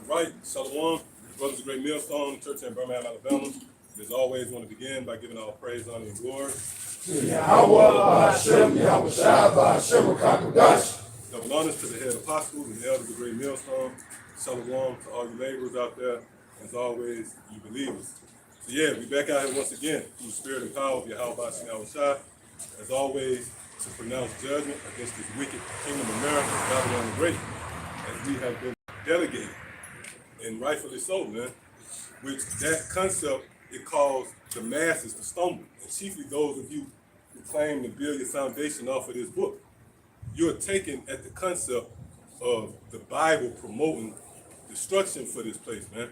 Right, Shalom, brothers of Great Millstone Church in Birmingham, Alabama. As always, want to begin by giving all praise, honor, and glory. Double honors to the head apostles and the elders of Great Millstone. Shalom to all you laborers out there. As always, you believers. So yeah, we back out here once again through the spirit and power of Yahweh Shai. As always, to pronounce judgment against this wicked kingdom of America, Babylon the Great, as we have been delegated. And rightfully so, man, which that concept, it caused the masses to stumble, and chiefly those of you who claim to build your foundation off of this book. You're taken at the concept of the Bible promoting destruction for this place, man.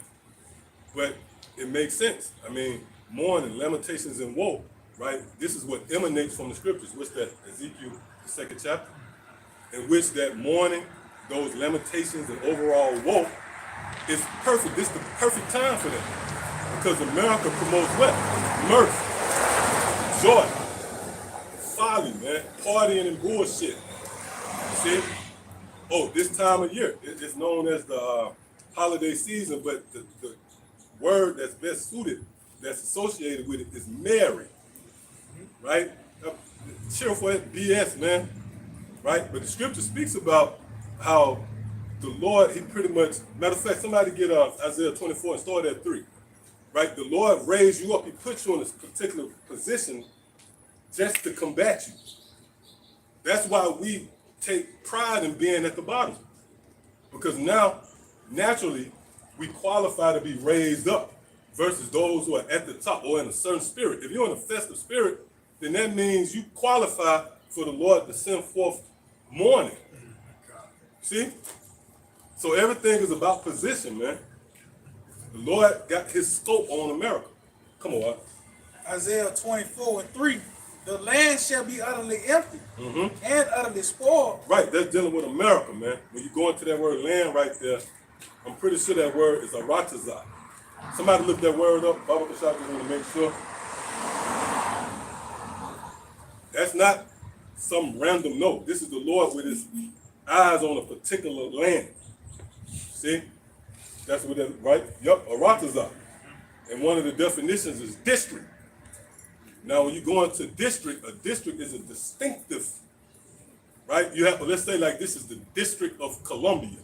But it makes sense. I mean, mourning, lamentations, and woe, right? This is what emanates from the scriptures. What's that? Ezekiel, the 2nd chapter, in which that mourning, those lamentations, and overall woe, it's perfect. This is the perfect time for them. Because America promotes what? Mirth, joy, folly, man, partying and bullshit. See? Oh, this time of year, it's known as the holiday season, but the word that's best suited, that's associated with it, is merry, right? Cheerful BS, man, right? But the scripture speaks about how the Lord, he pretty much, matter of fact, somebody get Isaiah 24 and start at 3. Right? The Lord raised you up. He put you in this particular position just to combat you. That's why we take pride in being at the bottom. Because now, naturally, we qualify to be raised up versus those who are at the top or in a certain spirit. If you're in a festive spirit, then that means you qualify for the Lord to send forth mourning. See? So everything is about position, man. The Lord got his scope on America. Come on. Isaiah 24 and 3. The land shall be utterly empty and utterly spoiled. Right, that's dealing with America, man. When you go into that word land right there, I'm pretty sure that word is aratazah. Somebody look that word up. Bible Shop just want to make sure. That's not some random note. This is the Lord with his eyes on a particular land. See? That's what that, right? Yup, aratazah. And one of the definitions is district. Now, when you go into district, a district is a distinctive, right? You have, let's say like this is the District of Columbia.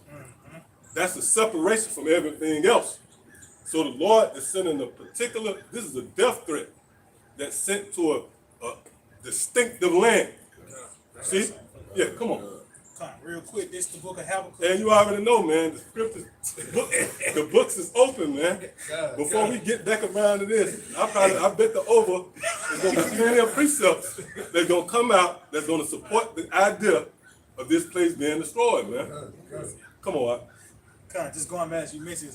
That's a separation from everything else. So the Lord is sending a particular, this is a death threat that's sent to a distinctive land. See? Yeah, come on. Real quick, this is the book of Habakkuk. And you already know, man, the scriptures, the books is open, man. Before we get back around to this, I bet the over, there's going to be plenty of precepts that's going to come out that's going to support the idea of this place being destroyed, man. Come on. Just going back, as you mentioned,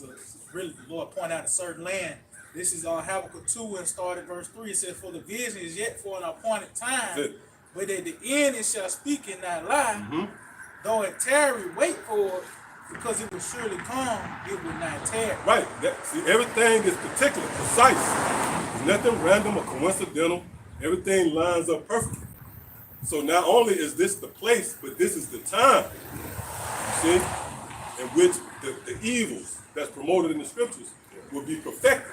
really the Lord pointed out a certain land. This is Habakkuk 2 and started verse 3. It says, for the vision is yet for an appointed time, but at the end it shall speak and not lie. Though it tarry, wait for it, because it will surely come, it will not tarry. Right. See, everything is particular, precise. There's nothing random or coincidental. Everything lines up perfectly. So not only is this the place, but this is the time, you see, in which the evils that's promoted in the scriptures will be perfected.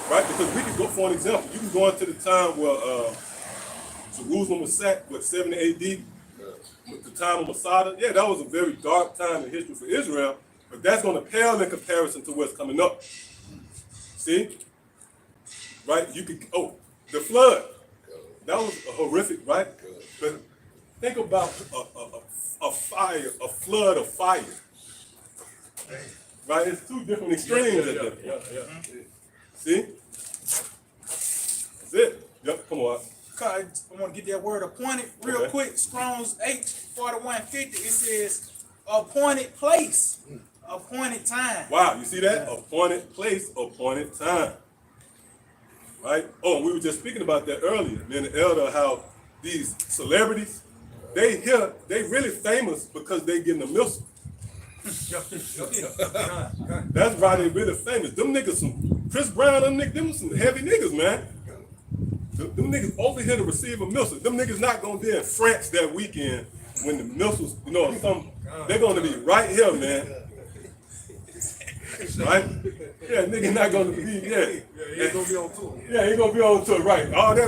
Right? Because we can go, for an example, you can go into the time where Jerusalem was sacked, 70 AD, the time of Masada. Yeah, that was a very dark time in history for Israel, but that's going to pale in comparison to what's coming up. See? Right? You could, the flood. That was horrific, right? But think about a fire, a flood of fire. Right? It's two different extremes at that point. See? That's it. Yep, come on. I want to get that word appointed real quick. Strong's H4150. It says appointed place, appointed time. Wow, you see that? Appointed place, appointed time. Right? Oh, we were just speaking about that earlier. Me and the elder, how these celebrities, they really famous because they getting a missile. That's why they really famous. Them niggas, some Chris Brown, them some heavy niggas, man. Them niggas over here to receive a missile. Them niggas not gonna be in France that weekend when the missiles, they're gonna be right here, man. right? Yeah, nigga not gonna be, Yeah, he ain't gonna be on tour. Yeah, he gonna be on tour, right? All the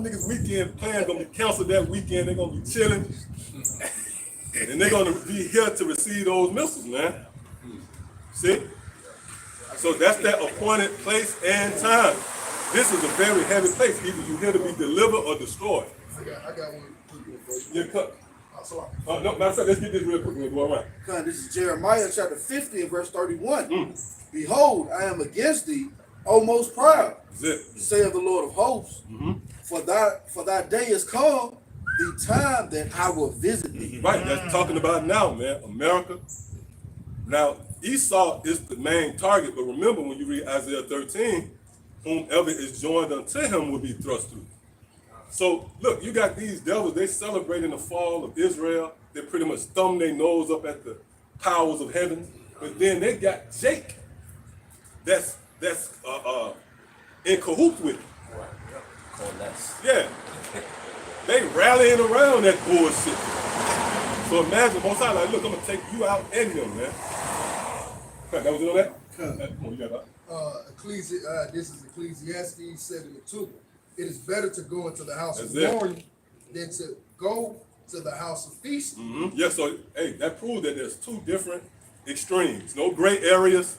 niggas weekend plans gonna be canceled that weekend. They gonna be chilling, and they're gonna be here to receive those missiles, man. See? So that's that appointed place and time. This is a very heavy place. Either you here to be delivered or destroyed. I got one quick one for you. You cut. Oh, sorry. No, matter of fact, let's get this real quick. We'll go around. Son, this is Jeremiah chapter 50 and verse 31. Behold, I am against thee, O most proud, That's it. saith the Lord of hosts. For thy day is come, the time that I will visit thee. Right, that's talking about now, man. America. Now, Esau is the main target, but remember when you read Isaiah 13, whomever is joined unto him will be thrust through. So, look, you got these devils, they celebrating the fall of Israel. They pretty much thumb their nose up at the powers of heaven. But then they got Jake that's in cahoots with it. Yeah. They rallying around that bullshit. So imagine, most I like, look, I'm gonna take you out and them, man. That was it on that? Come on, you got that. This is Ecclesiastes 72. It is better to go into the house That's of it. mourning than to go to the house of feasting. Yeah, so, hey, that proves that there's two different extremes. No gray areas.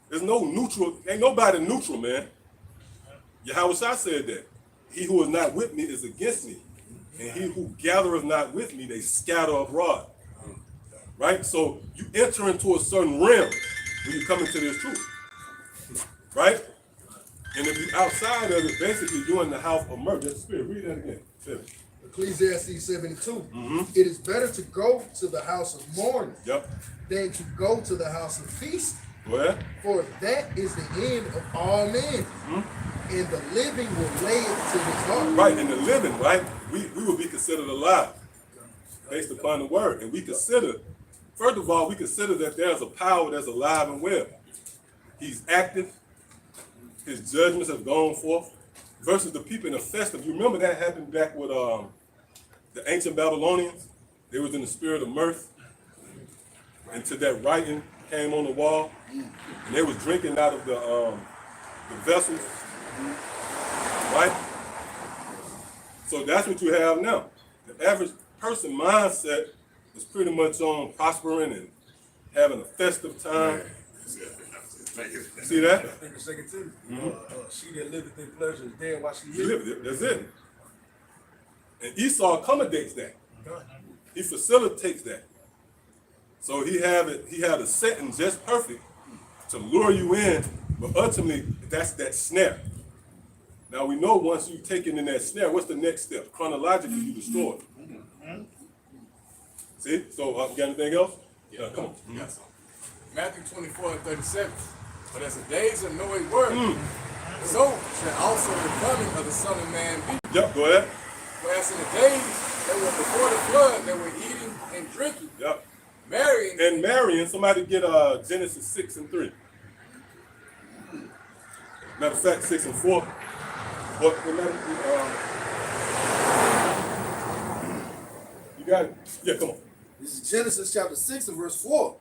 There's no neutral. Ain't nobody neutral, man. Yahweh Shai said that. He who is not with me is against me. And he who gathereth not with me, they scatter abroad. Right? So you enter into a certain realm when you come into this truth. Right? And if you're outside of it, basically you're in the house of murder. That's the spirit. Read that again. Ecclesiastes 72. It is better to go to the house of mourning than to go to the house of feasting. Well, For that is the end of all men. And the living will lay it to his heart. right, in the living, right? We will be considered alive based upon the word. And we consider, first of all, we consider that there's a power that's alive and well. He's active. His judgments have gone forth. Versus the people in the festive. You remember that happened back with the ancient Babylonians? They was in the spirit of mirth. Until that writing came on the wall. And they was drinking out of the vessels. Right? So that's what you have now. The average person mindset is pretty much on prospering and having a festive time. See that? I think the second too. She that liveth in pleasure is dead while she You live it. That's it. And Esau accommodates that. He facilitates that. So he had a setting just perfect to lure you in, but ultimately that's that snare. Now we know once you take it in that snare, what's the next step? Chronologically, you destroy it. See? So you got anything else? Yeah, come on. Matthew 24 and 37. But as the days of Noah were, so shall also the coming of the Son of Man be. Yep, go ahead. Whereas in the days that were before the flood, they were eating and drinking, Yep. marrying, And marrying, somebody get Genesis 6 and 3. Matter of fact, 6 and 4. You got it? Yeah, come on. This is Genesis chapter 6 and verse 4.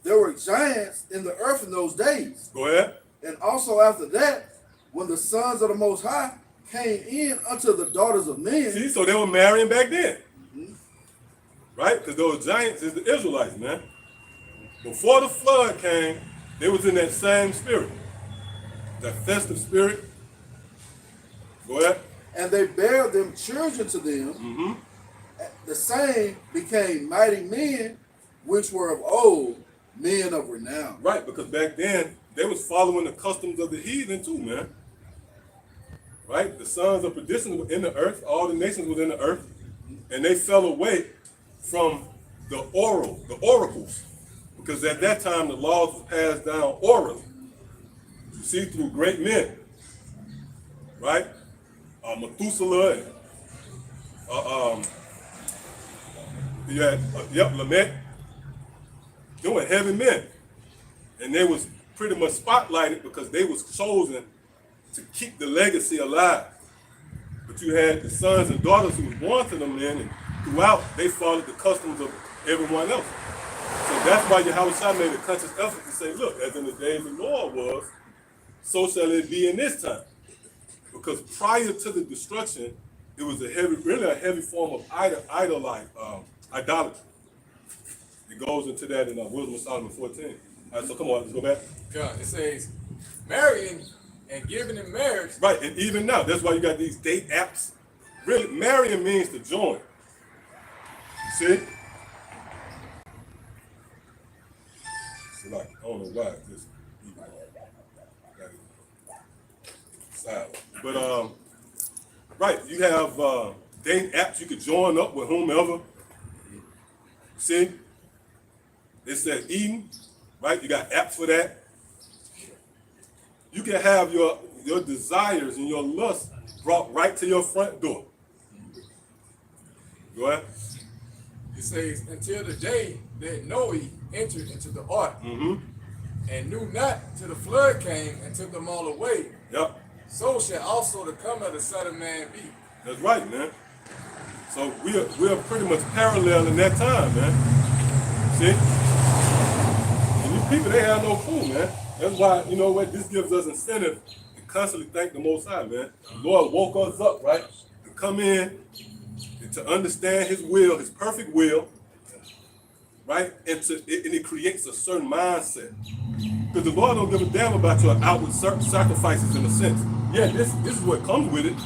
There were giants in the earth in those days. Go ahead. And also after that, when the sons of the Most High came in unto the daughters of men. See, so they were marrying back then. Right? Because those giants is the Israelites, man. Before the flood came, they was in that same spirit. That festive spirit. Go ahead. And they bare them children to them. The same became mighty men, which were of old, men of renown. Right, because back then, they was following the customs of the heathen too, man. Right? The sons of perdition were in the earth. All the nations were in the earth. And they fell away from the oracles. Because at that time, the laws were passed down orally. You see, through great men. Right? Methuselah and you had, Lamech. They were heavy men. And they was pretty much spotlighted because they was chosen to keep the legacy alive. But you had the sons and daughters who was born to them men, and throughout they followed the customs of everyone else. So That's why Yahweh made a conscious effort to say, look, as in the days of Noah was, so shall it be in this time. Because prior to the destruction, it was really a heavy form of idolatry. It goes into that in Wisdom of Solomon 14. All right, so come on, let's go back. God, it says, marrying and giving in marriage. Right, and even now, that's why you got these date apps. Really, marrying means to join. You see? So like, I don't know why, just got it silent. But right, you have dating apps you can join up with whomever. See? It says Eden, right? You got apps for that. You can have your desires and your lust brought right to your front door. Go ahead. It says, until the day that Noah entered into the ark, and knew not till the flood came and took them all away. Yep. So shall also the coming of the Son of Man be. That's right, man. So we're pretty much parallel in that time, man. See? And these people, they have no clue, man. That's why, you know what, this gives us incentive to constantly thank the Most High, man. The Lord woke us up, right? To come in and to understand his will, his perfect will, right? And it creates a certain mindset. Because the Lord don't give a damn about your outward sacrifices in a sense. Yeah, this is what comes with it,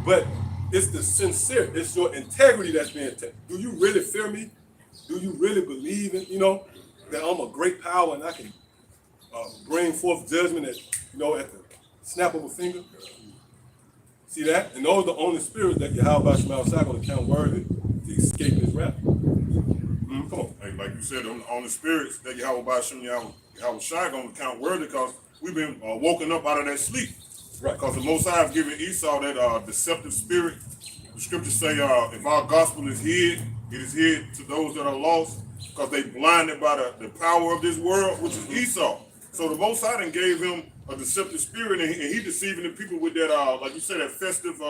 but it's the sincere, it's your integrity that's being tested. Do you really fear me? Do you really believe in, that I'm a great power and I can bring forth judgment at the snap of a finger? See that? And those are the only spirits that Yahweh Shema Shai going to count worthy to escape his wrath. Come on. Hey, like you said, on the spirits that Yahweh Shai going to count worthy because we've been woken up out of that sleep. Right. Because the Most High have given Esau that deceptive spirit. The scriptures say if our gospel is hid, it is hid to those that are lost because they blinded by the power of this world, which is Esau. So the Most High then gave him a deceptive spirit, and he deceiving the people with that, like you said, that festive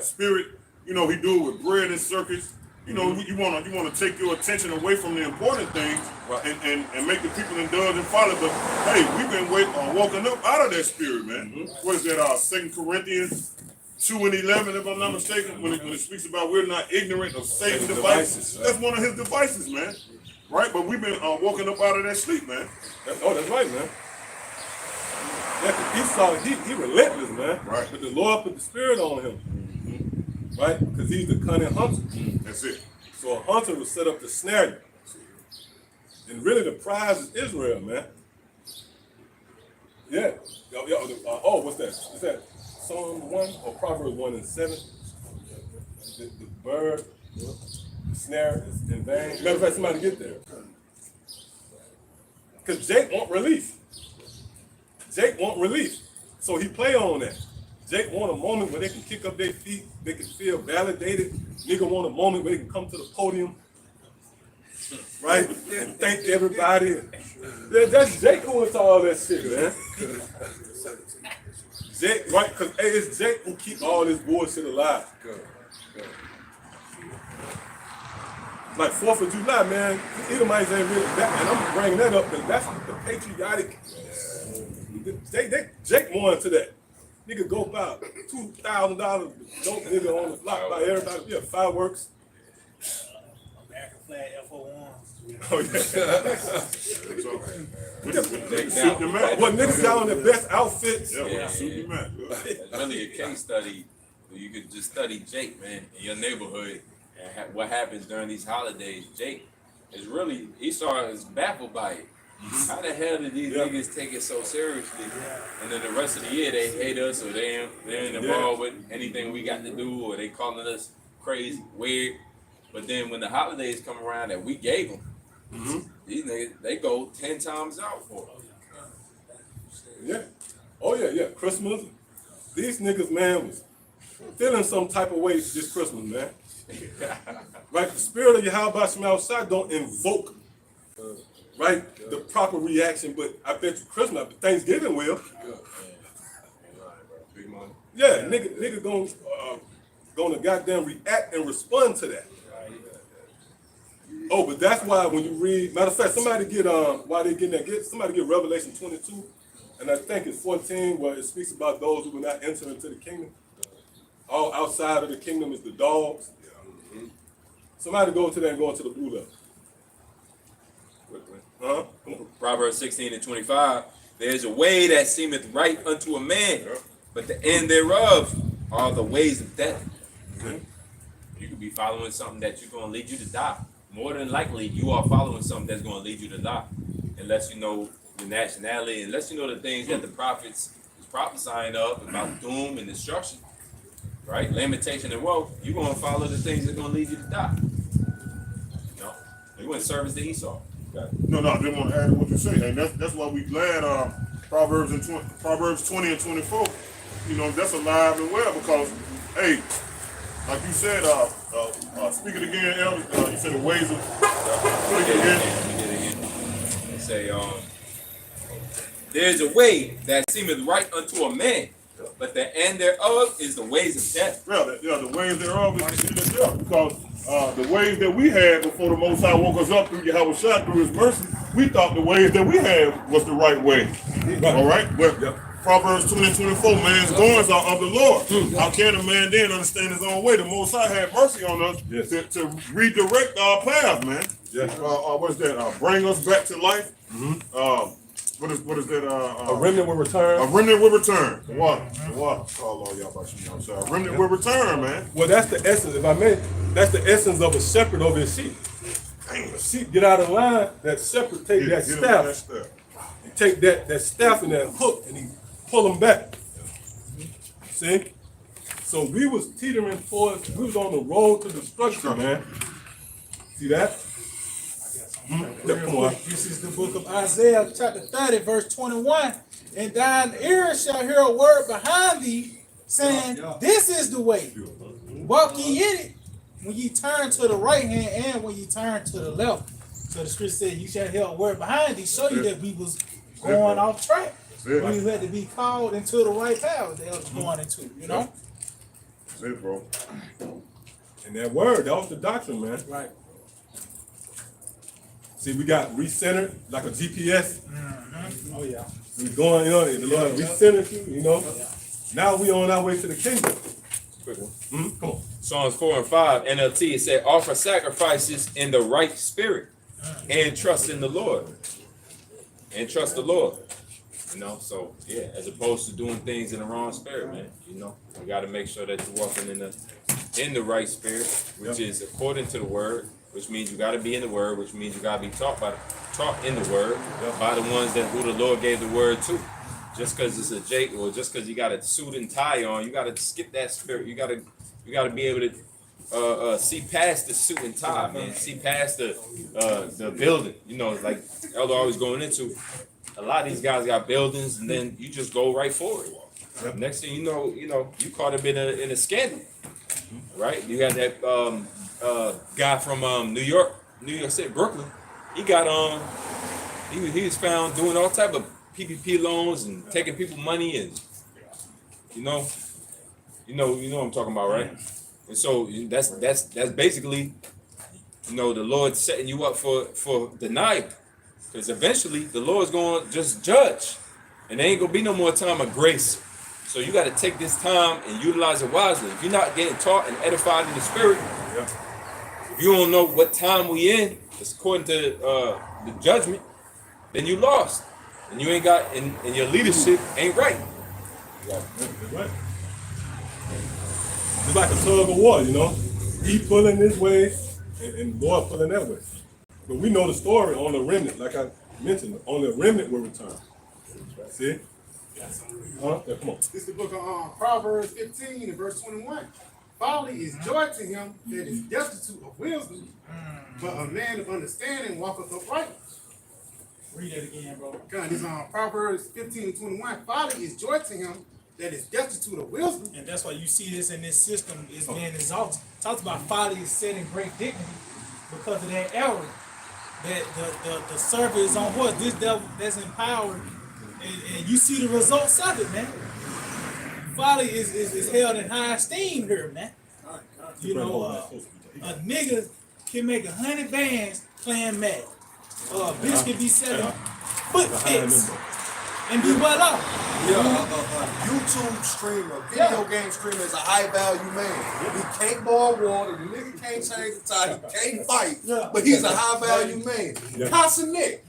spirit. He do it with bread and circus. You want to take your attention away from the important things, right, and make the people indulge and follow. But hey, we've been woken up out of that spirit, man. What is that? 2 Corinthians 2:11, if I'm not mistaken, when it speaks about we're not ignorant of Satan's devices. That's one of his devices, man. Right? But we've been woken up out of that sleep, man. That's right, man. Yeah, Esau, he relentless, man. Right. But the Lord put the spirit on him. Right? Because he's the cunning hunter. That's it. So a hunter was set up to snare you. And really the prize is Israel, man. Yeah. What's that? Is that Psalm 1 or Proverbs 1 and 7? The bird, the snare is in vain. Matter of fact, somebody get there. Because Jake want relief. So he play on that. Jake want a moment where they can kick up their feet, they can feel validated. Nigga want a moment where they can come to the podium, right? And thank everybody. That's Jake who into all that shit, man. Jake, right? Because it's Jake who keep all this bullshit alive. Like 4th of July, man, Edomites ain't really that, and I'm bringing that up because that's the patriotic. Jake won to that. Nigga go buy $2,000 dope nigga on the block by everybody. Yeah, fireworks. American flag FO1. Oh yeah. Suit the man. Well, niggas got on their best outfits. Yeah, suit the man. It's really a case study. You could just study Jake, man, in your neighborhood, and what happens during these holidays. Jake is really, Esau is baffled by it. How the hell did these niggas take it so seriously? And then the rest of the year they hate us, or they ain't involved with anything we got to do, or they calling us crazy, weird. But then when the holidays come around that we gave them, these niggas, they go 10 times out for it. Yeah. Oh yeah. Christmas. These niggas, man, was feeling some type of way this Christmas, man. Right? The spirit of Yahweh Shema Shai don't invoke right the proper reaction, but I bet you Christmas, Thanksgiving will. Yeah, nigga gonna goddamn react and respond to that. Oh, but that's why when you read, matter of fact, somebody get while they getting that, somebody get Revelation 22, and I think it's 14 where it speaks about those who will not enter into the kingdom. All outside of the kingdom is the dogs. Somebody go to that and go into the blue level. Come on. Proverbs 16:25. There's a way that seemeth right unto a man, but the end thereof are the ways of death. You could be following something that you're going to lead you to die. More than likely, you are following something that's going to lead you to die, unless you know the nationality, unless you know the things that the prophets is prophesying of about doom and destruction. Right? Lamentation and woe. You're going to follow the things that are going to lead you to die. You know, you want to service to Esau. No, I didn't want to add to what you say, and that's why we glad Proverbs 20 and 24. You know, that's alive and well because, hey, like you said, speak it again, Elder. You said the ways of. Speak it again. They say, there's a way that seemeth right unto a man, but the end thereof is the ways of death. The ways thereof is death because the ways that we had before the Most High woke us up through Yahweh Shah, through His mercy, we thought the ways that we had was the right way. All right, but Proverbs 20 and 24, man's goings are of the Lord. How can a man then understand his own way? The Most High had mercy on us to redirect our path, man. What is that? Bring us back to life. What is that? A remnant will return. A remnant will return. The water. Call all y'all about you outside. A remnant will return, man. Well, that's the essence, if I may, that's the essence of a shepherd over his sheep. A sheep get out of line, that shepherd take that staff. He take that staff and that hook and he pull them back. See? So we was teetering for us, we was on the road to destruction, man. See that? This is the book of Isaiah, chapter 30, verse 21. And thine ears shall hear a word behind thee, saying, this is the way. Walk ye in it, when ye turn to the right hand and when ye turn to the left. So the scripture said, you shall hear a word behind thee, show you that we was going off track. We had to be called into the right path that was going into, you know? That's it, bro. And that word, that was the doctrine, man. Right. See, we got recentered like a GPS. Oh, yeah. We going, the Lord recentered you, Now we on our way to the kingdom. Quick one. Come on. Psalms 4 and 5, NLT, it said, offer sacrifices in the right spirit and trust in the Lord. And trust the Lord. So yeah, as opposed to doing things in the wrong spirit, man. You got to make sure that you're walking in the right spirit, which is according to the word, which means you got to be in the word, which means you got to be taught in the word by the ones who the Lord gave the word to. Just because it's a Jake or just because you got a suit and tie on, you got to skip that spirit. You got to be able to see past the suit and tie, man. See past the building. Like Elder always going into. A lot of these guys got buildings, and then you just go right forward. Next thing you know, you caught up in a scandal, right? You got that guy from New York City, Brooklyn. He got he was found doing all type of PPP loans and taking people money, and you know what I'm talking about, right? And so that's basically, the Lord setting you up for denial. Because eventually the Lord's going to just judge. And there ain't going to be no more time of grace. So you got to take this time and utilize it wisely. If you're not getting taught and edified in the spirit, if you don't know what time we in, it's according to the judgment, then you lost. And you ain't got, and your leadership ain't right. Right. It's like a tug of war, He pulling this way and the Lord pulling that way. But we know the story on the remnant, like I mentioned, only a remnant will return. See? Come on. This is the book of Proverbs 15 and verse 21. Folly is joy to him that is destitute of wisdom, but a man of understanding walketh upright. Read it again, bro. God, this is Proverbs 15 and 21. Folly is joy to him that is destitute of wisdom. And that's why you see this in this system is being exalted. Talks about folly is set in great dignity because of that error. That the servant is on horse, this devil that's empowered, and you see the results of it, man. Folly is held in high esteem here, man. A nigga can make 100 bands playing Madden. Bitch can be selling foot picks and be well off. YouTube streamer, video game streamer is a high value man. He can't boil water, the nigga can't change the tire, he can't fight, but he's a high value man. Constant Nick,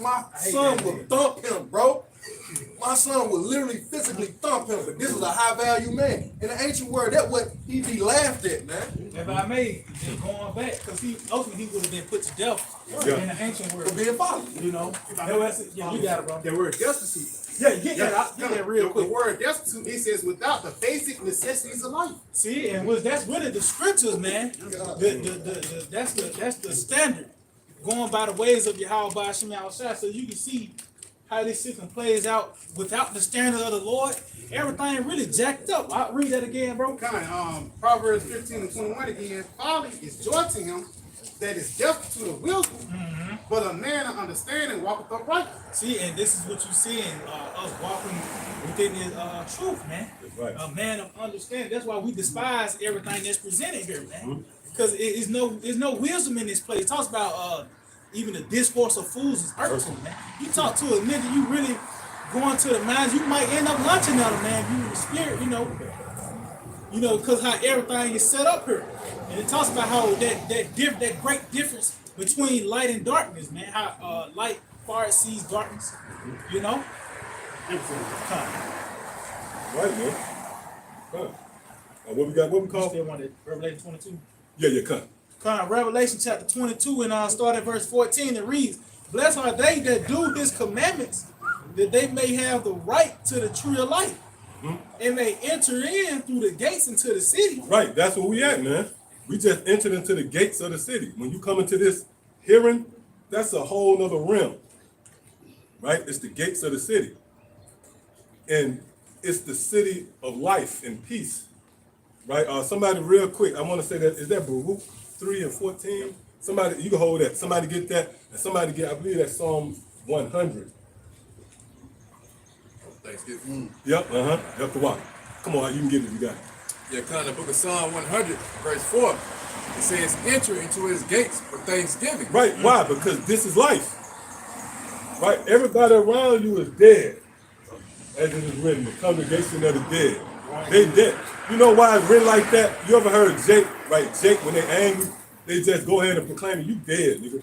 my son would thump him, bro. My son would literally physically thump him, but this is a high value man. In the ancient world, that's what he be laughed at, man. If I may, just going back, because ultimately he would have been put to death in the ancient world. For being father. You know? Yeah, you got it, bro. The word destitute. Yeah, get that real quick. The word destitute, it says without the basic necessities of life. See, and that's really the scriptures, man. That's the standard. Going by the ways of Yahweh Ba'ashem Yahushua, so you can see how this system plays out without the standard of the Lord. Everything really jacked up. I'll read that again, bro. Proverbs 15 and 21 again. Folly is joy to him that is destitute of wisdom, but a man of understanding walketh upright. See, and this is what you see in us walking within the truth, man. Right. A man of understanding. That's why we despise everything that's presented here, man. Because there's no wisdom in this place. It talks about even the discourse of fools is irksome, man. You talk to a nigga, you really going to the minds, you might end up lunching at him, man. You in the spirit, you know, because how everything is set up here. And it talks about how that great difference between light and darkness, man. How light far exceeds darkness, you know. Right, man. Huh. What we got? What we call? Still wanted Revelation 22. Yeah, cut. Revelation chapter 22 and start at verse 14. It reads, "Blessed are they that do his commandments, that they may have the right to the tree of life, and may enter in through the gates into the city." Right, that's where we at, man. We just entered into the gates of the city. When you come into this hearing, that's a whole nother realm. Right? It's the gates of the city. And it's the city of life and peace. Right? Somebody real quick, I want to say that, is that Baruch 3 and 14? Somebody, you can hold that. Somebody get that. And somebody get, I believe that's Psalm 100. Thanksgiving. Yep, Yep, the walk. Come on, you can get it, you got it. Yeah, kind of book of Psalm 100, verse 4. It says, enter into his gates for thanksgiving. Right, why? Because this is life. Right? Everybody around you is dead. As it is written, the congregation of the dead. They dead. You know why it's written like that? You ever heard Jake, right? Jake, when they angry, they just go ahead and proclaim it, you dead, nigga.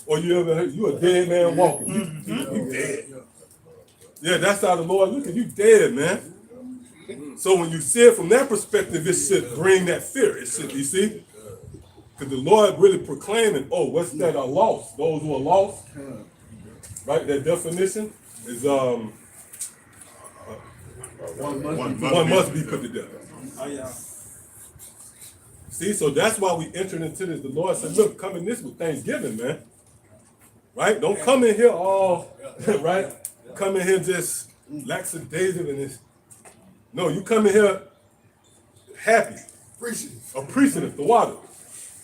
Or you ever heard, you a dead man walking. You dead. Yeah, that's how the Lord look at you, dead, man. So when you see it from that perspective, it should bring that fear. It should, you see? Because the Lord really proclaiming, oh, what's that are lost? Those who are lost. Right? That definition is one must be put to death. Oh yeah. See, so that's why we entered into this. The Lord said, look, come in this with thanksgiving, man. Right? Don't come in here all, right? Come in here just lackadaisical in this. No, you come in here happy. Appreciative, the water.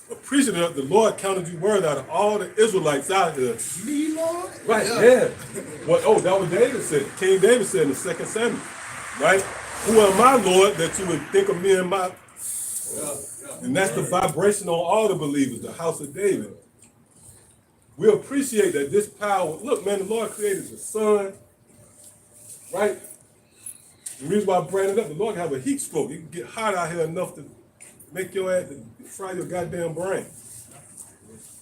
Appreciative, the Lord counted you worthy out of all the Israelites out here. Me, Lord? Right, yeah. Well, that was David said. King David said in the 2nd Samuel. Right? Who am I, Lord, that you would think of me and my... And that's the vibration on all the believers, the house of David. We appreciate that this power... Look, man, the Lord created the sun. Right? The reason why I bring it up, the Lord can have a heat stroke. It can get hot out here enough to make your ass fry your goddamn brain.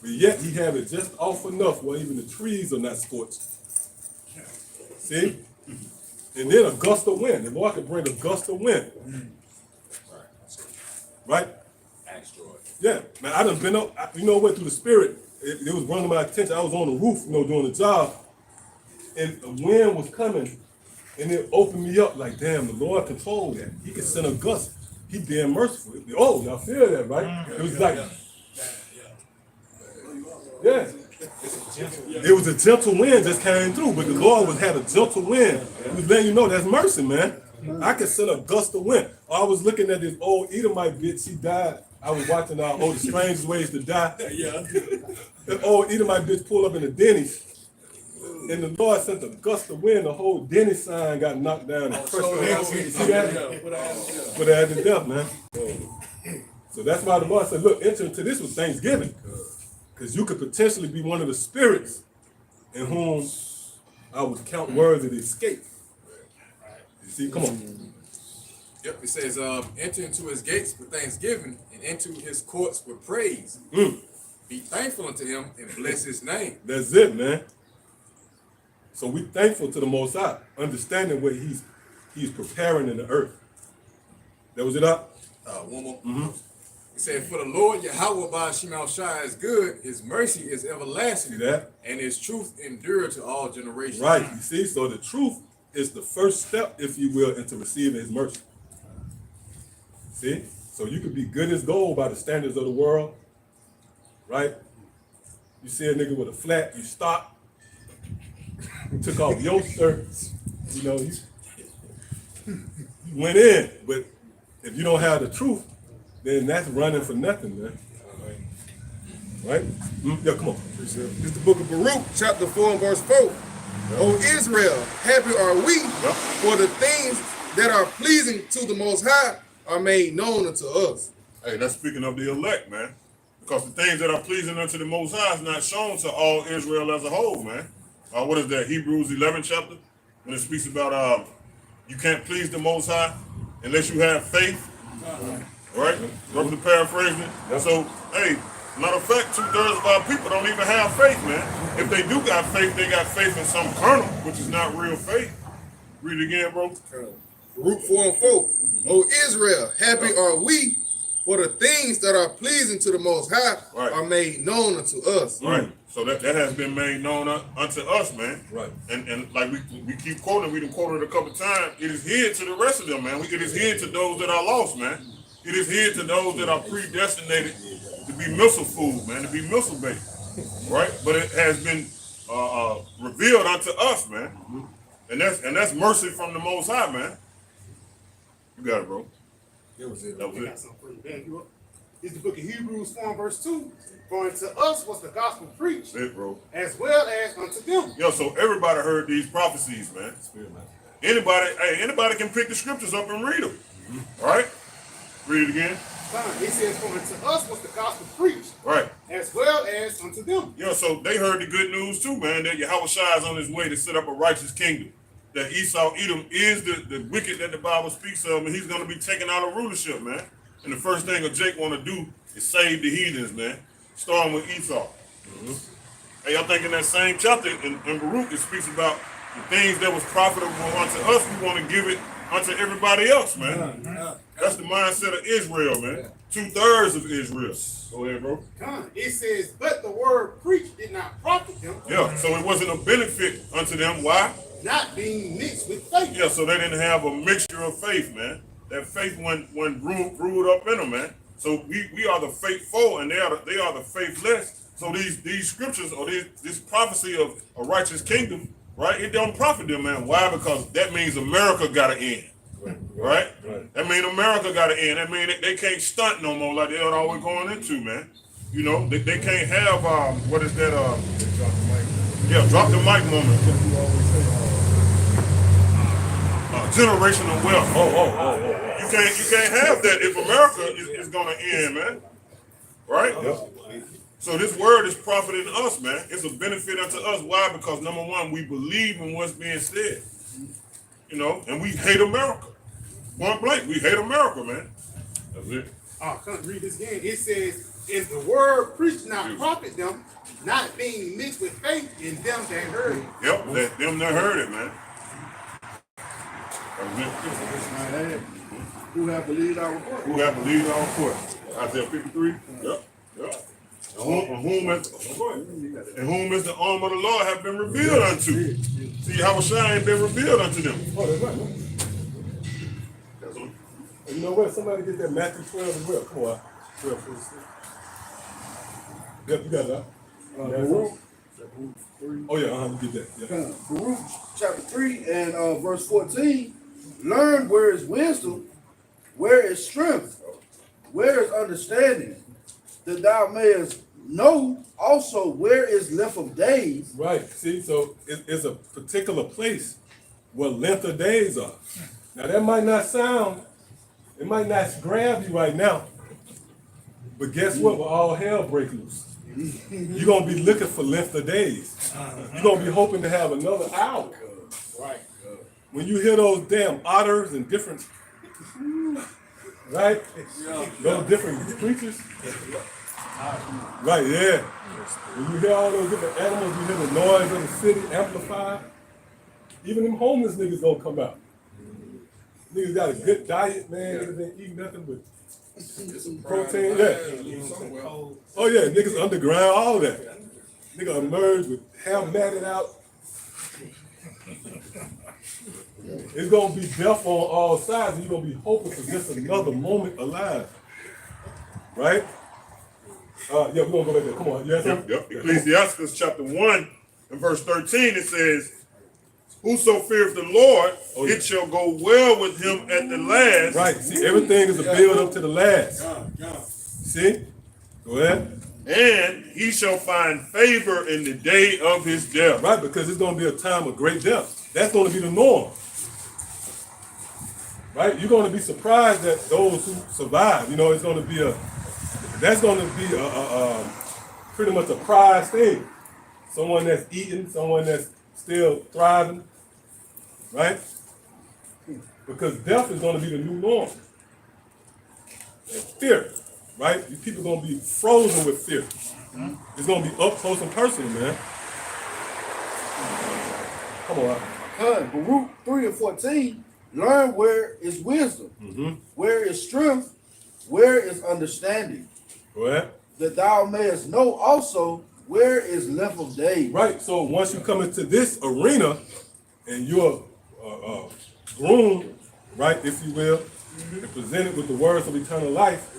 But yet he have it just off enough where even the trees are not scorched. See? And then a gust of wind. The Lord can bring a gust of wind. Right? Asteroid. Yeah. Man, I done been up, you know what, through the spirit, it was running my attention. I was on the roof, doing the job. And the wind was coming. And it opened me up like, damn, the Lord controlled that. He could send a gust. He damn merciful. Oh, y'all feel that, right? It was like, yeah. It was a gentle wind just came through, but the Lord had a gentle wind. He was letting you know that's mercy, man. I could send a gust of wind. I was looking at this old Edomite bitch. She died. I was watching The Strangest Ways to Die. That old Edomite bitch pulled up in the Denny's. And the Lord sent a gust of wind, the whole Denny's sign got knocked down and crushed. See that? But I had to death, man. So that's why the Lord said, look, enter into this with thanksgiving. Because you could potentially be one of the spirits in whom I would count worthy to escape. You see, come on. Yep, it says, enter into his gates with thanksgiving and into his courts with praise. Be thankful unto him and bless his name. That's it, man. So we thankful to the Most High, understanding what he's preparing in the earth. That was it up? One more. It said, for the Lord Yahweh Ba'ashim al-Shai is good, his mercy is everlasting, See that? and his truth endure to all generations. Right, you see? So the truth is the first step, if you will, into receiving his mercy. See? So you could be good as gold by the standards of the world, right? You see a nigga with a flat, you stop, you took off your shirt, you know, you went in, but if you don't have the truth, then that's running for nothing, man. Right? Yeah, come on. It's the book of Baruch, chapter 4 and verse 4. O Israel, happy are we, for the things that are pleasing to the Most High are made known unto us. Hey, that's speaking of the elect, man. Because the things that are pleasing unto the Most High is not shown to all Israel as a whole, man. What is that? Hebrews 11 chapter? When it speaks about you can't please the Most High unless you have faith. Right? Roughly paraphrasing it. So, hey, matter of fact, 2/3 of our people don't even have faith, man. If they do got faith, they got faith in some kernel, which is not real faith. Read it again, bro. Baruch 4 and 4. O Israel, happy are we, for the things that are pleasing to the Most High are made known unto us. Right. So that has been made known unto us, man. Right. And like we keep quoting, we done quoted it a couple times. It is hid to the rest of them, man. It is hid to those that are lost, man. It is hid to those that are predestinated to be missile food, man, to be missile bait, right? But it has been revealed unto us, man, and that's mercy from the Most High, man. You got it, bro. That was it. That was I got it. something for you. Man, it's the book of Hebrews 4 and verse 2. For unto us was the gospel preached, That's it, bro. as well as unto them. Yo, so everybody heard these prophecies, man. Anybody can pick the scriptures up and read them, all right? Read it again. It says, for unto us was the gospel preached, Right. as well as unto them. Yeah, so they heard the good news too, man, that Yahweh Shai is on his way to set up a righteous kingdom. That Esau, Edom is the wicked that the Bible speaks of, and he's going to be taking out a rulership, man. And the first thing a Jake want to do is save the heathens, man. Starting with Esau. Hey, I think in that same chapter in Baruch, it speaks about the things that was profitable unto us. We want to give it unto everybody else, man. That's the mindset of Israel, man. 2/3 of Israel. Go ahead, bro. It says, but the word preached did not profit them. Yeah, so it wasn't a benefit unto them. Why? Not being mixed with faith. Yeah, so they didn't have a mixture of faith, man. That faith went brewed up in them, man. So we are the faithful, and they are the faithless. So these scriptures or this prophecy of a righteous kingdom, right? It don't profit them, man. Why? Because that means America got to end. Right? That means America got to end. That means they can't stunt no more like they're always going into, man. You know, they can't have what is that? Drop the mic moment. Generational wealth. You can't have that if America is gonna end, man. Right? So this word is profiting us, man. It's a benefit unto us. Why? Because number one, we believe in what's being said. You know, and we hate America. Point blank, we hate America, man. That's it. I can't read this again. It says, and the word preached not profit them, not being mixed with faith in them that heard it. Yep, them that heard it, man. Who have believed our report? Who have believed our report? Isaiah 53. Yep. In whom is the arm of the Lord have been revealed unto. See, how Shai ain't been revealed unto them. You know what? Somebody get that Matthew 12 as well. Come on. 12:46. Yep, you got that. Baruch. Oh yeah, you get that. Yeah. Baruch chapter 3 and verse 14. Learn where is wisdom, where is strength, where is understanding, that thou mayest know also where is length of days. Right. See, so it's a particular place where length of days are. Now that might not sound, it might not grab you right now, But guess what? When all hell breaks loose, you're gonna be looking for length of days. You're gonna be hoping to have another hour. Right. When you hear those damn otters and different, right? Those different creatures. Right, yeah. When you hear all those different animals, you hear the noise of the city amplified. Even them homeless niggas gonna come out. Niggas got a good diet, man. Niggas ain't eating nothing but protein. Yeah. Oh yeah, niggas underground, all that. Nigga emerge with hair matted out. It's gonna be death on all sides, and you're gonna be hoping for just another moment alive. Right? Yeah, we're gonna go back there. Come on, you have something? Yep. Ecclesiastes chapter 1 and verse 13, it says, whoso feareth the Lord, it shall go well with him at the last. Right. See, everything is a build up to the last. See? Go ahead. And he shall find favor in the day of his death. Right, because it's gonna be a time of great death. That's gonna be the norm. Right? You're gonna be surprised at those who survive. You know, it's gonna be that's gonna be a pretty much a prized thing. Someone that's eating, someone that's still thriving, right? Because death is going to be the new norm. And fear, right? You people are going to be frozen with fear. It's going to be up close and personal, man. Come on. Baruch 3 and 14, learn where is wisdom, where is strength, where is understanding, Go ahead. that thou mayest know also where is length of days. Right, so once you come into this arena and you're groomed, right, if you will, and presented with the words of eternal life,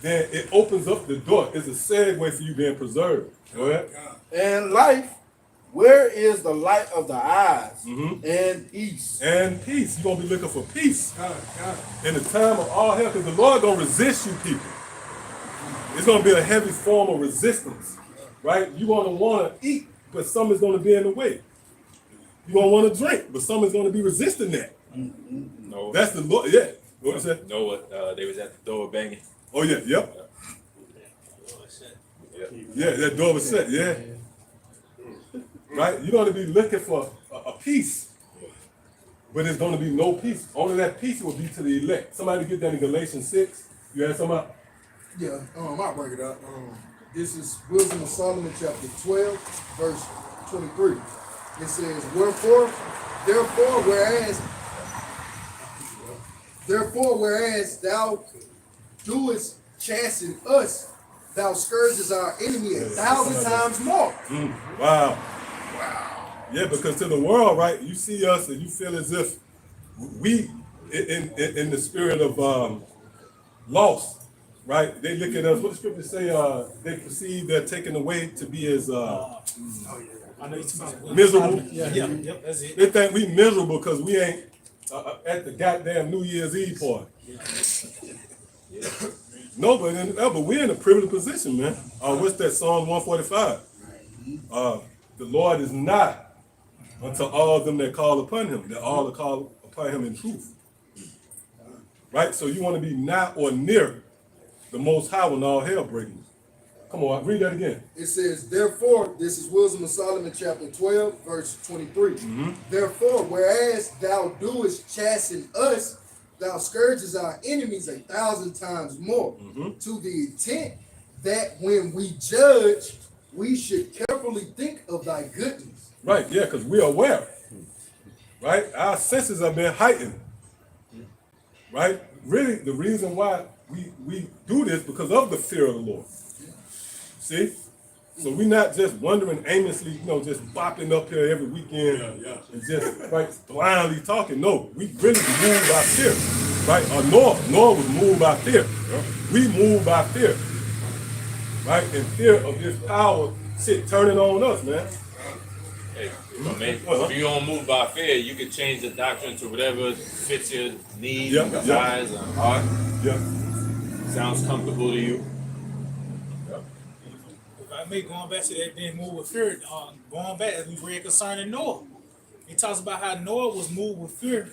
then it opens up the door. It's a segue for you being preserved. Go ahead. And life, where is the light of the eyes, and peace. And peace. You're going to be looking for peace in the time of all hell, because the Lord going to resist you people. It's going to be a heavy form of resistance, right? You're going to want to eat, but some is going to be in the way. You're going to want to drink, but some is going to be resisting that. No. That's the Lord, yeah. What was that? Noah, they was at the door banging. Oh, yeah, yep. Yeah, that door was set, yeah. Right? You're going to be looking for a peace, but there's going to be no peace. Only that peace will be to the elect. Somebody get that in Galatians 6. You had something? Yeah, I'll bring it up. This is Wisdom of Solomon, chapter 12, verse 23. It says, therefore, whereas thou doest chasten us, thou scourges our enemy 1,000 times more. Wow. Yeah, because to the world, right, you see us and you feel as if we, in the spirit of loss, right? They look at us, what the scripture say, they perceive they're taken away to be as miserable. Yeah, that's it. They think we miserable because we ain't at the goddamn New Year's Eve party. No, but we're in a privileged position, man. What's that Psalm 145? The Lord is not unto all of them that call upon him, that all that call upon him in truth. Right? So you want to be nigh or near the Most High when all hell breaks loose. Come on, read that again. It says, therefore, this is Wisdom of Solomon, chapter 12, verse 23. Therefore, whereas thou doest chasten us, thou scourges our enemies 1,000 times more, to the intent that when we judge, we should carefully think of thy goodness. Right, yeah, because we're aware. Right? Our senses have been heightened. Right? Really, the reason why we do this because of the fear of the Lord. See? So we're not just wandering aimlessly, just bopping up here every weekend and just blindly talking. No, we really move by fear. Right? Noah was moved by fear. We move by fear. Right? And fear of this power shit turning on us, man. Hey, if you don't move by fear, you can change the doctrine to whatever fits your needs, desires, and heart. Sounds comfortable to you. If I may, going back to that being moved with fear, going back as we read concerning Noah. It talks about how Noah was moved with fear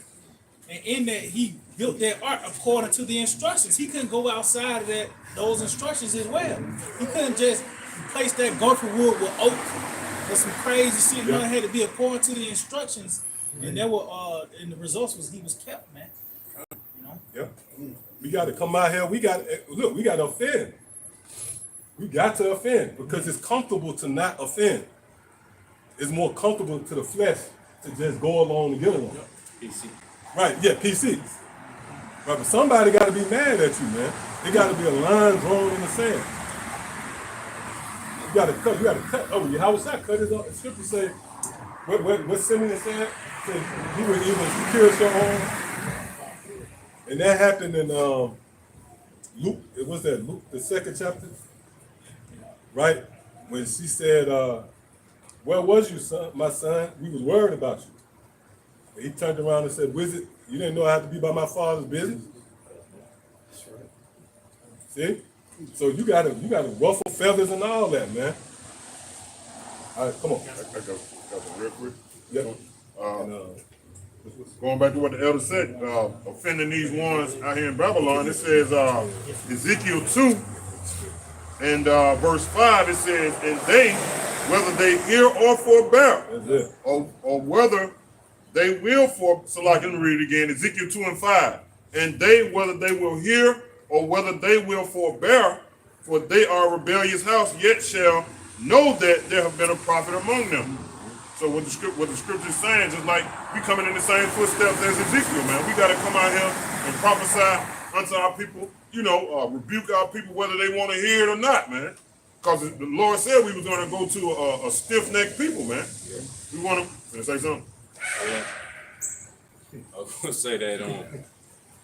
And in that, he built that ark according to the instructions. He couldn't go outside of those instructions as well. He couldn't just replace that gopher wood with oak or some crazy shit. No, it had to be according to the instructions. And that were and the results was he was kept, man. You know? Yep. We got to come out here. We got to offend. We got to offend because it's comfortable to not offend. It's more comfortable to the flesh to just go along and get along. PC. Right, yeah, PC. Right, but somebody got to be mad at you, man. There got to be a line drawn in the sand. You got to cut. Oh, Yahweh Shai cut his own. The scripture say, what Simeon said? He would even pierce your own. And that happened in Luke. It was that Luke, the 2nd chapter, right? When she said, "Where was you, son? My son, we was worried about you." And he turned around and said, "Wizard, you didn't know I had to be about my father's business." That's right. See? So you gotta ruffle feathers and all that, man. All right, come on. I got some real quick. Yeah. Going back to what the elder said, offending these ones out here in Babylon, it says Ezekiel 2 and verse 5, it says, and they, whether they hear or forbear, or whether they will so like, let me read it again, Ezekiel 2 and 5, and they, whether they will hear or whether they will forbear, for they are a rebellious house, yet shall know that there have been a prophet among them. So what the scripture is saying, just like we coming in the same footsteps as Ezekiel, man. We got to come out here and prophesy unto our people, rebuke our people whether they want to hear it or not, man. Because the Lord said we was going to go to a stiff-necked people, man. Yeah. We want to say something. I was going to say that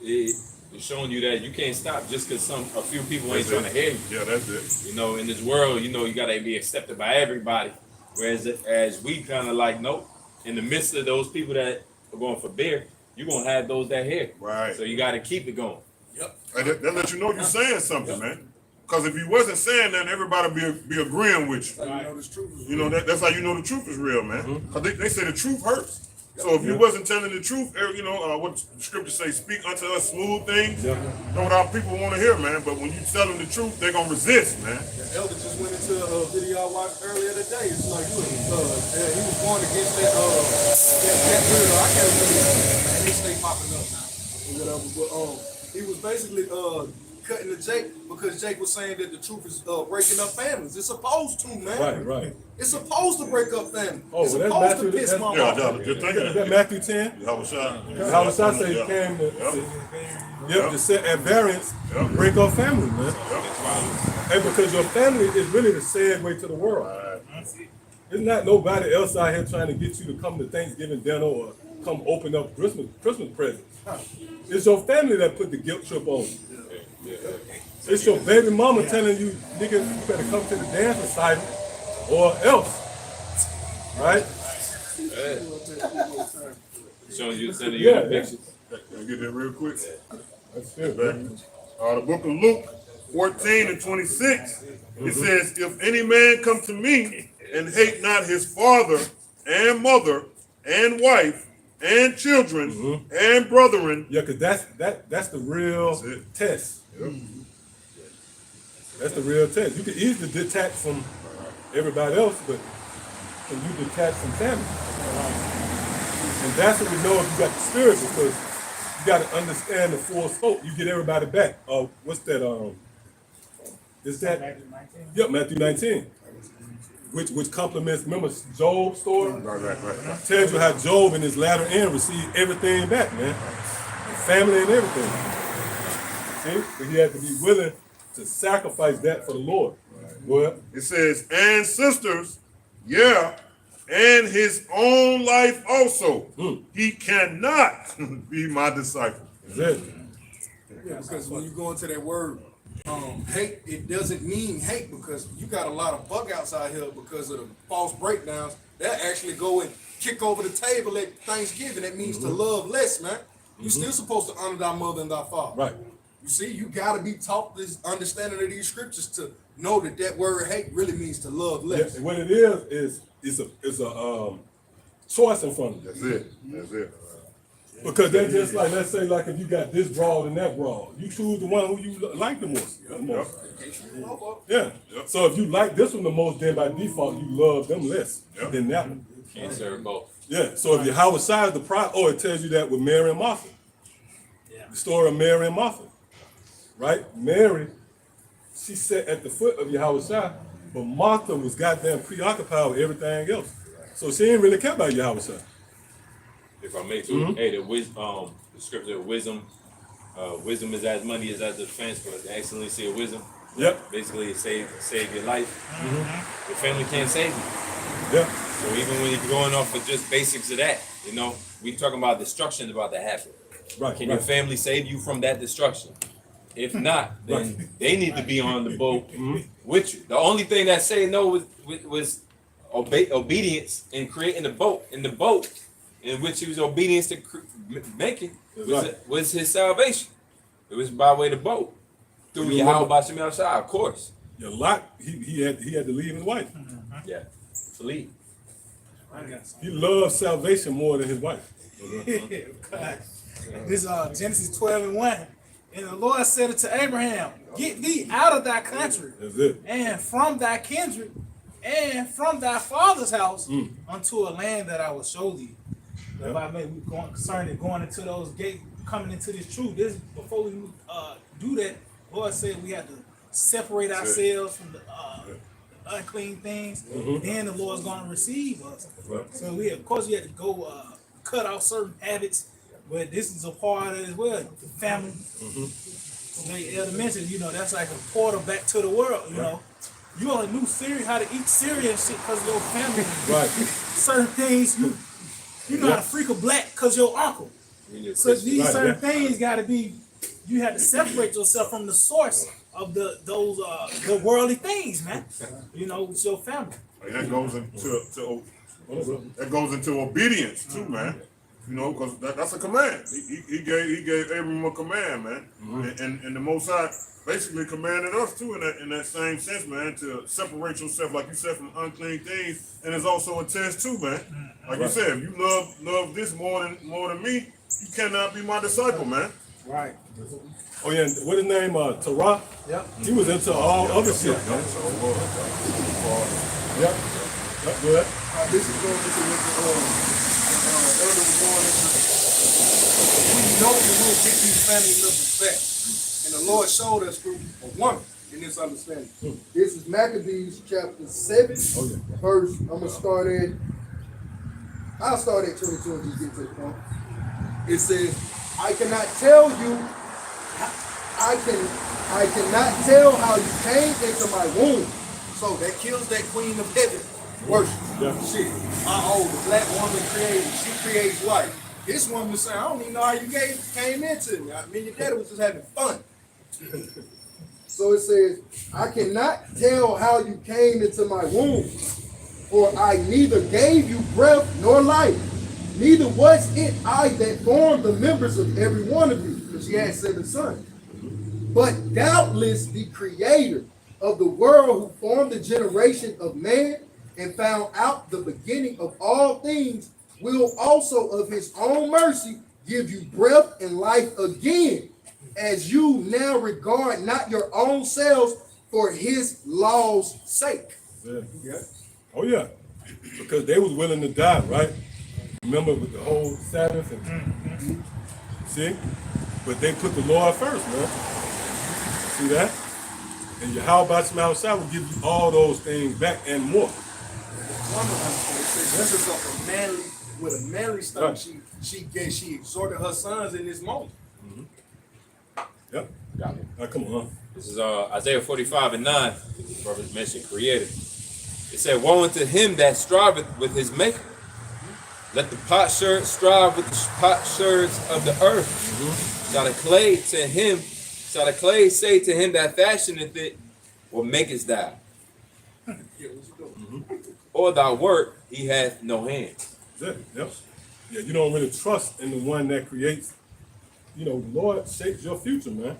it's showing you that you can't stop just because a few people ain't trying to hear you. Yeah, that's it. You know, in this world, you got to be accepted by everybody. Whereas as we kind of like, nope, in the midst of those people that are going for beer, you're going to have those that hear. Right. So you got to keep it going. Yep. That let you know you're saying something, man. Because if you wasn't saying that, everybody be agreeing with you. You know this truth. That's how you know the truth is real, man. Because they say the truth hurts. So if you wasn't telling the truth, what the scripture say, speak unto us smooth things. Know what our people want to hear, man. But when you tell them the truth, they're going to resist, man. The elder just went into a video I watched earlier today. It's like, look, he was going against that weirdo. I can't remember, man. They stay popping up now. But he was basically cutting to Jake because Jake was saying that the truth is breaking up families. It's supposed to, man. Right. It's supposed to break up families. Oh, it's well, supposed that's to piss my mom. Is that Matthew 10? Yahweh Shai say he came to set at variance, break up family, man. And because your family is really the segue to the world. There's not nobody else out here trying to get you to come to Thanksgiving dinner or come open up Christmas presents. It's your family that put the guilt trip on you. It's your baby mama telling you, nigga, you better come to the dance recital or else. Right? Showing you the pictures. Can I get that real quick? That's it. The book of Luke 14 and 26. It says, if any man come to me and hate not his father and mother and wife and children and brethren. Yeah, because that's the real test. That's the real test. You can easily detach from everybody else, but can you detach from family? And that's what we know if you got the spirit, because you got to understand the full scope. You get everybody back. What's that? Is that Matthew 19? Yep, Matthew 19. Which complements, remember Job's story? Right. Tells you how Job in his latter end received everything back, man. And family and everything. See? But he had to be willing to sacrifice that for the Lord. Go ahead. It says, and sisters, and his own life also. He cannot be my disciple. That's it. Yeah, because when you go into that word, hate, it doesn't mean hate, because you got a lot of bug outs out here because of the false breakdowns. They'll actually go and kick over the table at Thanksgiving. That means to love less, man. You're still supposed to honor thy mother and thy father. Right. You see, you got to be taught this understanding of these scriptures to know that word hate really means to love less. Yeah, what it is a choice in front of you. That's it. Because that's just like, let's say, like if you got this broad and that broad, you choose the one who you like the most. Yeah. So if you like this one the most, then by default you love them less than that one. Can't serve both. Yeah. So if your Howard side is the pride, it tells you that with Mary and Martha. The story of Mary and Martha, right? Mary, she sat at the foot of Yahweh Shai, but Martha was goddamn preoccupied with everything else. So she didn't really care about Yahweh Shai. If I may too, hey, the scripture of wisdom, wisdom is as money is as defense, but the excellency of wisdom. Yep. Basically, it save your life. Your family can't save you. Yeah. So even when you're going off of just basics of that, we talking about destruction about to happen. Right. Can your family save you from that destruction? If not, then they need to be on the boat with you. The only thing that say no was obedience in creating the boat. In the boat in which he was obedience to making was his salvation. It was by way of the boat through Yahweh Bashim Shai, of course. Yeah, Lot, he had to leave his wife. Yeah, to leave. He loved salvation more than his wife. This Genesis 12:1. And the Lord said unto Abraham, get thee out of thy country, and from thy kindred, and from thy father's house, unto a land that I will show thee. If I may, we're concerning going into those gates, coming into this truth. This before we do that, Lord said we have to separate ourselves from the unclean things. Then the Lord's going to receive us. So we, of course, we have to go cut off certain habits. But this is a part of it as well, the family. Like Elder mentioned, that's like a portal back to the world, You only knew Syria, how to eat Syria and shit because of your family. Right. Certain things, you know how to freak a black because your uncle. So these certain things got to be, you have to separate yourself from the source of those the worldly things, man. It's your family. And that goes into obedience too, man. Because that's a command. He gave Abram a command, man, and the Most High basically commanded us too in that same sense, man, to separate yourself, like you said, from unclean things. And it's also a test too, man. Like you said, if you love this more than me, you cannot be my disciple, man. Right. Oh yeah, what his name? Torah. Yep. He was into all other shit, man. Yep. That's good. This is going into what Elder was going into. We know that we'll get these family members back. And the Lord showed us through a woman in this understanding. This is Maccabees chapter 7, verse, I'll start at 22 and just get to the point. It says, I cannot tell how you came into my womb. So that kills that queen of heaven. Worship. Shit. The black woman she creates life. This woman saying, I don't even know how you came into me. I mean, your daddy was just having fun. So it says, I cannot tell how you came into my womb, for I neither gave you breath nor life, neither was it I that formed the members of every one of you, because she had 7 sons. But doubtless the creator of the world who formed the generation of man and found out the beginning of all things will also of his own mercy give you breath and life again, as you now regard not your own selves for his law's sake. Yeah. Oh yeah, because they was willing to die, right? Remember with the whole Sabbath and see, but they put the Lord first, man. See that? And Yahweh Bashim Shai will give you all those things back and more. This is with a manly stuff. She exhorted her sons in this moment. Yep. Got it. Come on. This is Isaiah 45:9. Brothers mentioned creator. It said, woe unto him that striveth with his maker. Let the potsherd strive with the potsherds of the earth. Shall the clay say to him that fashioneth it, what makest thou? Or thy work he hath no hands. Yep. Yeah, you don't really trust in the one that creates. The Lord shapes your future, man.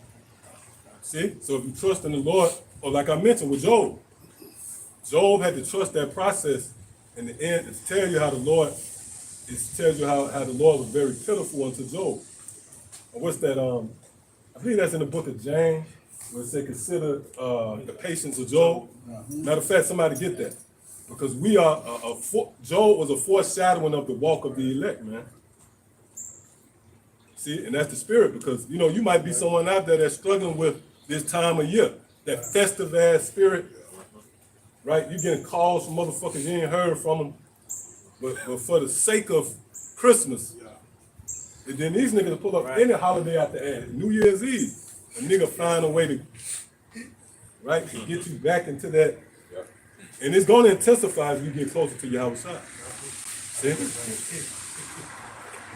See? So if you trust in the Lord, or like I mentioned with Job had to trust that process in the end to tell you how the Lord it tells you how the Lord was very pitiful unto Job. What's that? I believe that's in the book of James, where it says consider the patience of Job. Matter of fact, somebody get that. Because we are, Job was a foreshadowing of the walk of the elect, man. See, and that's the spirit, because, you know, you might be someone out there that's struggling with this time of year, that festive ass spirit, right? You getting calls from motherfuckers you ain't heard from them, but for the sake of Christmas, and then these niggas pull up any holiday out the ass, New Year's Eve, a nigga find a way to, right, to get you back into that. And it's going to intensify as we get closer to Yahweh Shai. See?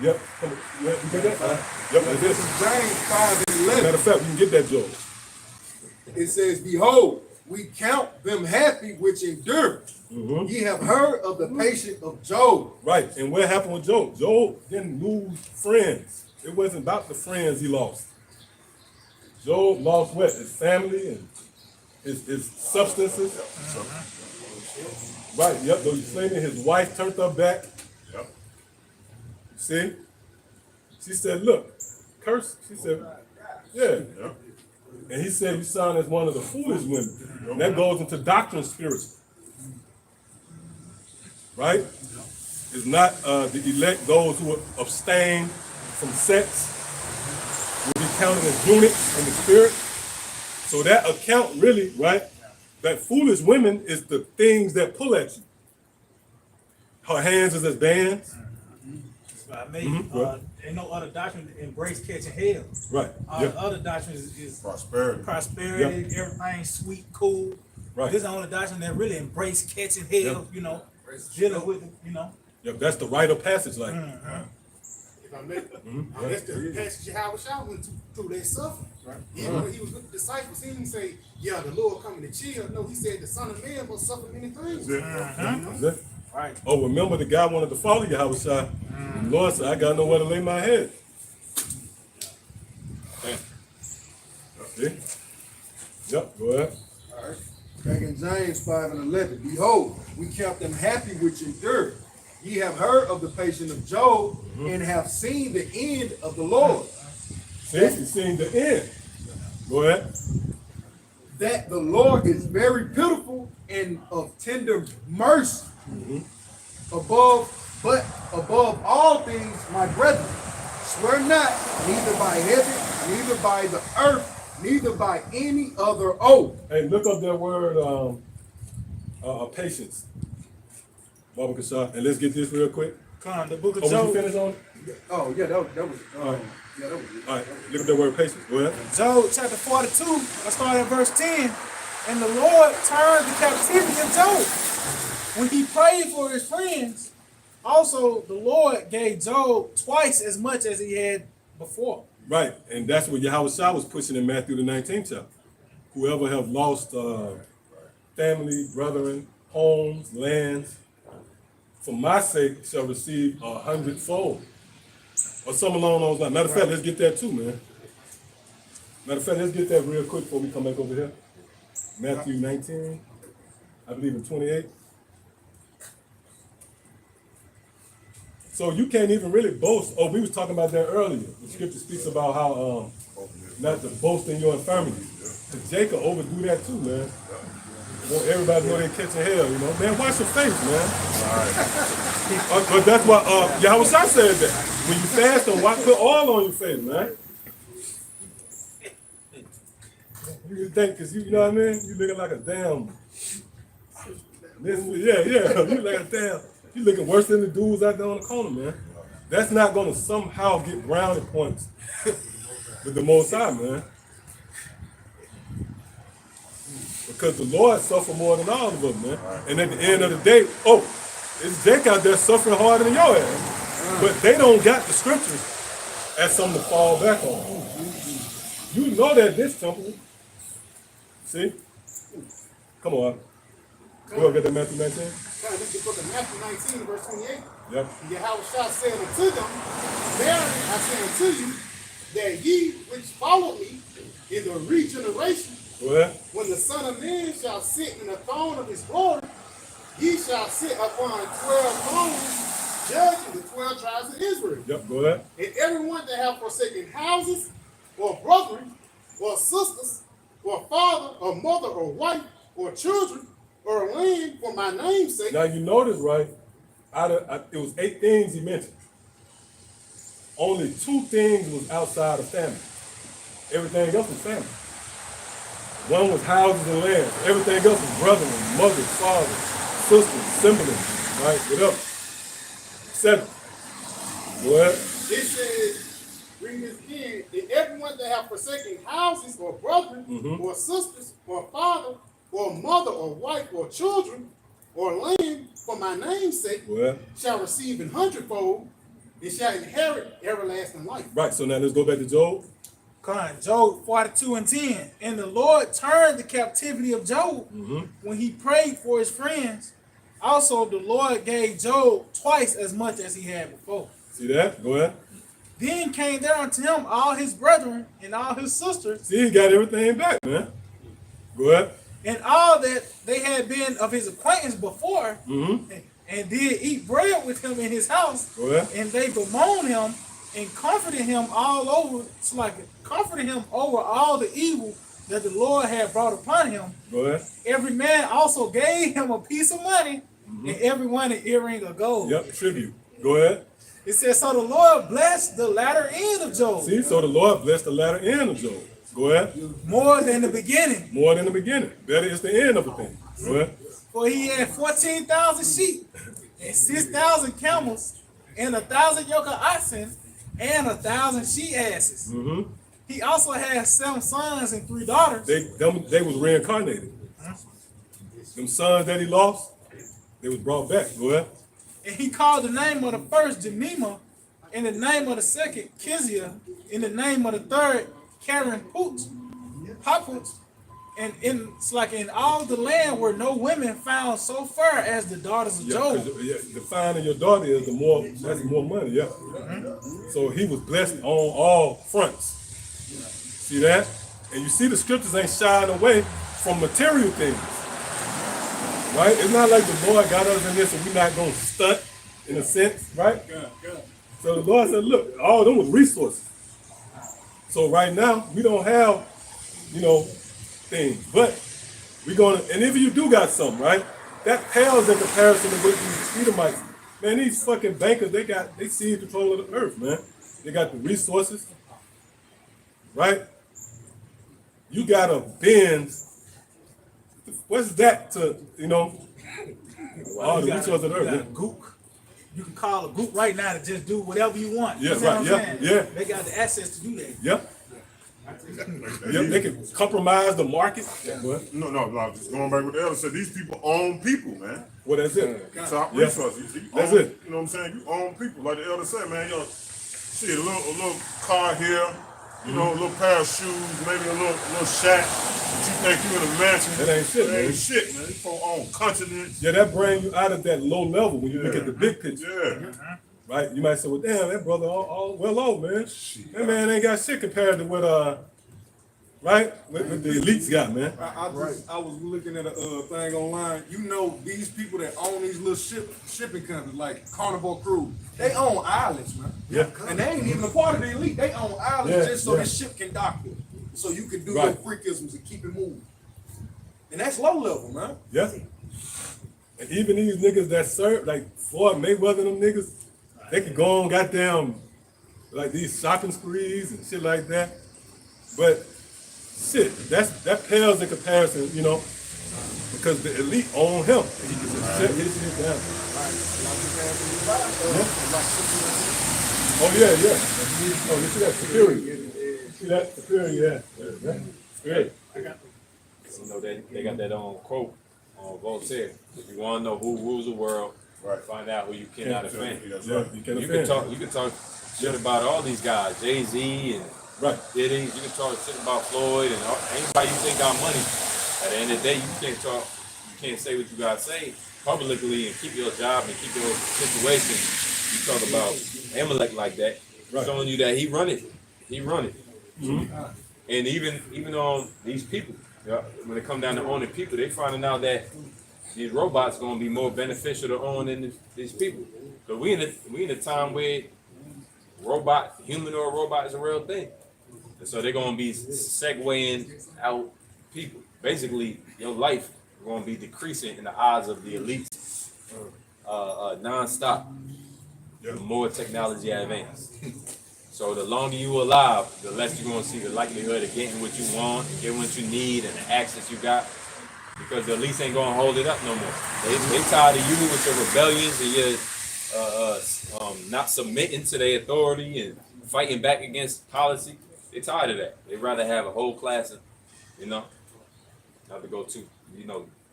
Yep. Come on. You get that? Yep, like this. James 5:11. Matter of fact, we can get that, Joe. It says, behold, we count them happy which endure. Ye have heard of the patience of Job. Right, and what happened with Job? Job didn't lose friends. It wasn't about the friends he lost. Job lost what? His family and his substances. Right, yep, though you slain him, his wife turned her back. Yep. See? She said, look, curse. She said, yeah. Yep. And he said, you sound as one of the foolish women. And that goes into doctrine spiritual. Right? It's not the elect, those who abstain from sex will be counted as eunuchs in the spirit. So that account really, right? That foolish women is the things that pull at you. Her hands is as bands. Ain't no other doctrine that embrace catching hell. Right. The other doctrine is Prosperity. everything sweet, cool. Right. This is the only doctrine that really embrace catching hell, you know, dealing with it, you know. Yep, that's the rite of passage, like. If I met, that's the passage Howard Shaw went through their suffering. Right. Even when he was with the disciples, he didn't say, yeah, the Lord coming to chill. No, he said the Son of Man will suffer many things. That's it. Right. Oh, remember the guy wanted to follow you, Howard Shai. The Lord said, I got nowhere to lay my head. See? Yep, go ahead. All right. Back in James 5:11. Behold, we count them happy which endure. Ye have heard of the patience of Job and have seen the end of the Lord. See, you seen the end. Go ahead. That the Lord is very pitiful and of tender mercy. Above all things, my brethren, swear not, neither by heaven, neither by the earth, neither by any other oath. Hey, look up that word, patience. Baba Kashar, and let's get this real quick. Come on, the book of Oh, was Job. you finished on it? Oh yeah, that was All right. yeah, that was it. All right, look at that word patience. Go ahead. Job chapter 42, I start at verse 10. And the Lord turned the captivity of Job. When he prayed for his friends, also the Lord gave Job twice as much as he had before. Right, and that's what Yahweh Shai was pushing in Matthew the 19th chapter. Whoever have lost family, brethren, homes, lands, for my sake shall receive 100-fold. Or something along those lines. Matter of fact, let's get that too, man. Matter of fact, let's get that real quick before we come back over here. Matthew 19, I believe in 28. So you can't even really boast. Oh, we was talking about that earlier. The scripture speaks about how not to boast in your infirmity. Because Jacob overdo that too, man. Want everybody to know they're catching hell, you know. Man, wash your face, man. But that's what Yahweh Shai said that. When you fast, don't put oil on your face, man. You think, because you know what I mean? You looking like a damn. You like a damn. You looking worse than the dudes out there on the corner, man. That's not going to somehow get brownie points with the Most High, man. Because the Lord suffered more than all of us, man. And at the end of the day, it's Jake out there suffering harder than your ass. But they don't got the scriptures as something to fall back on. You know that this temple. See? Come on. We'll get to Matthew 19. Look at the book of Matthew 19, verse 28. Yep. And Yahweh Shah said unto them, verily I say unto you, that ye which follow me in the regeneration, when the Son of Man shall sit in the throne of his glory, ye shall sit upon 12 thrones, judging the 12 12 tribes of Israel. Yep, go ahead. And everyone that have forsaken houses, or brethren, or sisters, or father, or mother, or wife, or children, or land for my name's sake. Now you notice, right? It was 8 things he mentioned. Only 2 things was outside of family. Everything else was family. One was houses and land. Everything else was brethren, mothers, fathers, sisters, siblings, right? Whatever. 7. Go ahead. It says, reading this again, and everyone that have forsaken houses, or brethren, or sisters, or father, or mother, or wife, or children, or land for my name's sake, shall receive 100-fold, and shall inherit everlasting life. Right, so now let's go back to Job. Come on, Job 42:10. And the Lord turned the captivity of Job when he prayed for his friends. Also, the Lord gave Job twice as much as he had before. See that? Go ahead. Then came there unto him all his brethren and all his sisters. See, he got everything back, man. Go ahead. And all that they had been of his acquaintance before, and did eat bread with him in his house. Go ahead. And they bemoaned him and comforted him all over. It's like comforted him over all the evil that the Lord had brought upon him. Go ahead. Every man also gave him a piece of money, and everyone an earring of gold. Yep, tribute. Go ahead. It says, so the Lord blessed the latter end of Job. See, so the Lord blessed the latter end of Job. Go ahead. More than the beginning. More than the beginning. Better is the end of the thing. Go ahead. For he had 14,000 sheep, and 6,000 camels, and 1,000 yoke of oxen, and 1,000 she asses. He also had 7 sons and 3 daughters. They was reincarnated. Them sons that he lost, they was brought back. Go ahead. And he called the name of the first Jemima, and the name of the second Kizia, and the name of the third Karen Paput. And it's like in all the land were no women found so fair as the daughters of Job. The finer your daughter is, that's more money. Yeah. So he was blessed on all fronts. See that? And you see the scriptures ain't shying away from material things. Right? It's not like the Lord got us in this and we're not going to stunt in a sense, right? So the Lord said, look, all of them was resources. So right now, we don't have, things. But we're going to, and if you do got something, right? That pales in comparison to what these Edomites, man, these fucking bankers, they seize control of the earth, man. They got the resources, right? You got a Benz. What's that to, all the resources of the earth? Goop. You can call a group right now to just do whatever you want. Yeah, you know right. what I'm saying? Yeah. They got the access to do that. Yep. Yep, they can compromise the market. No, just going back with the elder said, these people own people, man. Well, that's it. Top Yes. resources. You That's own, it. You know what I'm saying? You own people. Like the elder said, man, see a little car here, a little pair of shoes, maybe a little shack. But you think you in a mansion. That ain't shit, That man. ain't shit, man. You folk own continents. Yeah, that brings you out of that low level when you look at the big picture. Yeah. Right? You might say, well, damn, that brother all well off, man. That man ain't got shit compared to what right? What the elites got, man. I was looking at a thing online. These people that own these little shipping companies like Carnival Cruise, they own islands, man. Yeah. And they ain't even a part of the elite. They own islands Yeah, just so yeah. this ship can dock there. So you can do Right. your freakisms and keep it moving. And that's low level, man. Yeah. And even these niggas that serve, like Floyd Mayweather and them niggas, they could go on goddamn, like these shopping sprees and shit like that. But shit, that pales in comparison, because the elite own him. And he can just shut his shit down. Oh yeah. Oh, you see that security? See that security? Yeah. Great. They got that quote on Voltaire. If you want to know who rules the world, find out who you cannot offend. Yeah, you can You can talk shit about all these guys, Jay-Z and Diddy. You can talk shit about Floyd and anybody you think got money. At the end of the day, you can't say what you gotta say publicly and keep your job and keep your situation. You talk about Amalek like that, showing you that he run it. And even on these people, when it come down to owning people, they finding out that these robots gonna be more beneficial to own than these people. But we in a time where humanoid robot is a real thing. And so they're gonna be segueing out people. Basically, your life is gonna be decreasing in the eyes of the elite non-stop. The more technology advances. So the longer you alive, the less you're gonna see the likelihood of getting what you want and getting what you need and the access you got. Because the elites ain't gonna hold it up no more. They tired of you with your rebellions and your not submitting to their authority and fighting back against policy. They tired of that. They'd rather have a whole class of, not to go too,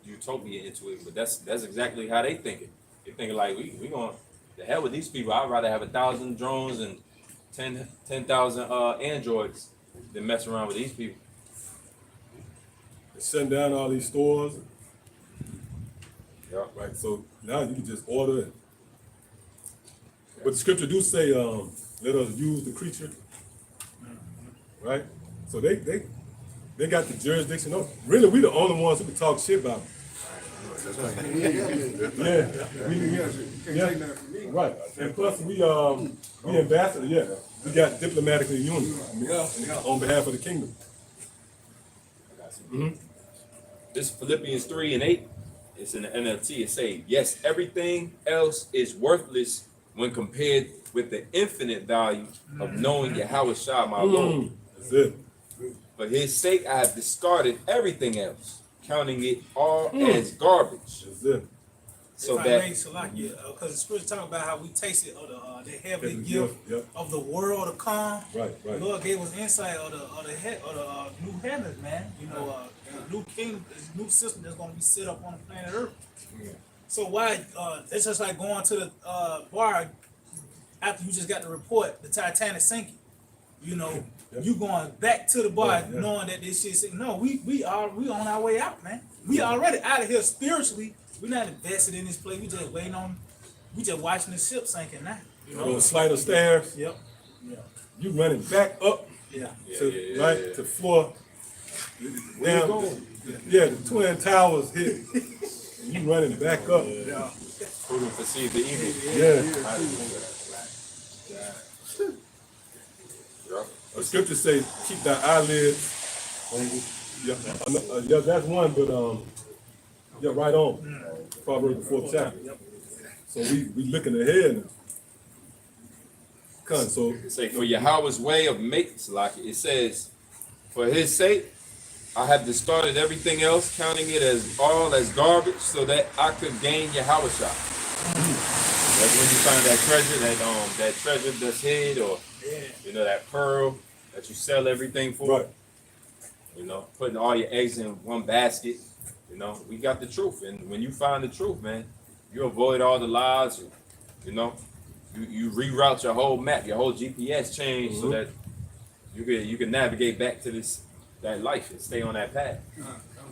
utopia into it, but that's exactly how they thinking. They thinking like we gonna the hell with these people. I'd rather have 1,000 drones and 10,000 androids than mess around with these people. They're shutting down all these stores. Yeah. Right. So now you can just order it. But the scripture do say, let us use the creature. Right? So they got the jurisdiction. No, really, we the only ones who can talk shit about them. Right. And plus we ambassador, we got diplomatic immunity on behalf of the kingdom. Mm-hmm. This Philippians 3:8, it's in the NLT. It say, yes, everything else is worthless when compared with the infinite value of knowing Yahweh Shah, my Lord. That's it. For his sake, I have discarded everything else, counting it all as garbage. That's it. So because the scripture talk about how we tasted of the heavenly gift of the world to come. Right. The Lord gave us insight of the new heavens, man. The new kingdom, this new system that's going to be set up on the planet Earth. Yeah. So why? It's just like going to the bar after you just got the report, the Titanic sinking. You going back to the bar knowing that this shit. No, we on our way out, man. We already out of here spiritually. We're not invested in this place. We just waiting on. We just watching the ship sinking now. Those flight of stairs. Yep. Yeah. You running back up. To floor. Down. The Twin Towers hit. You running back up. Yeah. Who can perceive the evil? The scripture say, keep thy eyelids. That's one, but right on. Proverbs 4th chapter. So we looking ahead now. So say for Yahweh's way of making, like it says, for his sake, I have discarded everything else, counting it as garbage, so that I could gain Yahweh Shah. That's when you find that treasure, that treasure that's hid, or that pearl that you sell everything for. Right. Putting all your eggs in one basket. We got the truth, and when you find the truth, man, you avoid all the lies. You reroute your whole map, your whole GPS change, so that you can navigate back to that life and stay on that path.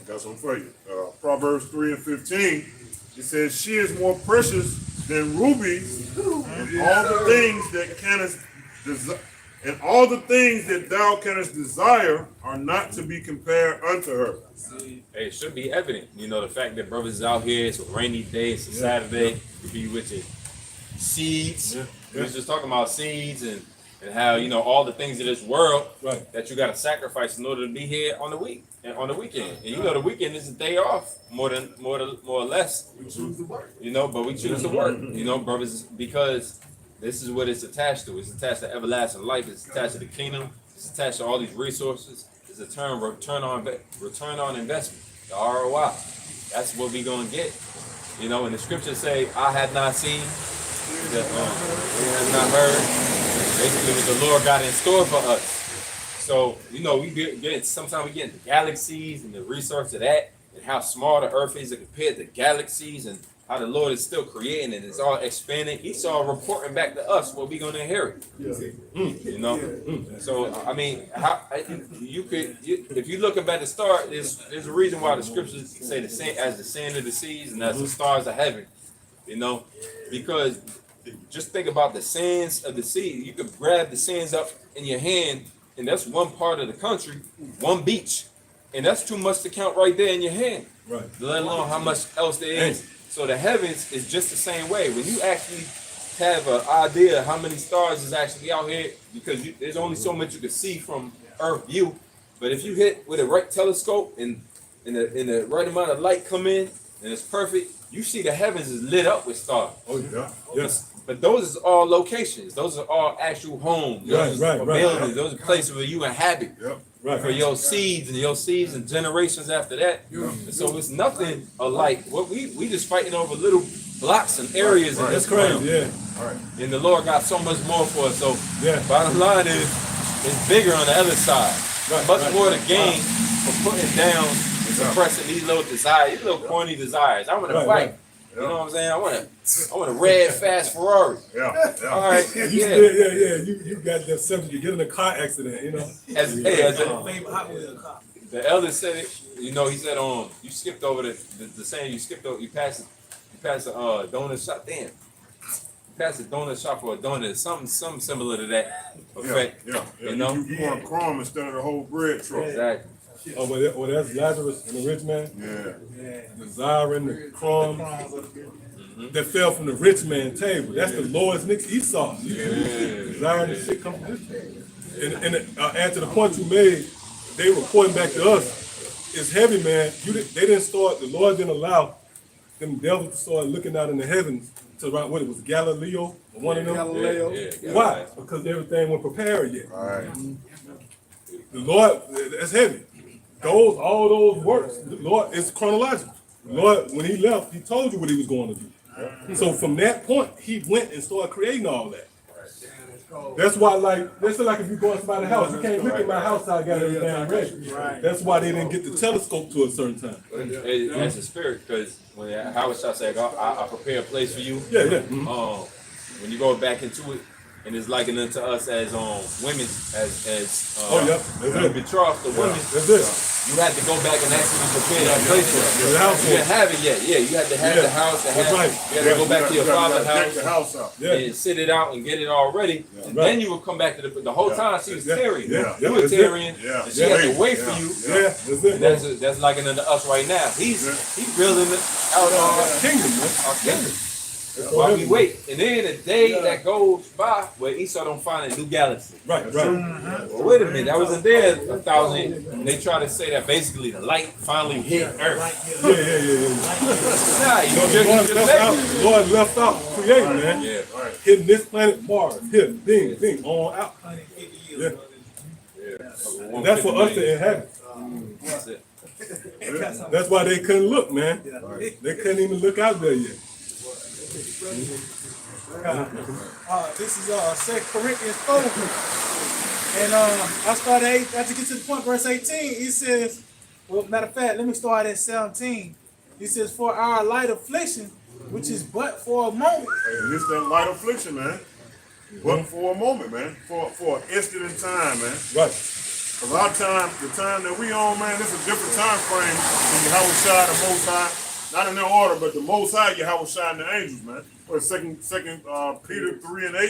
Got something for you. Proverbs 3:15. It says, "She is more precious than rubies, and all the things that thou canst desire are not to be compared unto her." Hey, it should be evident. The fact that brothers is out here, it's a rainy day, it's a Saturday, you be with your seeds. We was just talking about seeds and how all the things of this world that you got to sacrifice in order to be here on the weekend. And the weekend is a day off, more or less. We choose to work. But we choose to work. Brothers, because this is what it's attached to. It's attached to everlasting life. It's attached to the kingdom. It's attached to all these resources. It's a term return on investment, the ROI. That's what we gonna get. And the scriptures say, "I had not seen, has not heard." Basically, what the Lord got in store for us. So sometimes we get the galaxies and the research of that, and how small the earth is compared to galaxies, and how the Lord is still creating and it's all expanding. He's all reporting back to us what we're gonna inherit. So I mean, if you look up at the star, there's a reason why the scriptures say the same as the sand of the seas and as the stars of heaven. Because just think about the sands of the sea. You could grab the sands up in your hand, and that's one part of the country, one beach, and that's too much to count right there in your hand. Right. Let alone how much else there is. So the heavens is just the same way. When you actually have an idea of how many stars is actually out here, because there's only so much you can see from Earth view. But if you hit with a right telescope and the right amount of light come in and it's perfect, you see the heavens is lit up with stars. Oh yeah. Yes. But those is all locations. Those are all actual homes. Those are buildings. Those are places where you inhabit. Yep. Right. For your seeds and generations after that. And so it's nothing alike. What we just fighting over little blocks and areas in this ground. Yeah. And the Lord got so much more for us. So Yeah. bottom line is, it's bigger on the other side. Much more to gain for putting down and suppressing these little desires, these little corny desires. I want to fight. You know what I'm saying? I want a red fast Ferrari. Yeah. All right. Yeah. Yeah. You got that subject. You get in a car accident, you know. As Favorite Hot Wheel car. the elder said it, you know, he said, you skipped over the saying, you passed a donut shop. Damn. You passed a donut shop for a donut. Something similar to that effect. Yeah. You know? You want a crumb instead of the whole bread truck. Exactly. Oh, well, that's Lazarus and the rich man. Yeah. Desiring the crumbs that fell from the rich man's table. That's the Lord's nigga Esau. Desiring the shit come from this man. And to the point you made, they reporting back to us, it's heavy, man. The Lord didn't allow them devils to start looking out in the heavens to around what it was, Galileo, or one of them. Galileo. Yeah. Why? Because everything wasn't prepared yet. All right. The Lord, that's heavy. All those works, the Lord, it's chronological. The Lord, when he left, he told you what he was going to do. So from that point, he went and started creating all that. That's why, that's like if you go into somebody's house, you can't look at my house how I got everything ready. That's why they didn't get the telescope to a certain time. That's the spirit, because when Howard Shaw said, I prepare a place for you. Yeah. When you go back into it, and it's likened unto us as women, as betrothed to women. That's it. You had to go back and actually prepare that place for us. You didn't have it yet. Yeah, you had to have the house. You had to go back to your father's house. The house out. And sit it out and get it all ready. And then you would come back to the whole time she was tarrying. You were tarrying. And she had to wait for you. And that's likened unto us right now. He's building out our kingdom. While we wait, and then a day that goes by where Esau don't find a new galaxy. Right. Well, wait a minute, that wasn't there 1,000. And they try to say that basically the light finally hit Earth. The Lord left out creating, man. Yeah. Hitting this planet Mars, bing, on out. Yeah. And that's for us to inhabit. That's it. That's why they couldn't look, man. They couldn't even look out there yet. This is 2 Corinthians 4. And I started after get to the point, verse 18, he says, well, matter of fact, let me start at 17. He says, for our light affliction, which is but for a moment. And this that light affliction, man. But for a moment, man. For an instant in time, man. Right. Because our time, the time that we on, man, this is a different time frame than Yahweh Shai, the Most High. Not in their order, but the Most High, Yahweh Shai, and the angels, man. What, second Peter 3 and 8,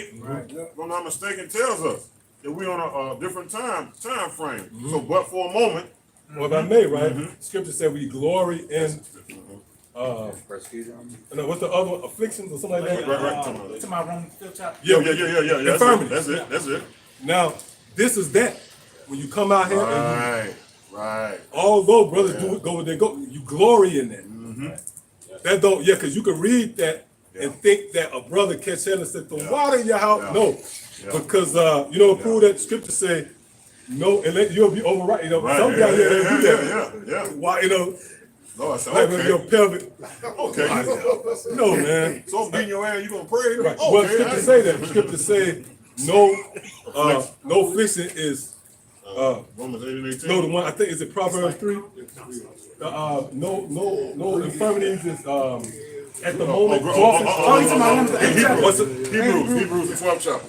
if I'm not mistaken, tells us that we on a different time frame. So, but for a moment. Well, if I may, right? Scripture said we glory in what's the other one? Afflictions or something like that? Right. To my Romans 5th chapter. Yeah. Infirmity. That's it. Now, this is that. When you come out here, Right. Although brothers do it, go where they go, you glory in that. That don't, because you can read that and think that a brother catch hell and set the water in your house. No, because prove that scripture say no, and you'll be overright. Some guys here they do that. Why, No, I said, like okay. your pelvic. Okay. No, man. So I'm beating your ass, you gonna pray? Right. Okay. Well, scripture say that. Scripture say no affliction is Romans 8 and 18. no, the one I think is it Proverbs 3. No infirmities is at the moment. Hebrews the 12th chapter.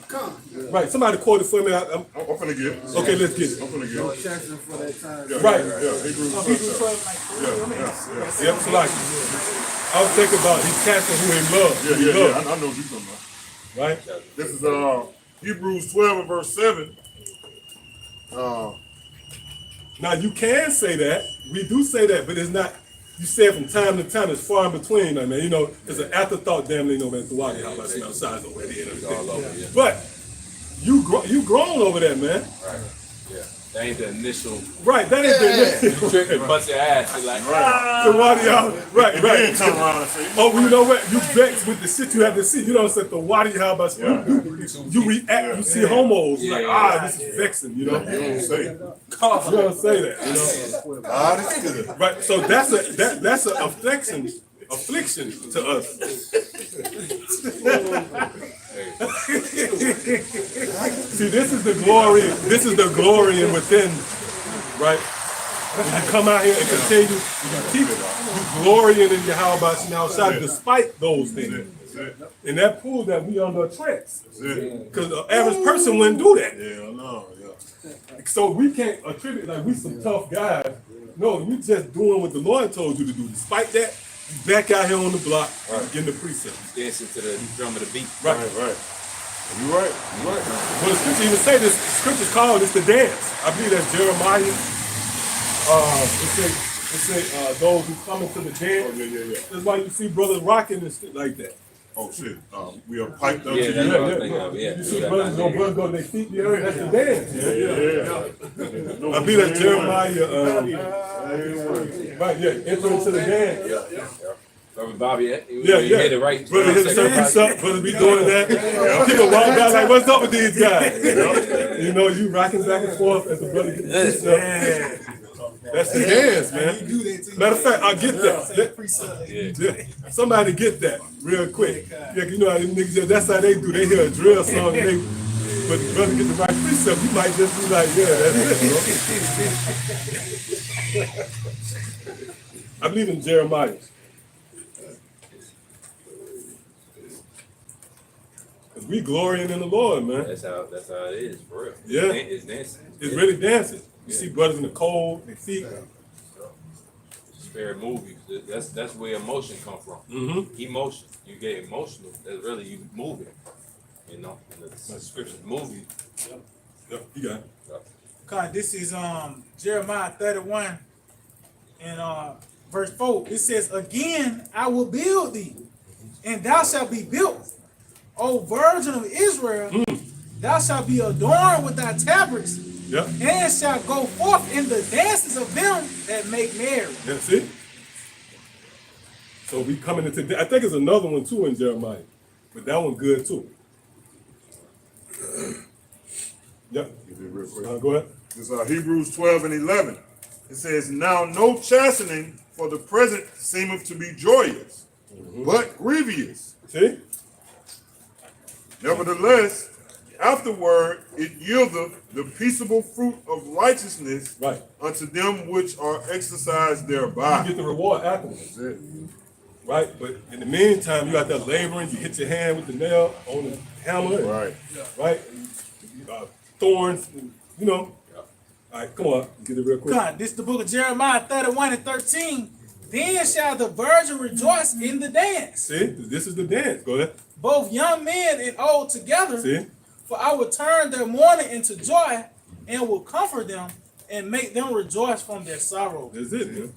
Right. Somebody quoted for me. I'm finna get it. Okay, let's get it. I'm finna get it. Chasing for that time. Right. Hebrews 12th chapter. Yep. So like, I was thinking about he's casting who he loves. Yeah. I know what you're talking about. Right. This is Hebrews 12 and verse 7. Now you can say that. We do say that, but it's not you say it from time to time, it's far in between, man. You know, it's an afterthought, damn near, man, to Wadi, how about some outside over the end of the day. But you grown over there, man. Right. Yeah. That ain't the initial. Right, that ain't the initial. Trick and bust your ass. You're like, The Wadi out. Right. Then turn around and say, Oh, you know what? You vexed with the shit you have to see. You know, it's like the Wadi how about you react, you see homos, like, this is vexing, you know? you don't say it. You don't say that, you know? God is good. Right, so that's an affliction to us. See, this is the glory in within, right? When you come out here and continue, you keep you glorying in your how about you outside despite those things. And that proves that we under a trance. Because the average person wouldn't do that. Yeah, no, So we can't attribute like we some tough guys. No, you just doing what the Lord told you to do. Despite that, you back out here on the block, getting the precepts. dancing to the drum of the beat. Right. You're right. Well, the scripture even say this. Scripture's called this the dance. I believe that's Jeremiah. It say those who come into the dance. Yeah. That's why you see brothers rocking and shit like that. Oh shit. We are piped up Yeah, to that's you. what I was thinking of. Yeah. You see brothers go to their feet. That's the dance. Yeah. I believe that's Jeremiah. Right, enter into the dance. Brother Bobby, you Yeah. hit it right. Brother hit the up, brother be doing that. People walk by like, what's up with these guys? You know, you rocking back and forth as the brother gets the up. That's the dance, man. Matter of fact, I'll get that. Somebody get that real quick. Yeah, you know how them niggas, that's how they do. They hear a drill song, and but the brother get the right precept, you might just be like, that's it, bro. I believe in Jeremiah. Cause we glorying in the Lord, man. That's how it is, for real. Yeah. It's dancing. It's really dancing. You see brothers in the cold, their feet. Spirit movies. That's where emotion come from. Mm-hmm. Emotion. You get emotional. That's really you moving. You know, and the scriptures movie. Yeah, you got it. God, this is Jeremiah 31 and verse 4. It says, again, I will build thee, and thou shalt be built. O virgin of Israel, thou shalt be adorned with thy tabrets, and shalt go forth in the dances of them that make merry. Yeah, see? So we coming into, I think there's another one too in Jeremiah, but that one good too. Yep. Real quick. Go ahead. This is Hebrews 12 and 11. It says, now no chastening for the present seemeth to be joyous, but grievous. See? Nevertheless, afterward it yieldeth the peaceable fruit of righteousness unto them which are exercised thereby. You get the reward afterwards. Right? But in the meantime, you out there laboring, you hit your hand with the nail on the hammer. Right? Thorns, you know. All right, come on, get it real quick. God, this is the book of Jeremiah 31 and 13. Then shall the virgin rejoice in the dance. See, this is the dance. Go ahead. Both young men and old together. See? For I will turn their mourning into joy and will comfort them and make them rejoice from their sorrow. That's it, man.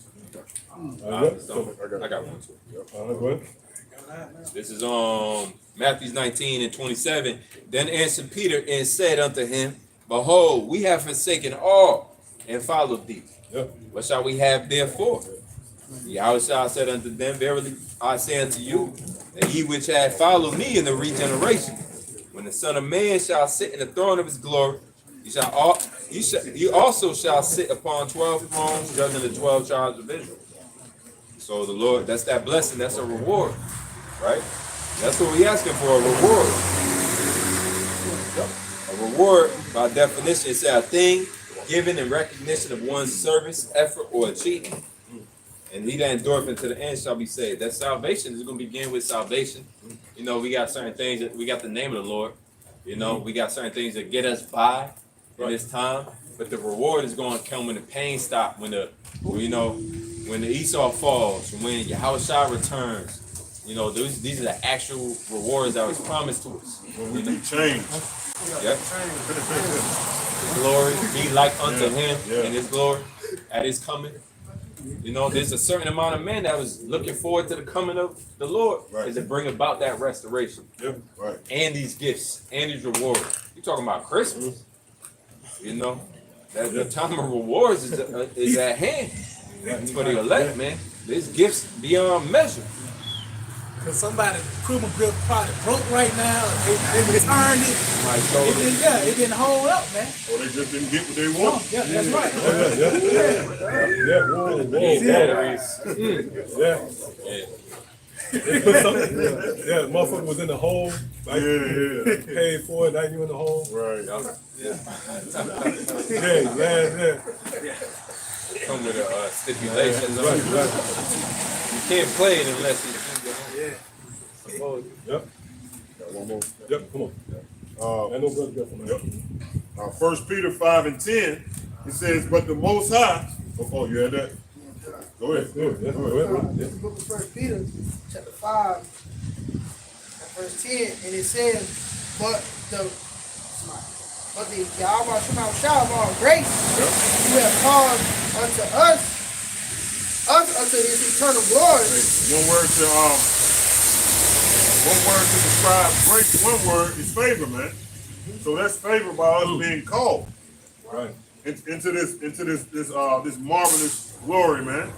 I got one too. Go ahead. This is Matthew 19 and 27. Then answered Peter and said unto him, behold, we have forsaken all and followed thee. What shall we have therefore? Yahushua said unto them, verily I say unto you, that ye which have followed me in the regeneration, when the Son of Man shall sit in the throne of his glory, you also shall sit upon 12 thrones, judging the 12 tribes of Israel. So the Lord, that's that blessing, that's a reward, right? That's what we're asking for, a reward. A reward, by definition, is a thing given in recognition of one's service, effort, or achievement. And he that endureth unto the end shall be saved. That salvation is going to begin with salvation. You know, we got certain things that we got the name of the Lord. You know, we got certain things that get us by in this time. But the reward is going to come when the pain stops, when when the Esau falls, when Yahushua returns. You know, these are the actual rewards that was promised to us. When we be changed. Yep. Glory, be like unto him in his glory at his coming. You know, there's a certain amount of men that was looking forward to the coming of the Lord, Right. and to bring about that restoration. Yep. Right. And these gifts and these rewards. You talking about Christmas? You know, that the time of rewards is at hand for the elect, man. There's gifts beyond measure. Cause somebody criminal bill probably broke right now. They returned it. It didn't hold up, man. Or they just didn't get what they want. Yeah, that's right. Yeah, whoa, yeah, motherfucker was in the hole. Like, paid for it, now you in the hole. Right. Yeah. Come with a stipulations on it. Right. You can't play it unless it's Yep. Got one more. Yep, come on. I know brother got from Yep. 1 Peter 5:10, it says, but the Most High. Oh, you had that? Go ahead. Go ahead. The book of 1 Peter, chapter 5, verse 10, and it says, but the Yahweh Shema of all grace, who have called unto us unto his eternal glory. One word to describe grace, one word is favor, man. So that's favor by us being called. Right. Into this marvelous glory, man.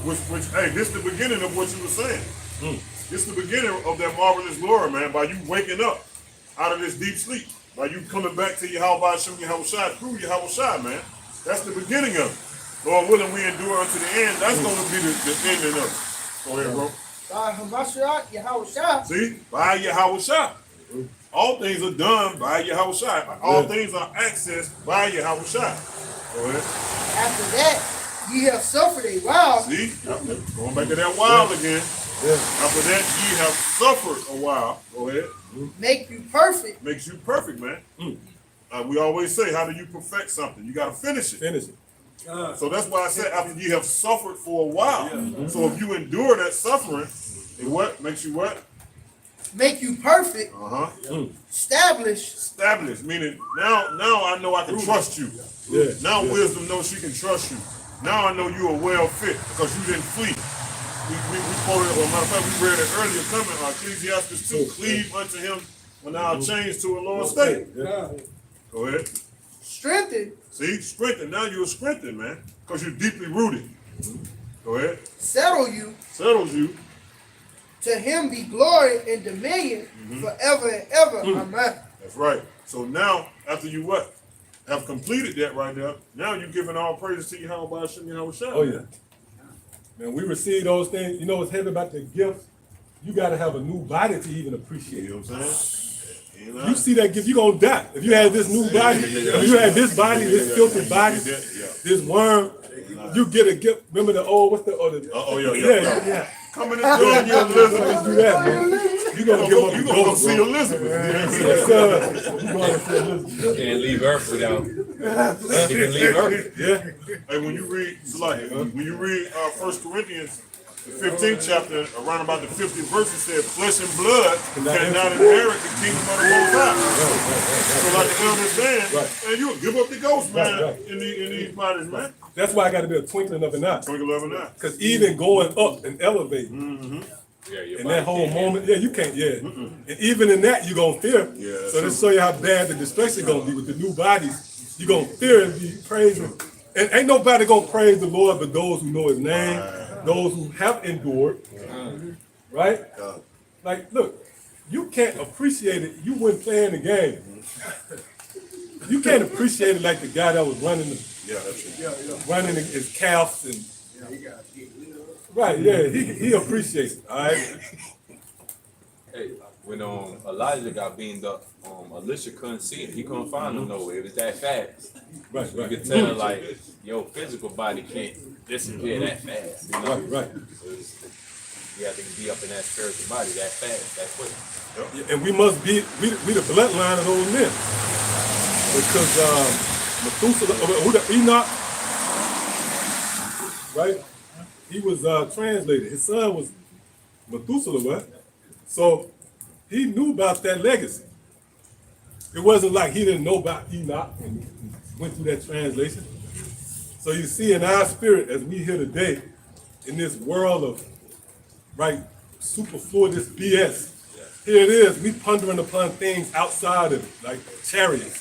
Which hey, this is the beginning of what you were saying. This is the beginning of that marvelous glory, man, by you waking up out of this deep sleep, by you coming back to Yahweh Shem Yahweh through Yahweh, man. That's the beginning of it. Lord willing, we endure unto the end. That's going to be the ending of it. Go ahead, bro. By Hamashiach, Yahweh. See? By Yahweh. All things are done by Yahweh. All things are accessed by Yahweh. Go ahead. After that, ye have suffered a while. See? Going back to that while again. After that, ye have suffered a while. Go ahead. Make you perfect. Makes you perfect, man. We always say, how do you perfect something? You got to finish it. Finish it. So that's why I said after you have suffered for a while. So if you endure that suffering, it what? Makes you what? Make you perfect. Establish, meaning now I know I can trust you. Now wisdom knows she can trust you. Now I know you are well fit because you didn't flee. We quoted, or matter of fact, we read it earlier coming, Ecclesiastes 2, cleave unto him when thou art changed to a lower state. Go ahead. Strengthened. See, strengthened. Now you're strengthened, man, because you're deeply rooted. Go ahead. Settle you. Settles you. To him be glory and dominion forever and ever. Amen. That's right. So now, after you what? Have completed that right there, now you're giving all praises to Yahweh Shem Yahweh. Oh, yeah. Man, we receive those things. You know what's heavy about the gift? You got to have a new body to even appreciate it. You know what I'm saying? You see that gift, you're going to die. If you had this new body, if you had this body, this filthy body, this worm, you get a gift. Remember the old, what's the other? Yeah. Coming into your Elizabeth. Do that, man. You're going to give up. You're going to go see Elizabeth. Yes, sir. You're going to see Elizabeth. You can't leave Earth without. You can leave Earth. Yeah. Hey, when you read 1 Corinthians, the 15th chapter, around about the 50th verse, it said, flesh and blood cannot inherit the kingdom of the Most High. So like the elder said, man, you will give up the ghost, man, in these bodies, man. That's why I got to be a twinkling of an eye. Twinkle of an eye. Because even going up and elevating, in that whole moment, you can't, And even in that, you're going to fear. So to show you how bad the destruction going to be with the new bodies, you're going to fear and be praising. And ain't nobody going to praise the Lord but those who know his name, those who have endured, right? Like, look, you can't appreciate it. You wouldn't play in the game. You can't appreciate it like the guy that was running running his calves and he appreciates it. All right. Hey, when Elijah got beamed up, Elisha couldn't see him. He couldn't find him nowhere. It was that fast. Right. You could tell like your physical body can't disappear that fast. You know? Right. You have to be up in that spiritual body that fast, that quick. And we must be we the bloodline of those men. Because Methuselah, Enoch, right? He was translated. His son was Methuselah, right? So he knew about that legacy. It wasn't like he didn't know about Enoch and went through that translation. So you see in our spirit, as we here today, in this world of, right, superfluid, this BS, here it is, we pondering upon things outside of it, like chariots.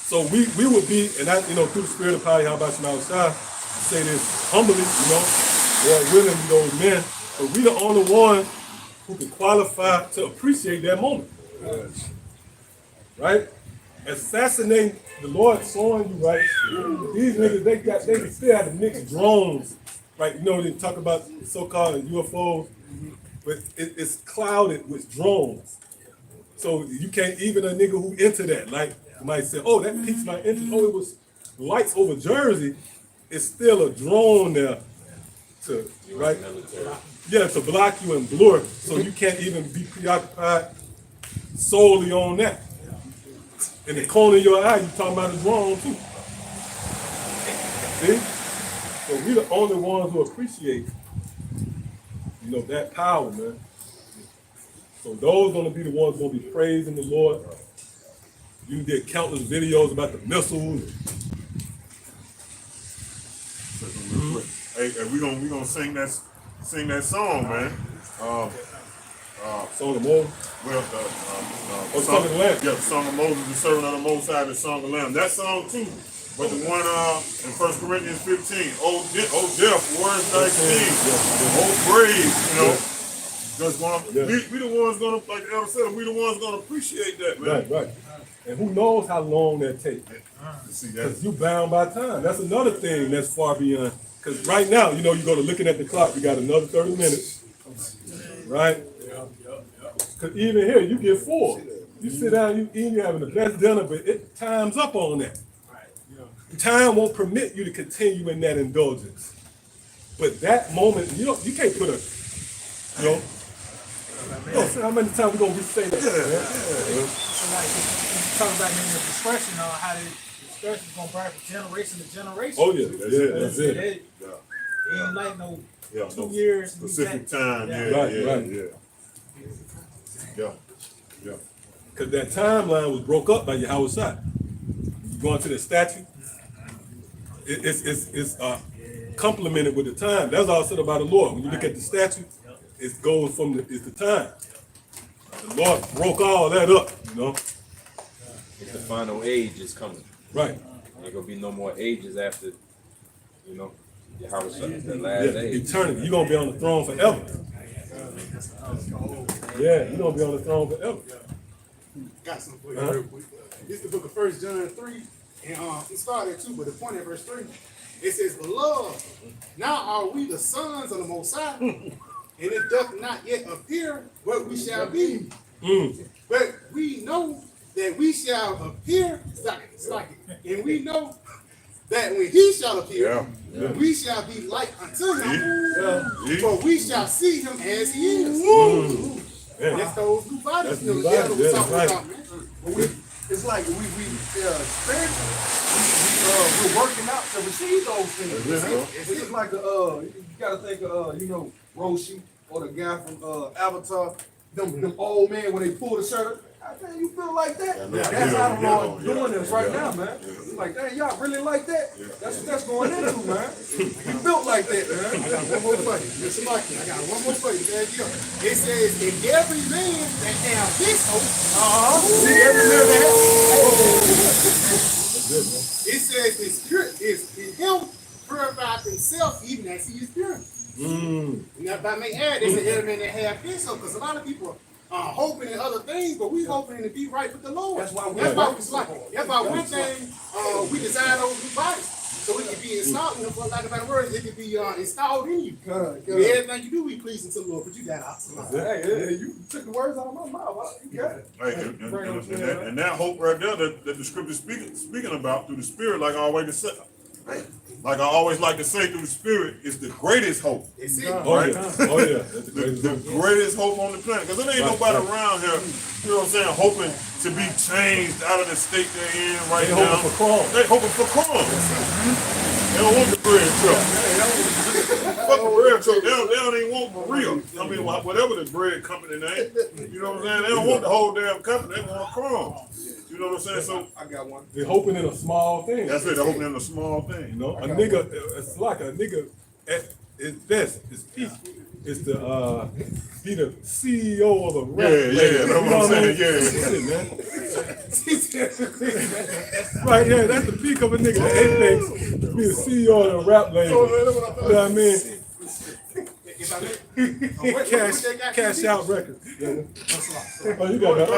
So we would be, and I, through the spirit of power, how about you outside, I say this humbly, Lord willing, those men, but we the only ones who can qualify to appreciate that moment. Right? Assassinating the Lord showing you, right? These niggas, they still have to mix drones, right? They talk about so-called UFOs, but it's clouded with drones. So you can't, even a nigga who into that, like, might say, oh, that piques my interest. Oh, it was lights over Jersey. It's still a drone there to, right? Yeah, to block you and blur, so you can't even be preoccupied solely on that. In the corner of your eye, you talking about a drone too. See? So we the only ones who appreciate, that power, man. So those gonna be the ones gonna be praising the Lord. You can get countless videos about the missiles. Hey, we gonna sing that song, man. Song of Moses. Well, Song of the Lamb. Yeah, the Song of Moses, the servant of the Most High, the Song of the Lamb. That song too. But the one in 1 Corinthians 15, oh death, where's thy sting? Oh grave, We the ones gonna, like the elder said, we the ones gonna appreciate that, man. Right. And who knows how long that takes? Because you bound by time. That's another thing that's far beyond. Because right now, you go to looking at the clock, you got another 30 minutes. Right? Because even here, you get full. You sit down, you eat, you're having the best dinner, but time's up on that. Time won't permit you to continue in that indulgence. But that moment, you can't put how many times we gonna say that? So like talking about in the discretion on how the discretion is gonna burn from generation to generation. Oh yeah, that's it. It ain't like no 2 years. Specific time, Right. Because that timeline was broke up by Yahweh Shai. You go into the statute, it's complemented with the time. That's all said about the Lord. When you look at the statute, it goes from it's the time. The Lord broke all that up, The final age is coming. Right. There gonna be no more ages after, the last age. Eternity. You're gonna be on the throne forever. Yeah, you're gonna be on the throne forever. Got something for you real quick. This is the book of 1 John 3, and it started at 2, but the point at verse 3, it says, "Beloved, now are we the sons of the Most High, and it doth not yet appear what we shall be. But we know that we shall appear, and we know that when he shall appear, we shall be like unto him, for we shall see him as he is." That's those new bodies. That's new bodies, yeah, that's right. It's like we spiritually, we're working out to receive those things. It's just like you gotta think of Roshi or the guy from Avatar, them old men when they pull the shirt up. Man, you feel like that? That's how the Lord doing this right now, man. It's like, dang, y'all really like that? That's what that's going into, man. You built like that, man. I got one more for you. Listen, Mike, I got one more for you. There you go. It says, "And every man that have this hope, see every man that has it says is pure, is him purified himself even as he is pure." Now, if I may add, they say every man that have this hope, because a lot of people are hoping in other things, but we hoping to be right with the Lord. That's why one thing we desire those new bodies, so it can be installed. For lack of better words, it can be installed in you. Everything you do, we pleasing to the Lord. But you got out. Hey, you took the words out of my mouth. You got it. Hey, and that hope right there that the scripture speaking about through the Spirit, like I always like to say through the Spirit, is the greatest hope. It's it. Right? That's the greatest The greatest hope on the planet. Because there ain't nobody around here, hoping to be changed out of the state they're in right now. Hoping for crumbs. They hoping for crumbs. They don't want the bread truck. Fuck the bread truck. They don't even want Maria. I mean, whatever the bread company name. You know what I'm saying? They don't want the whole damn company. They want crumbs. You know what I'm saying? So I got one. They're hoping in a small thing. that's it. They're hoping in a small thing. You know, a nigga, it's like a nigga at his best, his peak, is to be the CEO of a rap label. That's what I'm saying. Right, yeah, that's the peak of a nigga. The apex, to be the CEO of a rap label. You know what I mean? Cash out records. Yeah. Oh, you got that.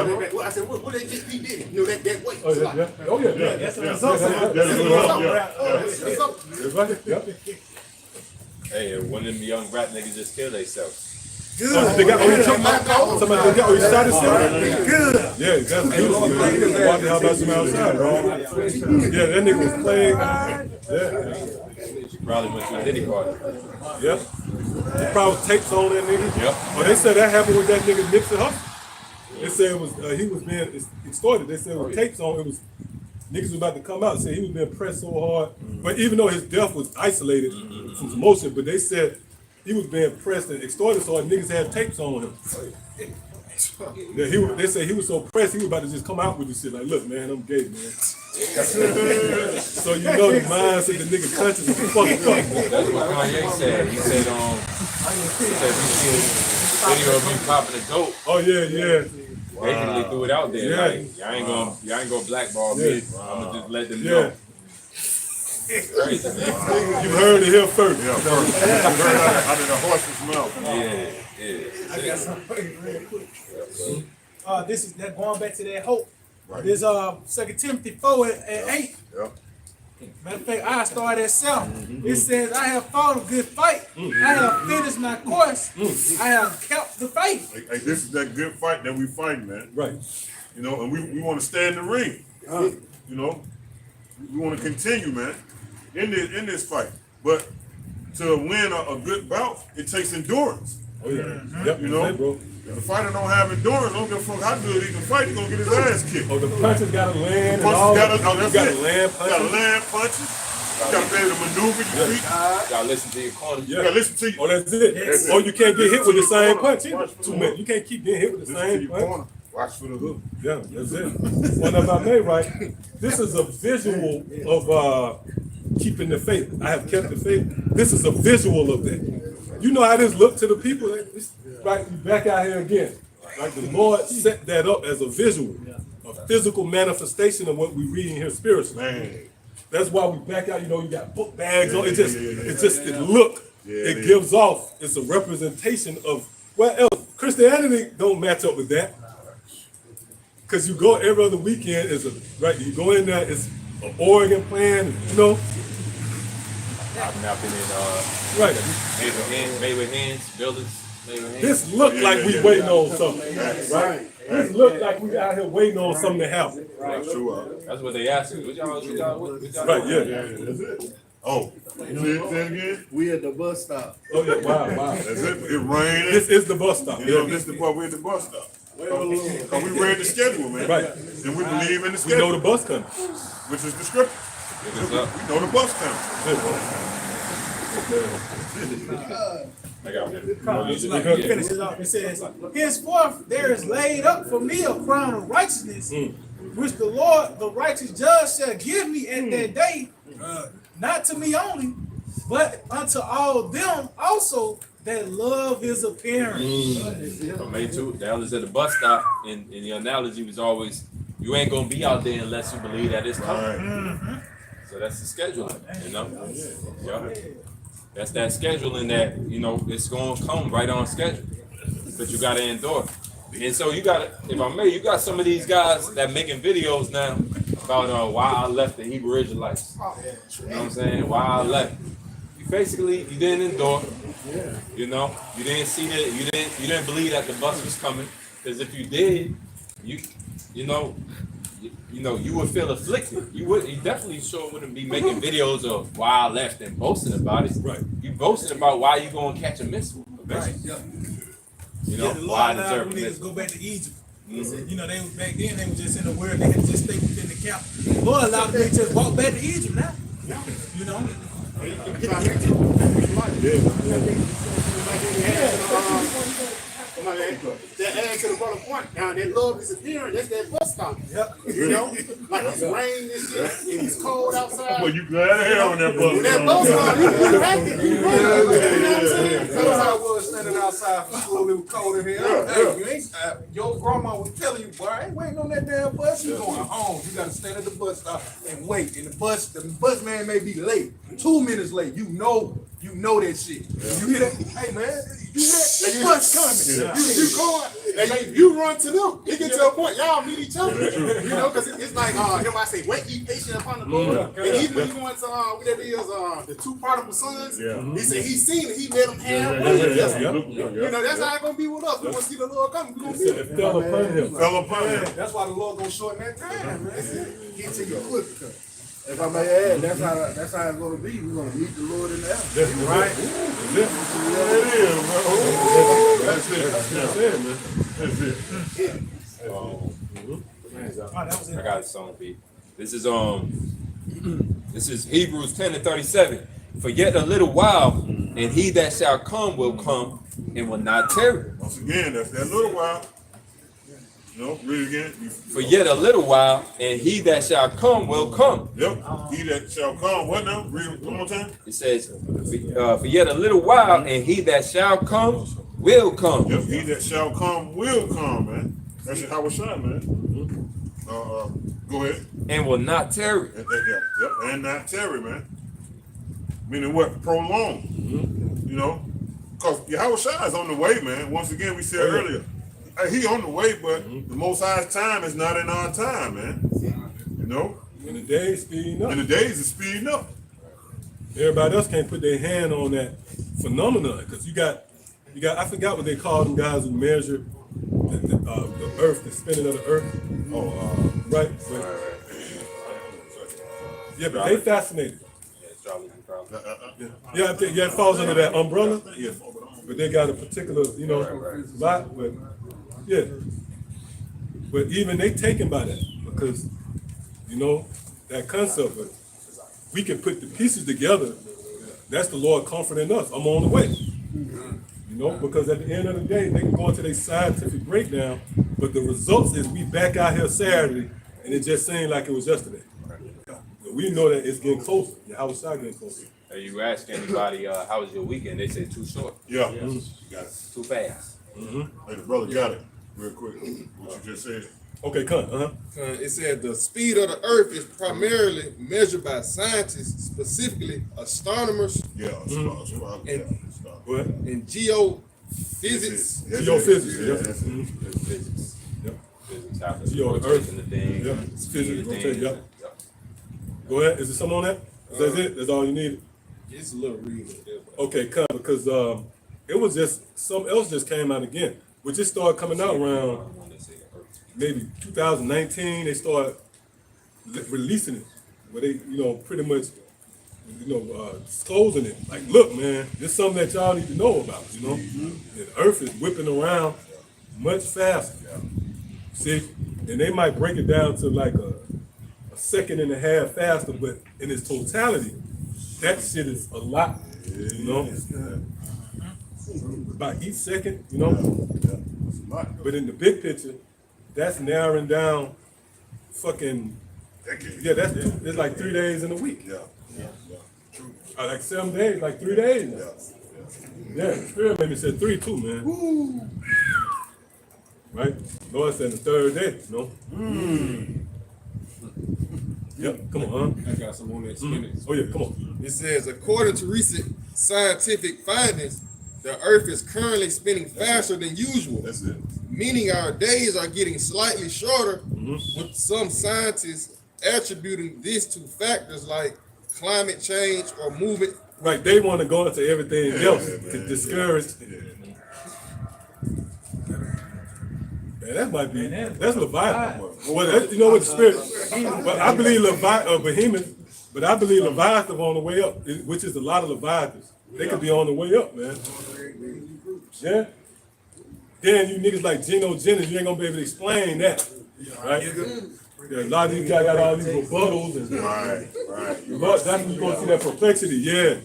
I said, what they just be did? You know, that weight. Oh, yeah. Oh, yeah. That's Yeah. what Hey, one of them young rap niggas just killed themselves. Oh, they got, oh, you talking about, somebody they got, oh, you started something? Good. Yeah, that's good. Walking out by some outside, bro. Yeah, that nigga was playing. Yeah. Probably went to a Diddy party. Yeah. He probably tapes on that nigga. Yep. Oh, they said that happened with that nigga Nipsey Hussle. They said it was, he was being extorted. They said with tapes on, it was, niggas was about to come out, said he was being pressed so hard. But even though his death was isolated from commotion, but they said he was being pressed and extorted so hard, niggas had tapes on him. Yeah, they said he was so pressed, he was about to just come out with this shit like, look, man, I'm gay, man. So you know the mindset, the nigga conscious is fucked up. That's what Kanye said. He said, he video of me popping a dope. Oh yeah, yeah. Basically threw it out there. Yeah. Like, y'all ain't gonna blackball me. I'ma just let them Yeah. know. Crazy, man. You heard it here first. Yeah, first. Out of the horse's mouth. I got something real quick. This is that going back to that hope. Right. This 2 Timothy 4 and 8. Yep. Matter of fact, I started at 7. It says, I have fought a good fight. I have finished my course. I have kept the faith. Hey, this is that good fight that we fight, man. Right. You know, and we want to stay in the ring. You know, we want to continue, man, in this fight. But to win a good bout, it takes endurance. Oh yeah. Yep. You know, bro. if the fighter don't have endurance, don't give a fuck how good he can fight. He's gonna get his ass kicked. Oh, the punches gotta land. Punches gotta land punches. You gotta land punches. You gotta be able to maneuver your feet. Gotta listen to your corner. You gotta listen to you. Oh, that's it. That's Oh, it. you can't get hit with the same punch either. Watch for the Too many. You can't keep getting hit with the Listen to same your punch. corner. Watch for the hook. Yeah, that's it. Well, if I may, right, this is a visual of keeping the faith. I have kept the faith. This is a visual of that. You know how this look to the people? Right, we back out here again. Like the Lord set that up as a visual, a physical manifestation of what we read in here spiritually. Man. That's why we back out, you know, you got book bags on. It just the look it is. gives off. It's a representation of what else. Christianity don't match up with that. Cause you go every other weekend is you go in there, it's an organ playing, you know. I've been in Right. made with hands, builders, made with hands. This look like we waiting on something. Right? This look like we out here waiting on something to happen. That's what they asked you. What y'all Right, yeah. That's it. Oh, say it again? We at the bus stop. Oh yeah, wow. That's it. It rained. This is the bus stop. You know, this is the part we're at the bus stop. Because we read the schedule, man. Right. And we believe in the We schedule. know the bus coming. Which is the scripture. We know the bus coming. I got one. Finish it up. It says, henceforth there is laid up for me a crown of righteousness, which the Lord, the righteous judge, shall give me at that day, not to me only, but unto all them also that love his appearance. From May 2, that was at the bus stop, and the analogy was always, you ain't gonna be out there unless you believe that it's coming. So that's the scheduling, you know? Yeah. That's that scheduling that, you know, it's gonna come right on schedule. But you gotta endure. And so you gotta, if I may, you got some of these guys that making videos now about why I left the Hebrew Israelites. You know what I'm saying? Why I left. You basically, you didn't endure. You know, you didn't see that, you didn't believe that the bus was coming. Because if you did, you would feel afflicted. You definitely sure wouldn't be making videos of why I left and boasting about it. Right. You boasting about why you gonna catch a missile. Right. Yeah. You know, The why Lord I allowed deserve them a niggas missile. go back to Egypt. He said, you know, they was back then, they was just in the world, they had to just stay within the camp. The Lord allowed them to just walk back to Egypt now. You know? That adds to the brother point. Now that love is appearing. That's that bus stop. Yep. You know, like it's rain and shit, and it's cold outside. Well, you glad to hell on that bus. When that bus stop, you packed it. You run. You know what I'm saying? That's how it was standing outside for school. It was cold in here. Hey, you ain't, your grandma was telling you, boy, I ain't waiting on that damn bus. You going home. You got to stand at the bus stop and wait. And the bus man may be late, 2 minutes late. You know that shit. You hear that? Hey man, you hear that? The bus coming. You going, and you run to them. It get to a point, y'all meet each other. You know, because it's like, him, I say, wait, ye patient upon the Lord. And even when you went to, whatever it is, the 2 prodigal sons, he said he seen it, he met them halfway. You know, that's how it's going to be with us. We want to see the Lord coming. We going to see it. Fell upon him. That's why the Lord gonna shorten that time, man. Get to your quick. If I may add, that's how it's gonna be. We're gonna meet the Lord in the air. Right? That's it, man. That's it. I got a song beat. This is Hebrews 10:37. For yet a little while, and he that shall come will come and will not tarry. Once again, that's that little while. No, read it again. For yet a little while, and he that shall come will come. Yep. He that shall come. What now? Read it one more time. It says, for yet a little while, and he that shall come will come. Yep. He that shall come will come, man. That's how it's shot, man. Go ahead. And will not tarry. Yep. And not tarry, man. Meaning what? Prolong. You know, because Yahweh Shai is on the way, man. Once again, we said earlier. He on the way, but the Most High's time is not in our time, man. You know? And the days speeding up. And the days is speeding up. Everybody else can't put their hand on that phenomenon because you got. I forgot what they call them guys who measure the Earth, the spinning of the Earth. Right. Yeah, but they fascinated. Yeah, I think it falls under that umbrella. Yeah, but they got a particular, lot. But yeah, but even they taken by that because that concept. But we can put the pieces together. That's the Lord comforting us. I'm on the way. Because at the end of the day, they can go into their scientific breakdown, but the results is we back out here Saturday, and it just seemed like it was yesterday. But we know that it's getting closer. How was I getting closer? You ask anybody, how was your weekend? They say too short. Yeah. You got it. Too fast. Hey, the brother got it real quick. What you just said. Okay, come. It said the speed of the earth is primarily measured by scientists, specifically astronomers Yeah. Go ahead. and geophysics. Geophysics. Yeah, Yeah. that's it. Physics. Yep. Physics happens. Geo Earth. Rotation the thing. Yep. speed of Physics. the Rotate. thing. Yep. Go ahead. Is there something on that? That's it? That's all you need? It's a little reading. Okay, come because it was just something else just came out again, which just started coming out around maybe 2019. They started releasing it, where they pretty much disclosing it. Like, look, man, this is something that y'all need to know about. The Earth is whipping around much faster. See, and they might break it down to like a second and a half faster, but in its totality, that shit is a lot. By each second, But in the big picture, that's narrowing down fucking, it's like 3 days in a week. Like 7 days, like 3 days now. Yeah, Spirit maybe said 3 too, man. Woo. Right? Lord said the 3rd day, Yep, come on, I got some on that spinach. Oh yeah, come on. It says, according to recent scientific findings, the earth is currently spinning faster than usual. That's it. Meaning our days are getting slightly shorter, with some scientists attributing this to factors like climate change or movement. Right, they want to go into everything else to discourage. Man, that might be, that's Leviathan. Well, you know what the Spirit, well, I believe Behemoth, but I believe Leviathan on the way up, which is a lot of Leviathans. They could be on the way up, man. Yeah? Then you niggas like Geno Jennings, you ain't gonna be able to explain that, right? Yeah, a lot of these guys got all these rebuttals and Right. but that's when you're gonna see that perplexity, yeah.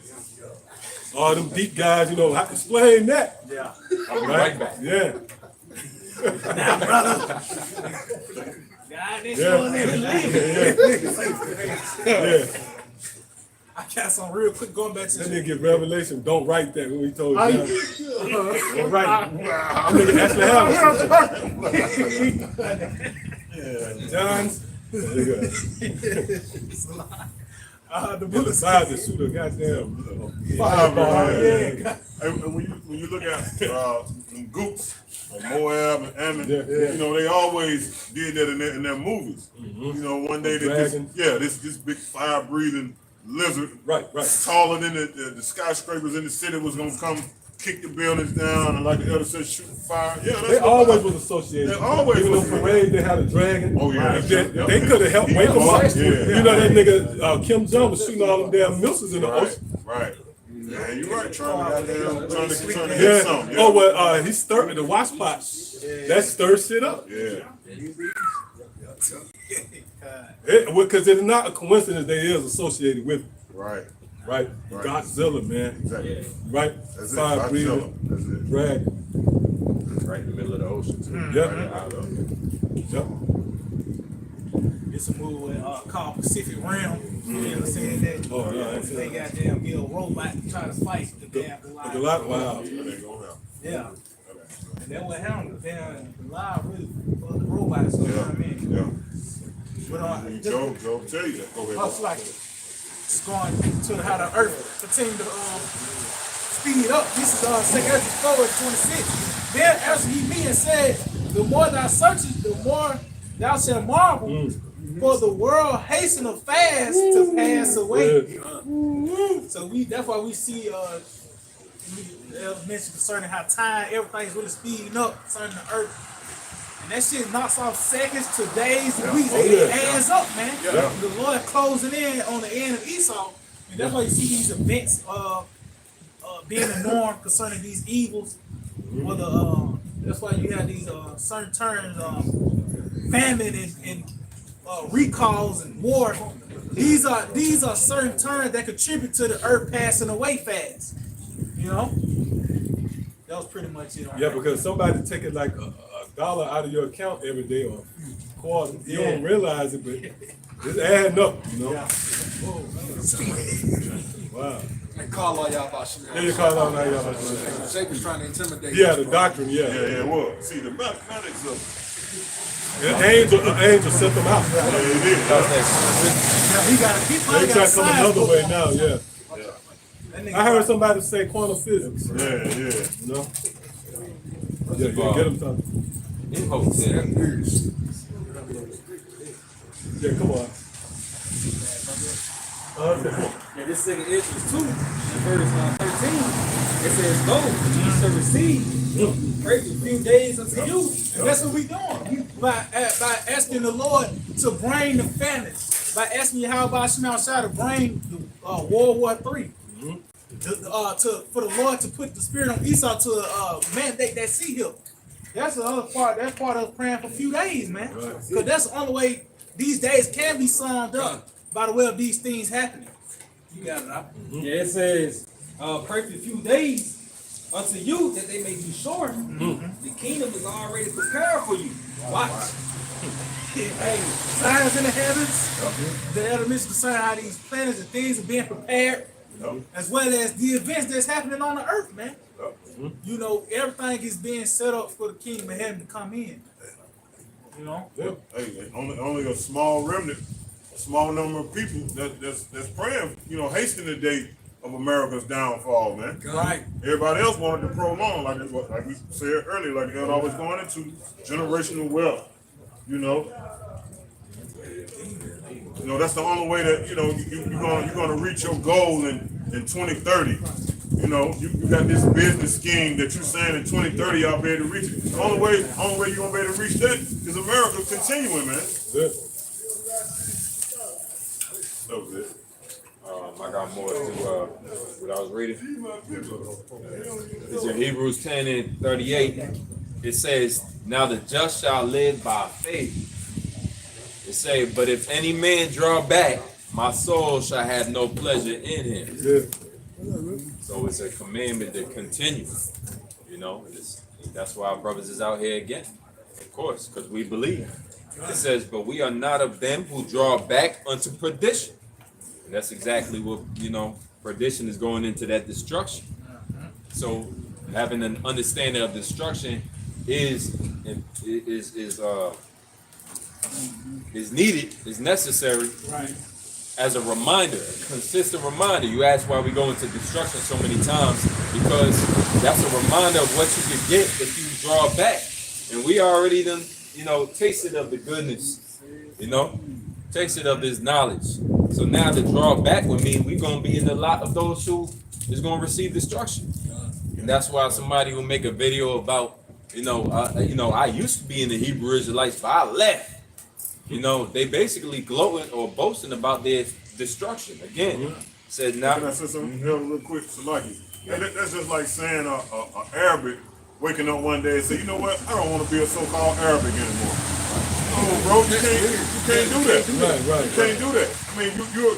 all them deep guys, you know, I explain that. Yeah. I'll be right back. Yeah. Now, brother. God, this Yeah. Yeah. I got some real quick going back to That the nigga get revelation. Don't write that when we told I- John. Don't write. That nigga actually have John's. the Put book aside to shoot a goddamn Fireball, yeah. And when you look at them Gooks, like Moab and Ammon, Yeah. you know, they always did that in their movies. You know, one day Dragons. this big fire breathing lizard, Right. taller than the skyscrapers in the city, was gonna come kick the buildings down, and like the elder said, shoot fire. Yeah, that's They what- always was associated. They always Even was. on parade, they had a dragon. Oh, yeah. If they could have helped wake them up. Yeah. You know that nigga Kim Jong was shooting all them damn missiles in the ocean. Right. Yeah, you're right. Trying to hit Yeah. something. Oh well, he stirred the wash pot. That stirs shit up. Yeah. Because it's not a coincidence they is associated with it, Right. right? Right. Godzilla, man. Exactly. Right? That's it. Fire Godzilla. breathing, That's it. dragon. Right in the middle of the ocean, too. Yep. Right out of it. Yep. It's a movie called Pacific Rim. You ever seen that? Oh, yeah. They goddamn get a robot to try to fight the damn Like a Goliath. lot. Wow. That ain't gonna happen. Yeah. And that what happened. Damn, Goliath really fucked the robot. So you know what I mean? Yeah. But Joe tell you that. Go ahead. it's like it's going to how the earth continue to speed up. This is 2 Ezra 4:26. Then after he me and said, the more thou searchest, the more thou shalt marvel. For the world hasteneth fast to pass away. So that's why we see mentioned concerning how time, everything's really speeding up concerning the earth. And that shit knocks off seconds to days and weeks. It adds up, man. Yeah. The Lord closing in on the end of Esau. And that's why you see these events being the norm concerning these evils. Whether that's why you have these certain terms, famine and recalls and war. These are certain terms that contribute to the earth passing away fast. You know, that was pretty much it. Yeah, because somebody taking like a dollar out of your account every day or a few quarters. You don't realize it, but it's adding up, you know? Wow. And call all y'all about Chanel. Yeah, you call out now, y'all. Jake was trying to intimidate Yeah, you. the doctrine, Yeah, it was. See, the mathematics of An angel sent them out. yeah, it is. He got to keep They try to come another way now, yeah. That I heard somebody say quantum physics, Yeah. you know? Yeah, get them something. In hotel. Yeah, come on. Yeah, this second Ezra 2, in verse 13, it says, "Go, ye shall receive, pray for a few days unto you." And that's what we doing. By asking the Lord to bring the famine. By asking Yahweh Shema Shah to bring the World War III. For the Lord to put the spirit on Esau to mandate that sea hill. That's the other part. That's part of praying for a few days, man. Because that's the only way these days can be summed up by the way of these things happening. You got it, right? Yeah, it says, pray for a few days unto you that they may be sure. The kingdom is already prepared for you. Watch. Hey, signs in the heavens. The elements concerning how these planets and things are being prepared, as well as the events that's happening on the earth, man. You know, everything is being set up for the kingdom of heaven to come in. You know? Hey, only a small remnant, a small number of people that's praying, you know, hastening the day of America's downfall, man. Right. Everybody else wanted to prolong, like we said earlier, like they're always going into generational wealth. You know, that's the only way that you're gonna reach your goal in 2030. You know, you got this business scheme that you're saying in 2030 y'all be able to reach it. The only way you're gonna be able to reach that is America continuing, man. That was it. I got more to what I was reading. It's in Hebrews 10:38. It says, "Now the just shall live by faith." It say, "But if any man draw back, my soul shall have no pleasure in him." So it's a commandment to continue. You know, that's why our brothers is out here again. Of course, because we believe. It says, but we are not of them who draw back unto perdition. And that's exactly what, you know, perdition is going into that destruction. So having an understanding of destruction is needed, is necessary, Right. as a reminder, a consistent reminder. You ask why we go into destruction so many times, because that's a reminder of what you could get if you draw back. And we already done, you know, tasted of the goodness, you know, tasted of this knowledge. So now to draw back would mean we're gonna be in the lot of those who is gonna receive destruction. And that's why somebody will make a video about, I used to be in the Hebrew Israelites, but I left. You know, they basically gloating or boasting about their destruction. Again, said now. Can I say something real quick, Salaki? That's just like saying a Arabic waking up one day and say, you know what, I don't want to be a so-called Arabic anymore. Oh, bro, you can't do that. Right. You can't do that. I mean,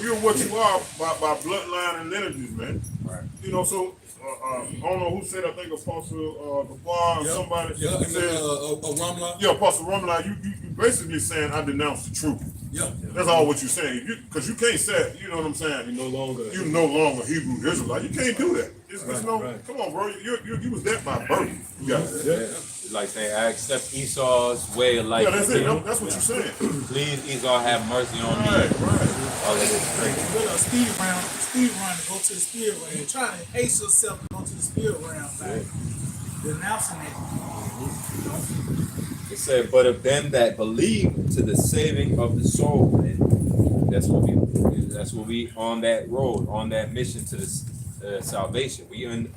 you're what you are by bloodline and lineages, man. Right. You know, so I don't know who said. I think Apostle Gabar or somebody said. Ramla. Yeah, Apostle Ramla. You basically saying I denounce the truth. Yeah. That's all what you're saying. Because you can't say, you know what I'm saying? No longer. You no longer Hebrew Israelite. You can't do that. It's no. Right. Come on, bro. You was that by birth. You got it. Yeah. It's like saying, I accept Esau's way of life. Yeah, that's it. That's what you're saying. Please, Esau, have mercy on me. Right. All of this crazy. With a speed round to go to the spirit realm. Trying to haste yourself to go to the spirit realm, man. Denouncing it. It said, but of them that believe to the saving of the soul, and that's what we on that road, on that mission to this salvation.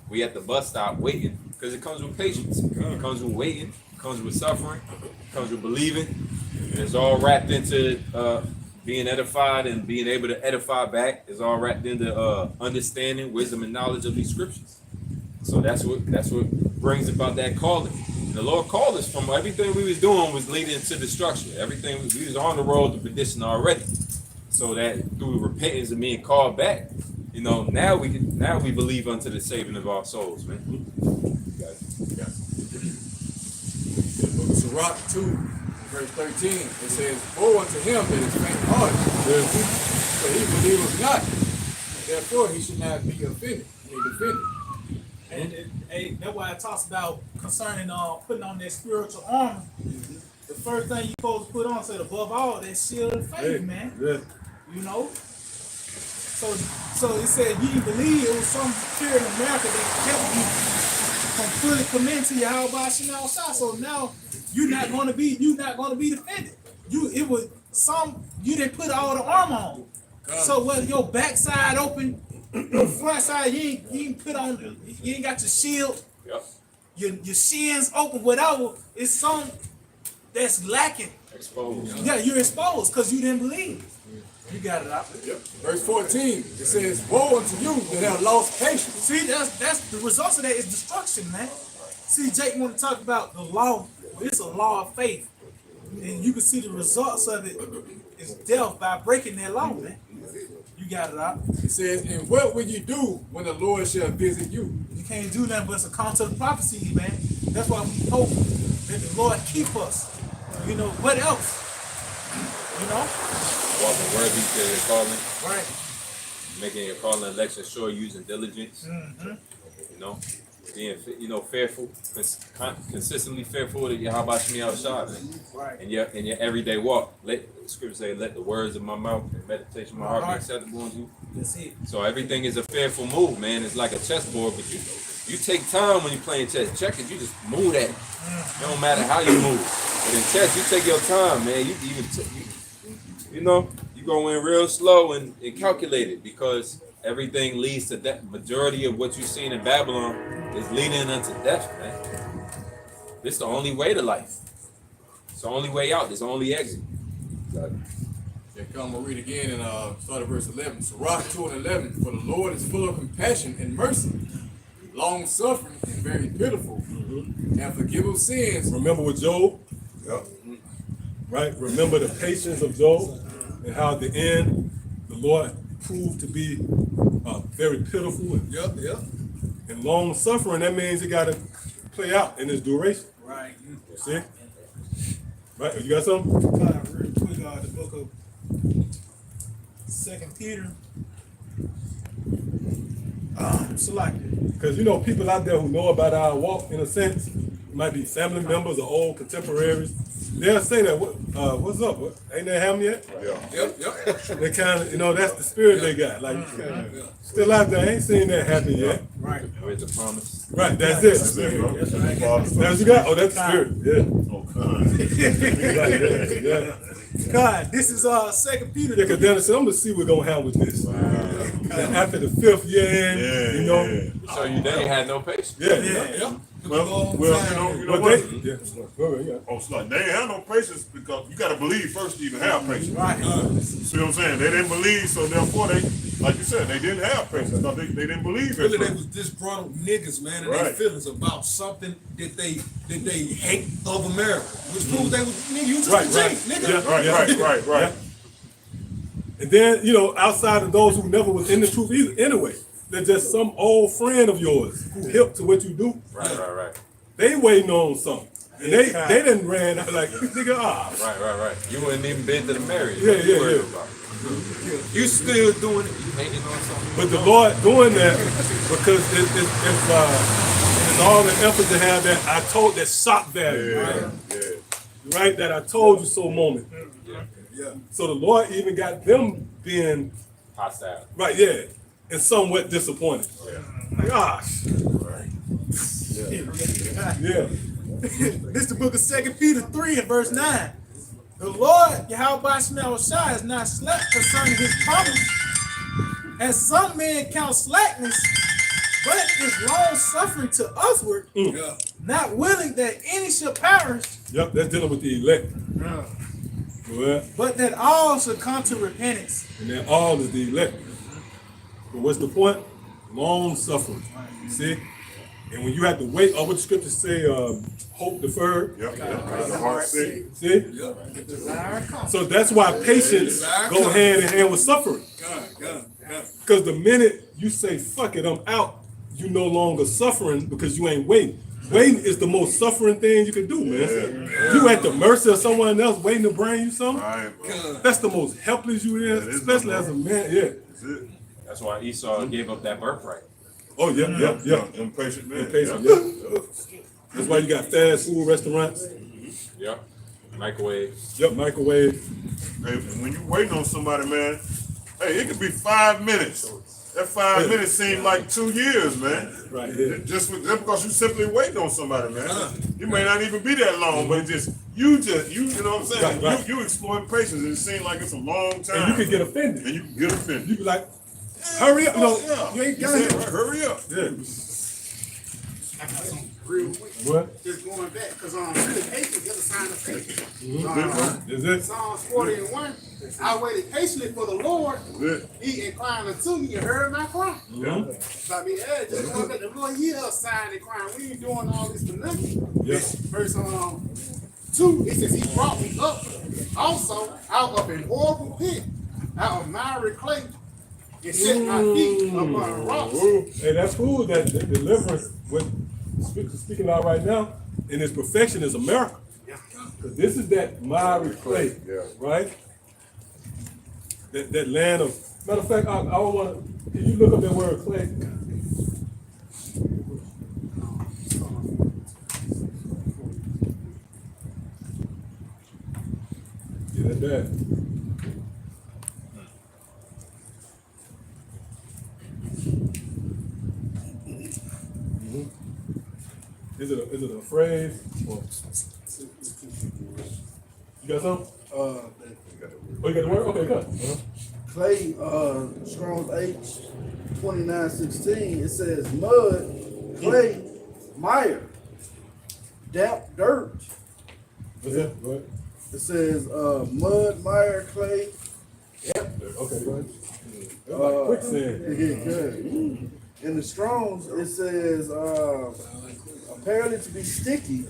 We at the bus stop waiting, because it comes with patience. It comes with waiting. It comes with suffering. It comes with believing. And it's all wrapped into being edified and being able to edify back. It's all wrapped into understanding, wisdom, and knowledge of these scriptures. So that's what brings about that calling. And the Lord called us from everything we was doing was leading to destruction. Everything we was on the road to perdition already. So that through repentance and being called back, you know, now we believe unto the saving of our souls, man. Sirach 2, verse 13, it says, woe unto him that is faint-hearted, for he believeth not, therefore he should not be offended, defended. And that's why it talks about concerning putting on that spiritual armor. The first thing you supposed to put on, said above all, that shield of faith, man. Yeah. You know? So it said you didn't believe it was some spirit in America that kept you from fully committing to your how about Shinal Shah. So now you're not gonna be defended. You didn't put all the armor on. So whether your backside open, your front side, you ain't put on, you ain't got your shield, Yep. your shins open, whatever, it's some that's lacking. Exposed. Yeah, you're exposed because you didn't believe. You got it out. Yep. Verse 14, it says, woe unto you that have lost patience. See, that's the results of that is destruction, man. See, Jake want to talk about the law. It's a law of faith. And you can see the results of it is death by breaking that law, man. You got it out. It says, and what will you do when the Lord shall visit you? You can't do nothing but succumb to the prophecy, man. That's why we hope that the Lord keep us. You know, what else? You know? Walking worthy to your calling, Right. making your calling election sure, using diligence. Mm-hmm. You know, being fearful, consistently fearful to Yahweh Shemiel Shah, man. Right. In your everyday walk. Let the scripture say, let the words of my mouth and meditation of my heart be acceptable unto you. That's it. So everything is a fearful move, man. It's like a chessboard, but you take time when you're playing chess. Checkers, you just move that. It don't matter how you move. But in chess, you take your time, man. You go in real slow and calculated, because everything leads to that. Majority of what you've seen in Babylon is leading unto death, man. This is the only way to life. It's the only way out. It's the only exit. Yeah, come, we'll read again and start at verse 11. Sirach 2 and 11, for the Lord is full of compassion and mercy, long suffering and very pitiful, and forgiveth sins. Remember with Job? Yep. Right? Remember the patience of Job and how at the end the Lord proved to be very pitiful and And long suffering, that means it got to play out in its duration. Right. See? Right, you got something? Real quick, the book of 2 Peter. Selected. Because you know, people out there who know about our walk, in a sense, it might be family members or old contemporaries. They'll say that, what's up? What, ain't that happened yet? Yep. They kind of, you know, that's the spirit they got. Like, still out there, ain't seen that happen yet. Right. Where's the promise? Right, that's it. That's it, bro. That's right. Father, That's what you got? Oh, that's the spirit. Yeah. Oh, God. Right, yeah. God, this is 2 Peter. Yeah, because then I said, I'm going to see what's going to happen with this. And after the 5th year in, you know. So they ain't had no patience. Yeah. Well, you know But what? they, yeah. Go ahead, yeah. Oh, it's like they ain't have no patience because you got to believe first to even have patience. Right. See what I'm saying? They didn't believe, so therefore they, like you said, they didn't have patience because they didn't believe it. Really, they was disgruntled niggas, man, and their Right. feelings about something that they hate of America. Which proves they was, nigga, you just Right, a G, right. nigga. Yeah. Right. Yeah. And then, you know, outside of those who never was in the truth either, anyway, they're just some old friend of yours who hip to what you do. Right. They waiting on something. And they didn't ran out like, nigga, Right. You wouldn't even been to the marriage. Yeah. You still doing it. You hating on something. But the Lord doing that because it's all the effort to have that I told that shock value, right? That I told you so moment. Yeah. So the Lord even got them being Hostile. right, and somewhat disappointed. Like, gosh. Yeah. This is the book of 2 Peter 3 and verse 9. The Lord, Yahweh Shai, is not slack concerning his promise, as some men count slackness, but is long suffering to usward, not willing that any should perish. Yep, that's dealing with the elect. Well, But that all should come to repentance. and then all is the elect. But what's the point? Long suffering. See? And when you have to wait, what the scriptures say, hope deferred. Yep. The heart sick. See? So that's why patience go hand in hand with suffering. Because the minute you say, fuck it, I'm out, you no longer suffering because you ain't waiting. Waiting is the most suffering thing you can do, man. You at the mercy of someone else waiting to bring you something. That's the most helpless you is, especially as a man. Yeah. That's it. That's why Esau gave up that birthright. Oh, yeah. Impatient man. Impatient, yeah. That's why you got fast food restaurants. Yep. Microwave. Yep, microwave. Hey, when you waiting on somebody, man, hey, it could be 5 minutes. That 5 minutes seem like 2 years, man. Right, yeah. Just because you simply waiting on somebody, man. You may not even be that long, but you know what I'm saying? Right. You exploit patience, and it seems like it's a long time. And you can get offended. And you can get offended. You be like, hurry up. No, Yeah. you ain't You got said, it. right, hurry up. Yeah. Real quick. What? Just going back, because really patience is a sign of faith. Is it? Psalms 40 and 1. I waited patiently for the Lord. Good. He inclined unto me and heard my cry. Mm-hmm. I mean, hey, just going back, the Lord hear us sighing and crying. We ain't doing all this for nothing. Yes. Verse 2, it says, He brought me up also out of an horrible pit, out of miry clay, and set my feet upon rocks. Hey, that's cool. That deliverance, what Scripture speaking out right now, in its perfection is a miracle. Because this is that miry clay, right? That land of, matter of fact, I want to, can you look up that word clay? Yeah, that's bad. Is it a phrase? Or, you got something? Oh, you got the word? Okay, good. Clay, Strong's H 29:16, it says mud, clay, mire, damp dirt. What's that? What? It says mud, mire, clay. Okay, go ahead. That's like quicksand. Good. In the Strong's, it says apparently to be sticky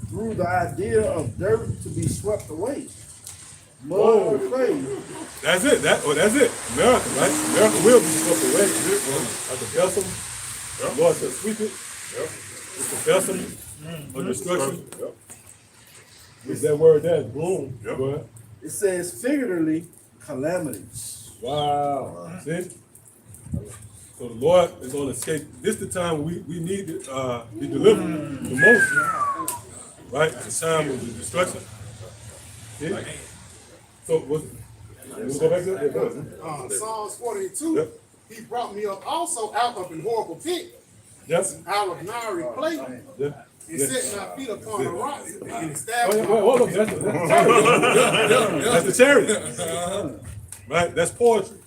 through the idea of dirt to be swept away. Mud of faith. That's it. That's it. America, right? America will be swept away. Like the vessel. The Lord said, sweep it. It's the vessel of destruction. Is that word there? Boom. Go ahead. It says figuratively calamity. Wow. See? So the Lord is going to escape. This is the time we need to be delivered the most. Right? The time of the destruction. See? So we'll go back to that. Psalms 42, he brought me up also out of an horrible pit, Yes. out of miry clay, Yeah. and set my feet upon the rock, and Oh, established yeah, my hold on. That's the chariot. Right? That's poetry.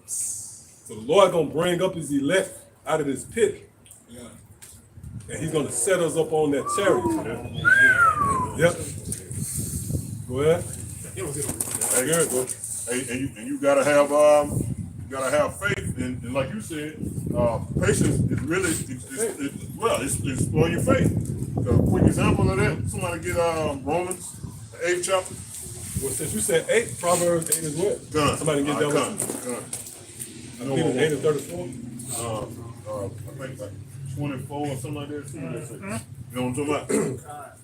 So the Lord gonna bring up his elect out of this pit. And he's gonna set us up on that chariot. Yep. Go ahead. Hey, and you gotta have faith, and like you said, patience is really it's exploring your faith. A quick example of that, somebody get Romans, the 8th chapter. Well, since you said 8, Proverbs 8 as well. Done. Somebody get that one. I believe it's 8 and 34. I think like 24 or something like that. You know what I'm talking about?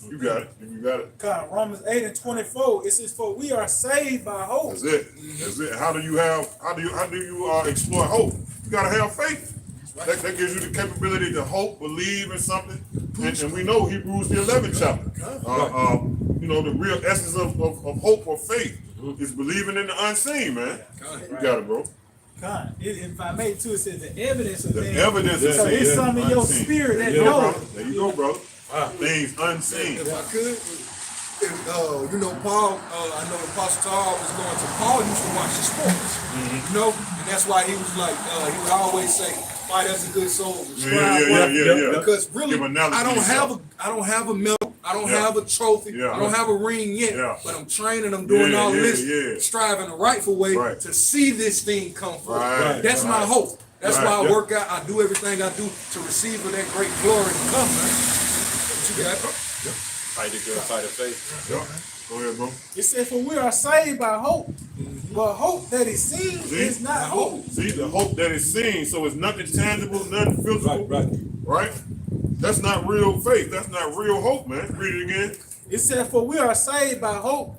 You got it. You got it. God, Romans 8 and 24, it says, for we are saved by hope. That's it. That's it. How do you exploit hope? You gotta have faith. That gives you the capability to hope, believe in something. And we know Hebrews the 11th chapter. You know, the real essence of hope or faith is believing in the unseen, man. You got it, bro. God, if I may too, it says the evidence of The things. evidence is So it's something in your unseen. spirit that Yeah, knows. There you go, bro. Things unseen. If I could, you know, Paul, I know Apostle Paul was going to, Paul used to watch the sports, you know, and that's why he was like, he would always say, fight as a good soldier, strive well, because really, I don't have a medal, I don't have a trophy, I don't have a ring yet, but I'm training, I'm doing all this, striving the rightful way to see this thing come forth. That's my hope. That's why I work out, I do everything I do to receive of that great glory to come, man. What you got? Fight a good fight of faith. Go ahead, bro. It says, for we are saved by hope, but hope that is seen is not hope. See, the hope that is seen, so it's nothing tangible, nothing physical. Right? That's not real faith. That's not real hope, man. Read it again. It says, for we are saved by hope,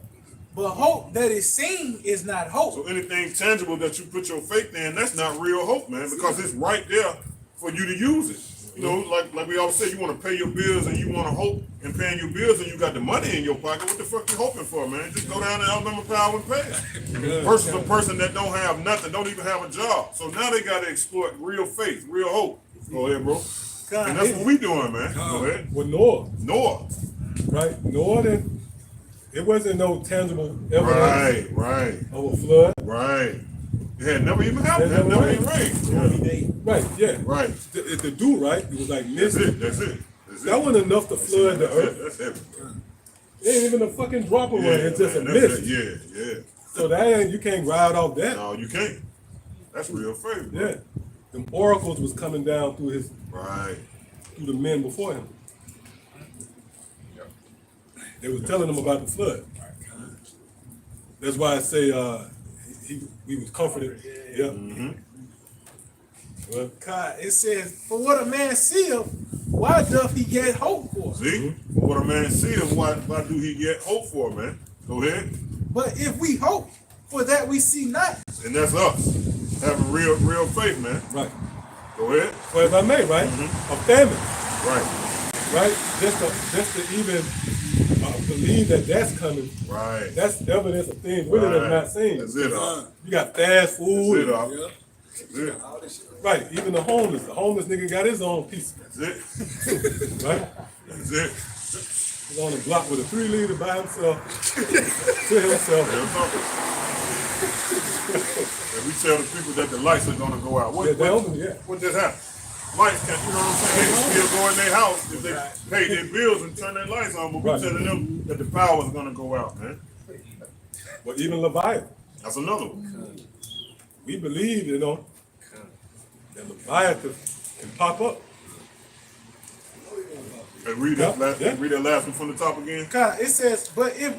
but hope that is seen is not hope. So anything tangible that you put your faith in, that's not real hope, man, because it's right there for you to use it. You know, like we always say, you want to pay your bills and you want to hope in paying your bills and you got the money in your pocket. What the fuck you hoping for, man? Just go down to Alabama Power and pay it. Versus a person that don't have nothing, don't even have a job. So now they got to exploit real faith, real hope. Go ahead, bro. And that's what we doing, man. Go ahead. With Noah. Noah. Right? Noah, it wasn't no tangible evidence of a flood. Right. It had never even happened. It had never even rained. Right, yeah. Right. The dew, right? It was like mist. That's it. That wasn't enough to flood the earth. That's heavy. It ain't even a fucking drop of rain. It's just a mist. Yeah. So that ain't, you can't ride off that. No, you can't. That's real faith, bro. Yeah. Them oracles was coming down through his through the men before him. They was telling him about the flood. That's why I say he was comforted. Yeah. Well, God, it says, for what a man seeth, why doth he get hope for? See? What a man seeth, why do he get hope for, man? Go ahead. But if we hope for that we see not. And that's us. Having real faith, man. Right. Go ahead. Well, if I may, right? A famine. Right. Just to even believe that that's coming. Right. That's evidence of things really that's not seen. That's it, You got fast food. That's it, That's it. Right. Even the homeless nigga got his own piece. That's it. Right? That's it. He's on the block with a 3-liter by himself. To himself. And we tell the people that the lights are gonna go out. What just happened? Lights can't, you know what I'm saying? They can still go in their house if they pay their bills and turn their lights on, but we're telling them that the power is gonna go out, man. But even Leviathan. That's another one. We believe, that Leviathan can pop up. Hey, read that last one from the top again. It says, but if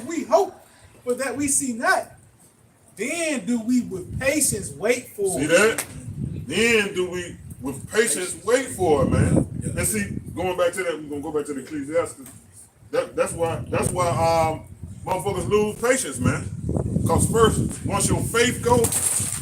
we hope for that we see not, then do we with patience wait for See it. that? Then do we with patience wait for it, man. And see, going back to that, we're gonna go back to the Ecclesiastes. That's why motherfuckers lose patience, man. Cause first, once your faith goes,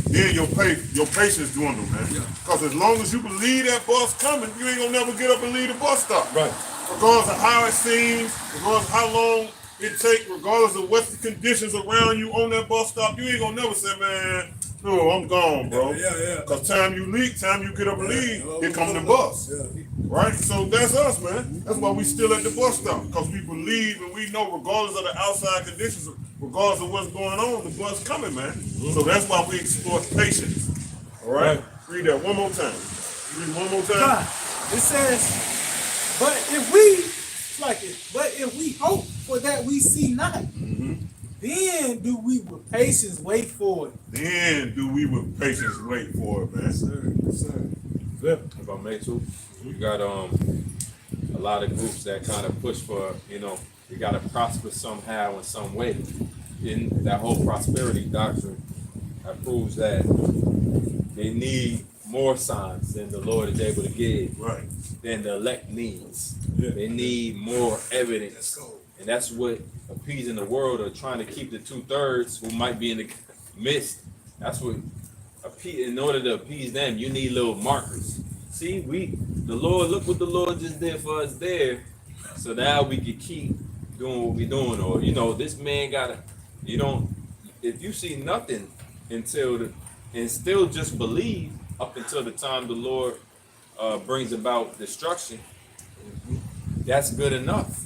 then your patience dwindle, man. Cause as long as you believe that bus coming, you ain't gonna never get up and leave the bus stop. Right. Regardless of how it seems, regardless of how long it take, regardless of what the conditions around you on that bus stop, you ain't gonna never say, man, no, I'm gone, bro. Yeah. Cause time you get up and leave, here come the bus. Right? So that's us, man. That's why we still at the bus stop. Because we believe and we know regardless of the outside conditions, regardless of what's going on, the bus coming, man. So that's why we exploit patience. All right? Read that one more time. Read one more time. It says, but if we hope for that we see not, then do we with patience wait for it. Then do we with patience wait for it, man. Sir. If I may too, you got a lot of groups that kind of push for, you gotta prosper somehow in some way. In that whole prosperity doctrine, that proves that they need more signs than the Lord is able to give, Right. than the elect needs. They need more evidence. And that's what appeasing the world or trying to keep the 2/3 who might be in the midst. That's what in order to appease them, you need little markers. See, look what the Lord just did for us there. So now we can keep doing what we're doing. Or, this man if you see nothing and still just believe up until the time the Lord brings about destruction, that's good enough.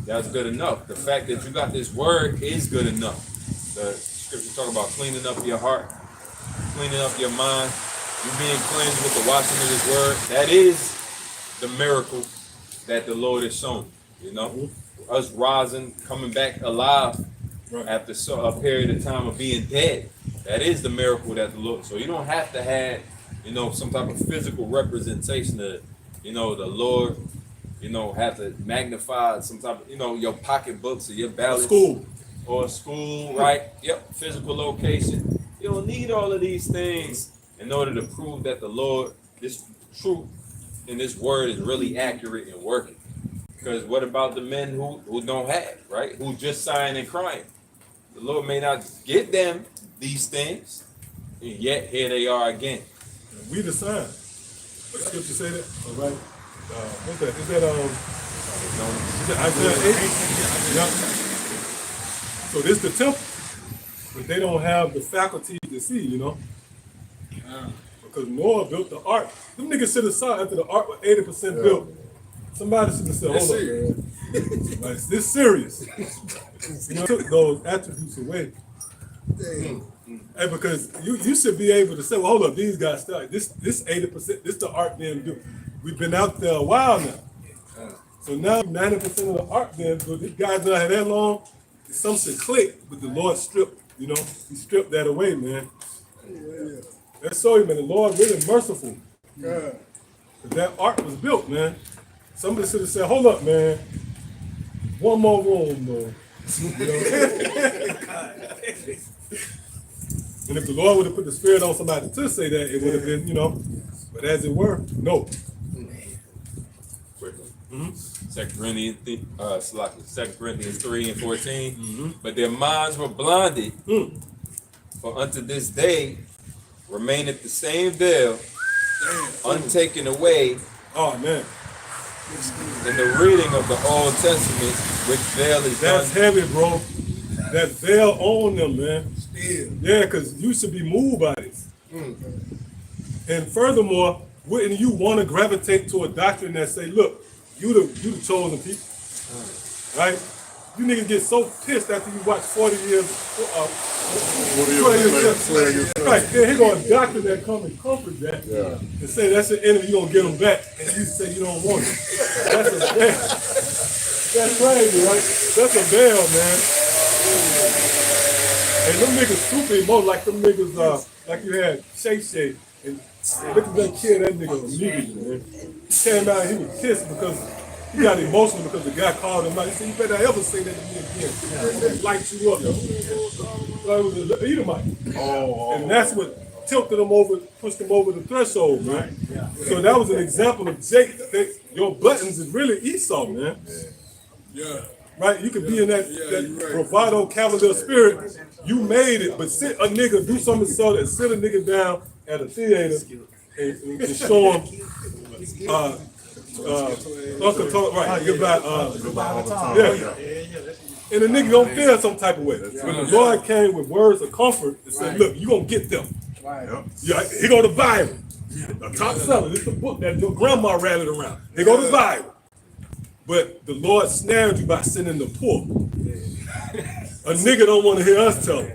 That's good enough. The fact that you got this word is good enough. The scripture talk about cleaning up your heart, cleaning up your mind, you being cleansed with the washing of his word. That is the miracle that the Lord has shown. Us rising, coming back alive after a period of time of being dead. That is the miracle that the Lord. So you don't have to have, some type of physical representation of, the Lord. Have to magnify some type of, your pocketbooks or your balance. Or a school, right? Yep, physical location. You don't need all of these things in order to prove that the Lord, this truth in this word is really accurate and working. Because what about the men who don't have, right? Who just sighing and crying? The Lord may not give them these things, and yet here they are again. We the sign. What scripture say that? All right. What's that? Is that Isaiah 8? Yeah. So this the temple, but they don't have the faculty to see, because Noah built the ark. Them niggas should have saw after the ark was 80% built. Somebody should have said, hold up, man. Like, this serious. Took those attributes away. Hey, because you should be able to say, well, hold up, these guys started. This 80%, this the ark being built. We've been out there a while now. So now 90% of the ark being built, these guys not had that long. Some should click, but the Lord stripped, he stripped that away, man. That's so, man, the Lord really merciful. But that ark was built, man. Somebody should have said, hold up, man. One more room, man. And if the Lord would have put the spirit on somebody to say that, it would have been, but as it were, no. Mm-hmm. 2 Corinthians 3 and 14. But their minds were blinded, for unto this day remaineth the same veil, untaken away. Oh man. In the reading of the Old Testament, which veil is that's done. Heavy, bro. That veil on them, man. Yeah, because you should be moved by this. And furthermore, wouldn't you want to gravitate to a doctrine that say, look, you the chosen people, right? You niggas get so pissed after you watch 40 years. 20 years. Right, then here go a doctor that come and comfort that and say that's the enemy, you gonna get them back, and you say you don't want it. That's a veil. That's crazy, right? That's a veil, man. And them niggas super emotional, like them niggas, like you had Shay Shay and Look at that kid, that nigga immediately, man. He came out and he was pissed because he got emotional because the guy called him out. He said, "You better not ever say that to me again." Light you up, yo. So it was an Edomite. And that's what tilted him over, pushed him over the threshold, man. So that was an example of Jake. That your buttons is really Esau, man. Yeah. Right? You could be in that bravado, cavalier spirit. You made it, but sit a nigga, do something so that sit a nigga down at a theater and show him Uncle Tom, right, goodbye, yeah. And the nigga gonna feel some type of way. When the Lord came with words of comfort and said, look, you gonna get them. Yeah, here go the Bible. A top seller, this is the book that your grandma rallied around. Here go the Bible. But the Lord snared you by sending the poor. A nigga don't want to hear us tell him.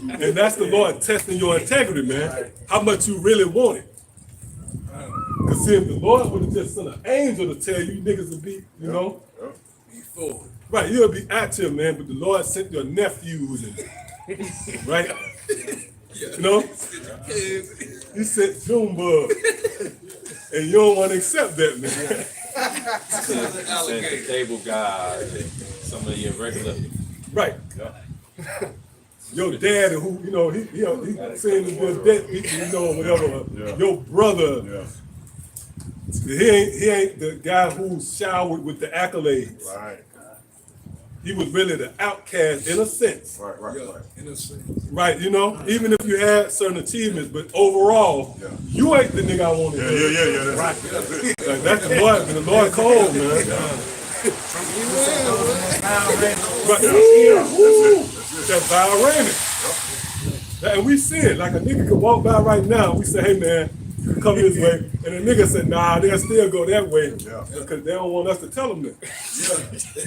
And that's the Lord testing your integrity, man. How much you really want it. Because see, if the Lord would have just sent an angel to tell you niggas to be, you know, right, you'll be active, man, but the Lord sent your nephews and, right? You know? You sent Junebug. And you don't want to accept that, man. Sent the table guys and some of your regular. Right. Your dad, who, you know, he saying to be a deadbeat, you know, whatever. Your brother. He ain't the guy who showered with the accolades. Right. He was really the outcast in a sense. Right. In a sense. Right, you know, even if you had certain achievements, but overall, you ain't the nigga I want to be. Yeah. Like, that's the Lord, the Lord cold, man. That's Val Raymond. And we see it, like a nigga could walk by right now, we say, hey man, come this way, and the nigga said, nah, they'll still go that way, because they don't want us to tell them that.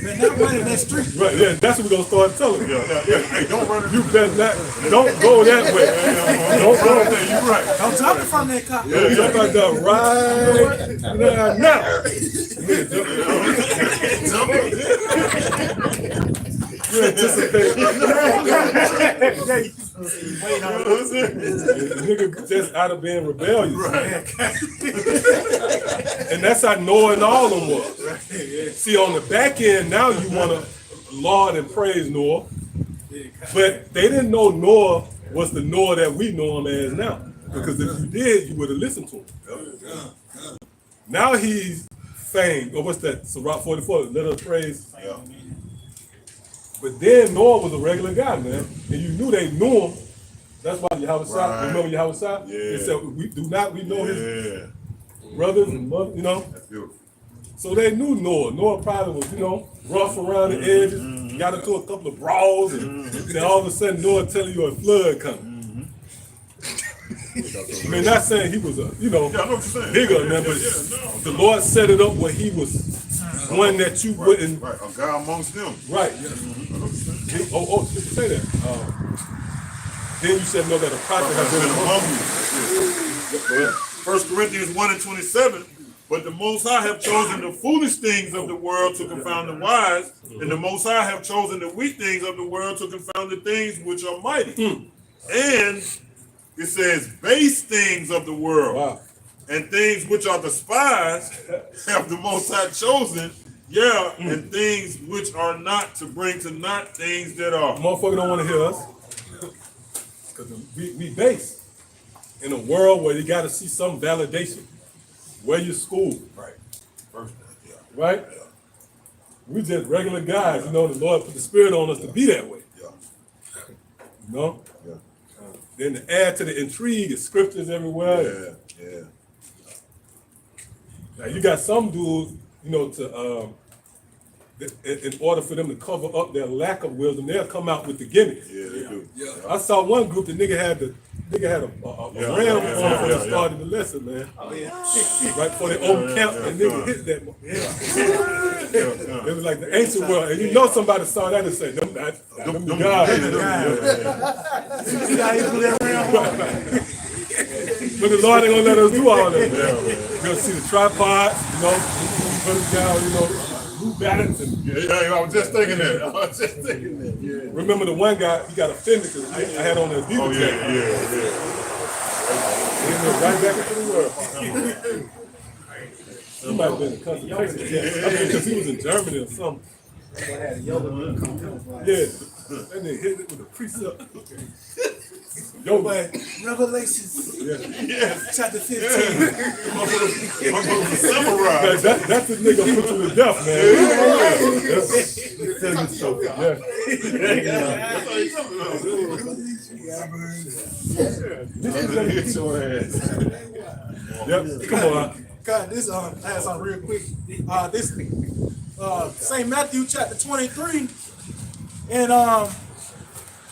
They're not running that street. Right, yeah, that's what we're gonna start telling them. Hey, don't run. You better not, don't go that way. Don't go there, you right. Don't jump in front of that car. You jump out there right now. You anticipate. The nigga just out of being rebellious. And that's how Noah and all of them was. See, on the back end, now you want to laud and praise Noah. But they didn't know Noah was the Noah that we know him as now. Because if you did, you would have listened to him. Now he's famed. Or what's that? Sirach 44, let us praise. But then Noah was a regular guy, man. And you knew they knew him. That's why Yahweh Shai, remember Yahweh Shai? They said, we know his brothers and mothers, you know? That's beautiful. So they knew Noah. Noah probably was, you know, rough around the edges, got into a couple of brawls, and then all of a sudden Noah telling you a flood coming. I mean, not saying he was a, you know, bigger than that, but the Lord set it up where he was one that you wouldn't. Right, a guy amongst them. Right. Say that. Then you said no that a prophet has been among you. 1 Corinthians 1:27. But the Most High have chosen the foolish things of the world to confound the wise, and the Most High have chosen the weak things of the world to confound the things which are mighty. And it says, base things of the world and things which are despised have the Most High chosen, and things which are not, to bring to naught things that are. Motherfucker don't want to hear us. Because we base in a world where you got to see some validation. Where you school. Right. Right? We just regular guys, you know, the Lord put the spirit on us to be that way. You know? Then to add to the intrigue is scriptures everywhere. Now you got some dudes, you know, to in order for them to cover up their lack of wisdom, they'll come out with the gimmicks. Yeah, they do. I saw one group, the nigga had a ram on before they started the lesson, man. Right before they open camp, and nigga hit that. It was like the ancient world, and you know somebody saw that and said, them guys. But the Lord ain't gonna let us do all that. You're gonna see the tripod, you know, put it down, you know, blue balance. And I was just thinking that. Remember the one guy, he got offended because I had on the Adidas jacket. Right back into the world. He might have been in concentration camp. I mean, because he was in Germany or something. Yeah, that nigga hit it with a precept. Yo, man, Revelations. Yeah. Chapter 15. Samurai. That's the nigga put you to death, man. Yep, come on. God, this I have something real quick. This St. Matthew chapter 23 and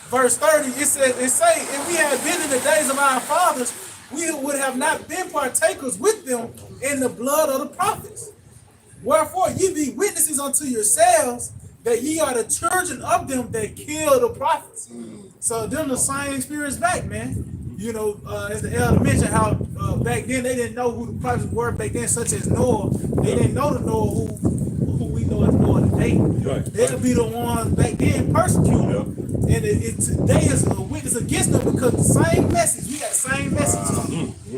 verse 30. It say, if we had been in the days of our fathers, we would have not been partakers with them in the blood of the prophets. Wherefore ye be witnesses unto yourselves that ye are the children of them that killed the prophets. So them the same spirits back, man. You know, as the elder mentioned, how back then they didn't know who the prophets were back then, such as Noah. They didn't know the Noah who we know as Noah today. Right. They'll be the ones back then persecuted. And it today is a witness against them because the same message, we got the same message.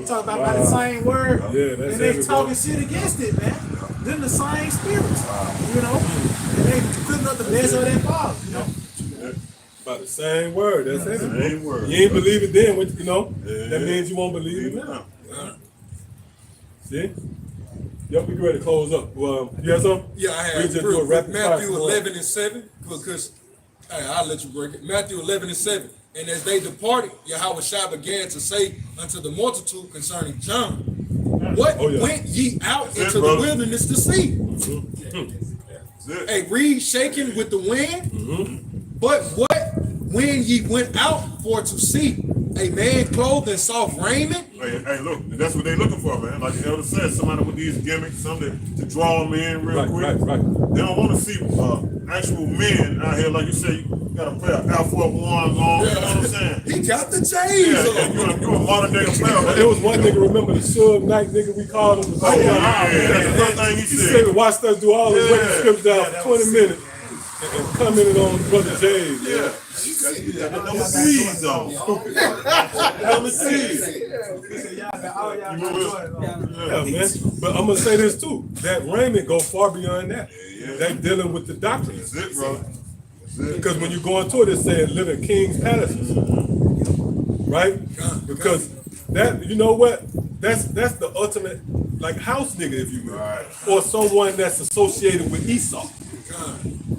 Talk about by the same word. Yeah, that's and they it, talking shit against it, man. Them the same spirits. You know? And they putting up the best of their fathers, you know. By the same word, that's it. Same word. You ain't believe it then, what you know? That means you won't believe it now. See? Yep, we ready to close up. You have something? Yeah, I We have just do a rapid Matthew fire. 11:7, because hey, I'll let you break it. Matthew 11:7. And as they departed, Yahweh Shah began to say unto the multitude concerning John, what went ye out into the wilderness to see? A reed shaken with the wind? But what when ye went out for to see? A man clothed in soft raiment? Hey, look, that's what they looking for, man. Like the elder said, somebody with these gimmicks, something to draw them in real quick. Right. They don't want to see actual men out here, like you say, you got a pair of Alpha Ones on, you know what I'm saying? He got the chains on. You a modern day player. There was one nigga, remember the Suge Knight nigga we called him? That's the first thing he He said. watched us do all the breaking scripts down for 20 minutes and commented on Brother Jay. Yeah. Number C's on. Number C's. Yeah, man. But I'm gonna say this too. That raiment go far beyond that. They dealing with the doctrine. That's it, bro. Because when you go into it, it says live in king's palaces. Right? Because that, you know what? That's the ultimate like house nigga, if you will. Right. Or someone that's associated with Esau.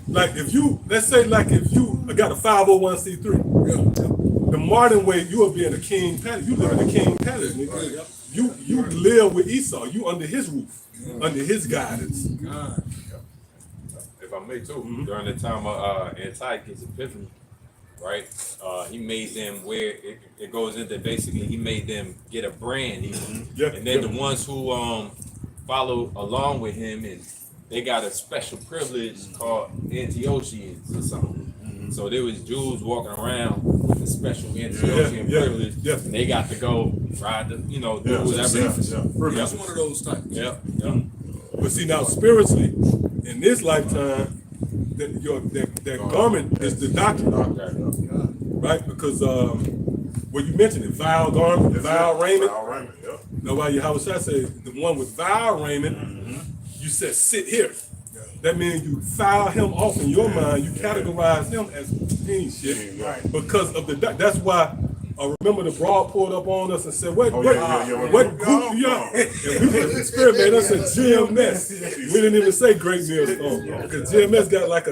Like if you, let's say like if you got a 501c3, the modern way you will be in a king palace. You live in a king palace, nigga. You live with Esau. You under his roof, under his guidance. If I may too, during the time of Antiochus Epiphanes, right? He made them wear. It goes into basically he made them get a brand, and then the ones who follow along with him and they got a special privilege called Antiochians or something. So there was Jews walking around with a special Antiochian privilege, and they got to go ride the, do whatever. That's one of those types. Yep. But see now spiritually, in this lifetime, that garment is the doctrine, right? Because well, you mentioned it, vile garment, vile raiment. Now, while Yahweh Shah said the one with vile raiment, you said sit here. That means you file him off in your mind. You categorize him as clean shit because of the. That's why I remember the broad pulled up on us and said, "What group you on?" And we were experiment us at GMS. We didn't even say Great Millstone because GMS got like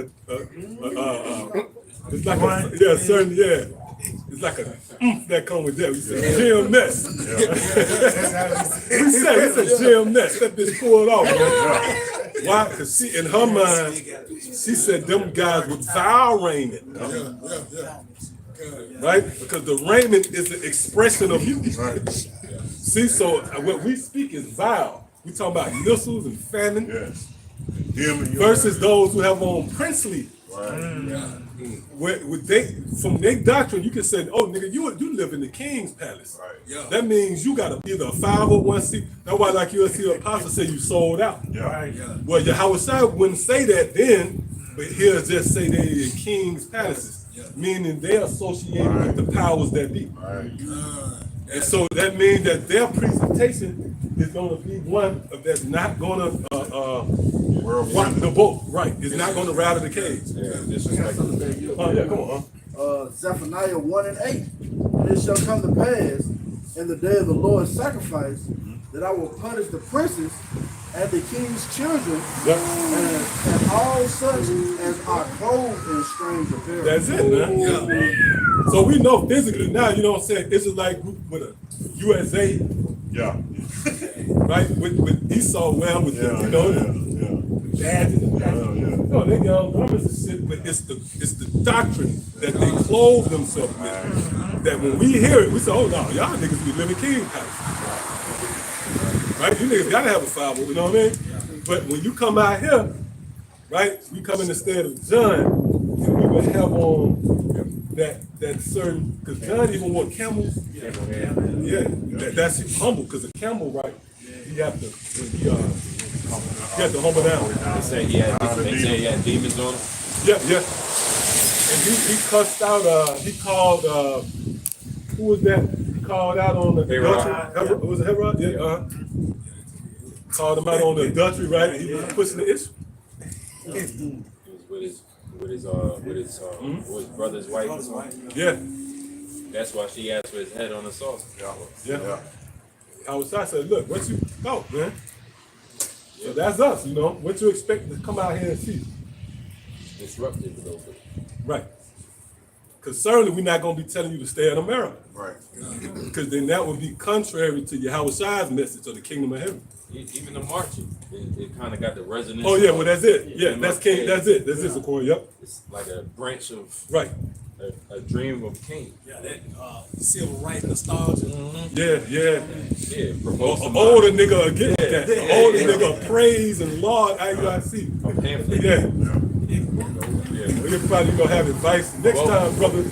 it's like a certain It's like a that come with that. We said GMS. we said GMS. That bitch pulled off. Why? Because she, in her mind, she said them guys with vile raiment. Right? Because the raiment is an expression of you. See, so what we speak is vile. We talking about missiles and famine versus those who have on princely. With they, from their doctrine, you can say, "Oh, nigga, you live in the king's palace." That means you got either a 501c. That's why, like you'll see an apostle say, you sold out. Well, Yahweh Shah wouldn't say that then, but he'll just say they're in king's palaces, meaning they're associated with the powers that be. And so that means that their presentation is gonna be one that's not gonna rock the boat, right? It's not gonna rattle the cage. Oh yeah, come on. Zephaniah 1 and 8. And it shall come to pass in the day of the Lord's sacrifice that I will punish the princes and the king's children and all such as are clothed in strange apparel. That's it, man. Yeah. So we know physically now, you know what I'm saying? This is like with a USA, right? With Esau, well, with the, you know, the badges and no, they got garments and shit, but it's the doctrine that they clothe themselves with. That when we hear it, we say, oh no, y'all niggas be living king house. Right? You niggas gotta have a Bible, you know what I mean? But when you come out here, right, we come in the stead of John, and we would have on that certain, because John even wore camels. Yeah, that's humble, because a camel, right, you have to humble down. They say he had demons on him. Yeah. And he cussed out, he called, who was that? He called out on the adultery. Was it Herod? Yeah, called him out on the adultery, right? He was pushing the issue. With his brother's wife. Yeah. That's why she asked for his head on the sauce. Yeah. I said, look, what you thought, man? So that's us, you know. What you expect to come out here and see? Disruptive a little bit. Right. Because certainly we're not going to be telling you to stay in America. Right. Because then that would be contrary to Yahweh Shai's message of the kingdom of heaven. Even the marching, it kind of got the resonance. Oh yeah, well that's it. Yeah, that's King. That's it. That's it, Sequoia. Yep. It's like a branch of a dream of King. Yeah, that civil rights nostalgia. Yeah. An older nigga get that. The older nigga praise and laud IUIC. Yeah. We're probably gonna have advice next time, brother.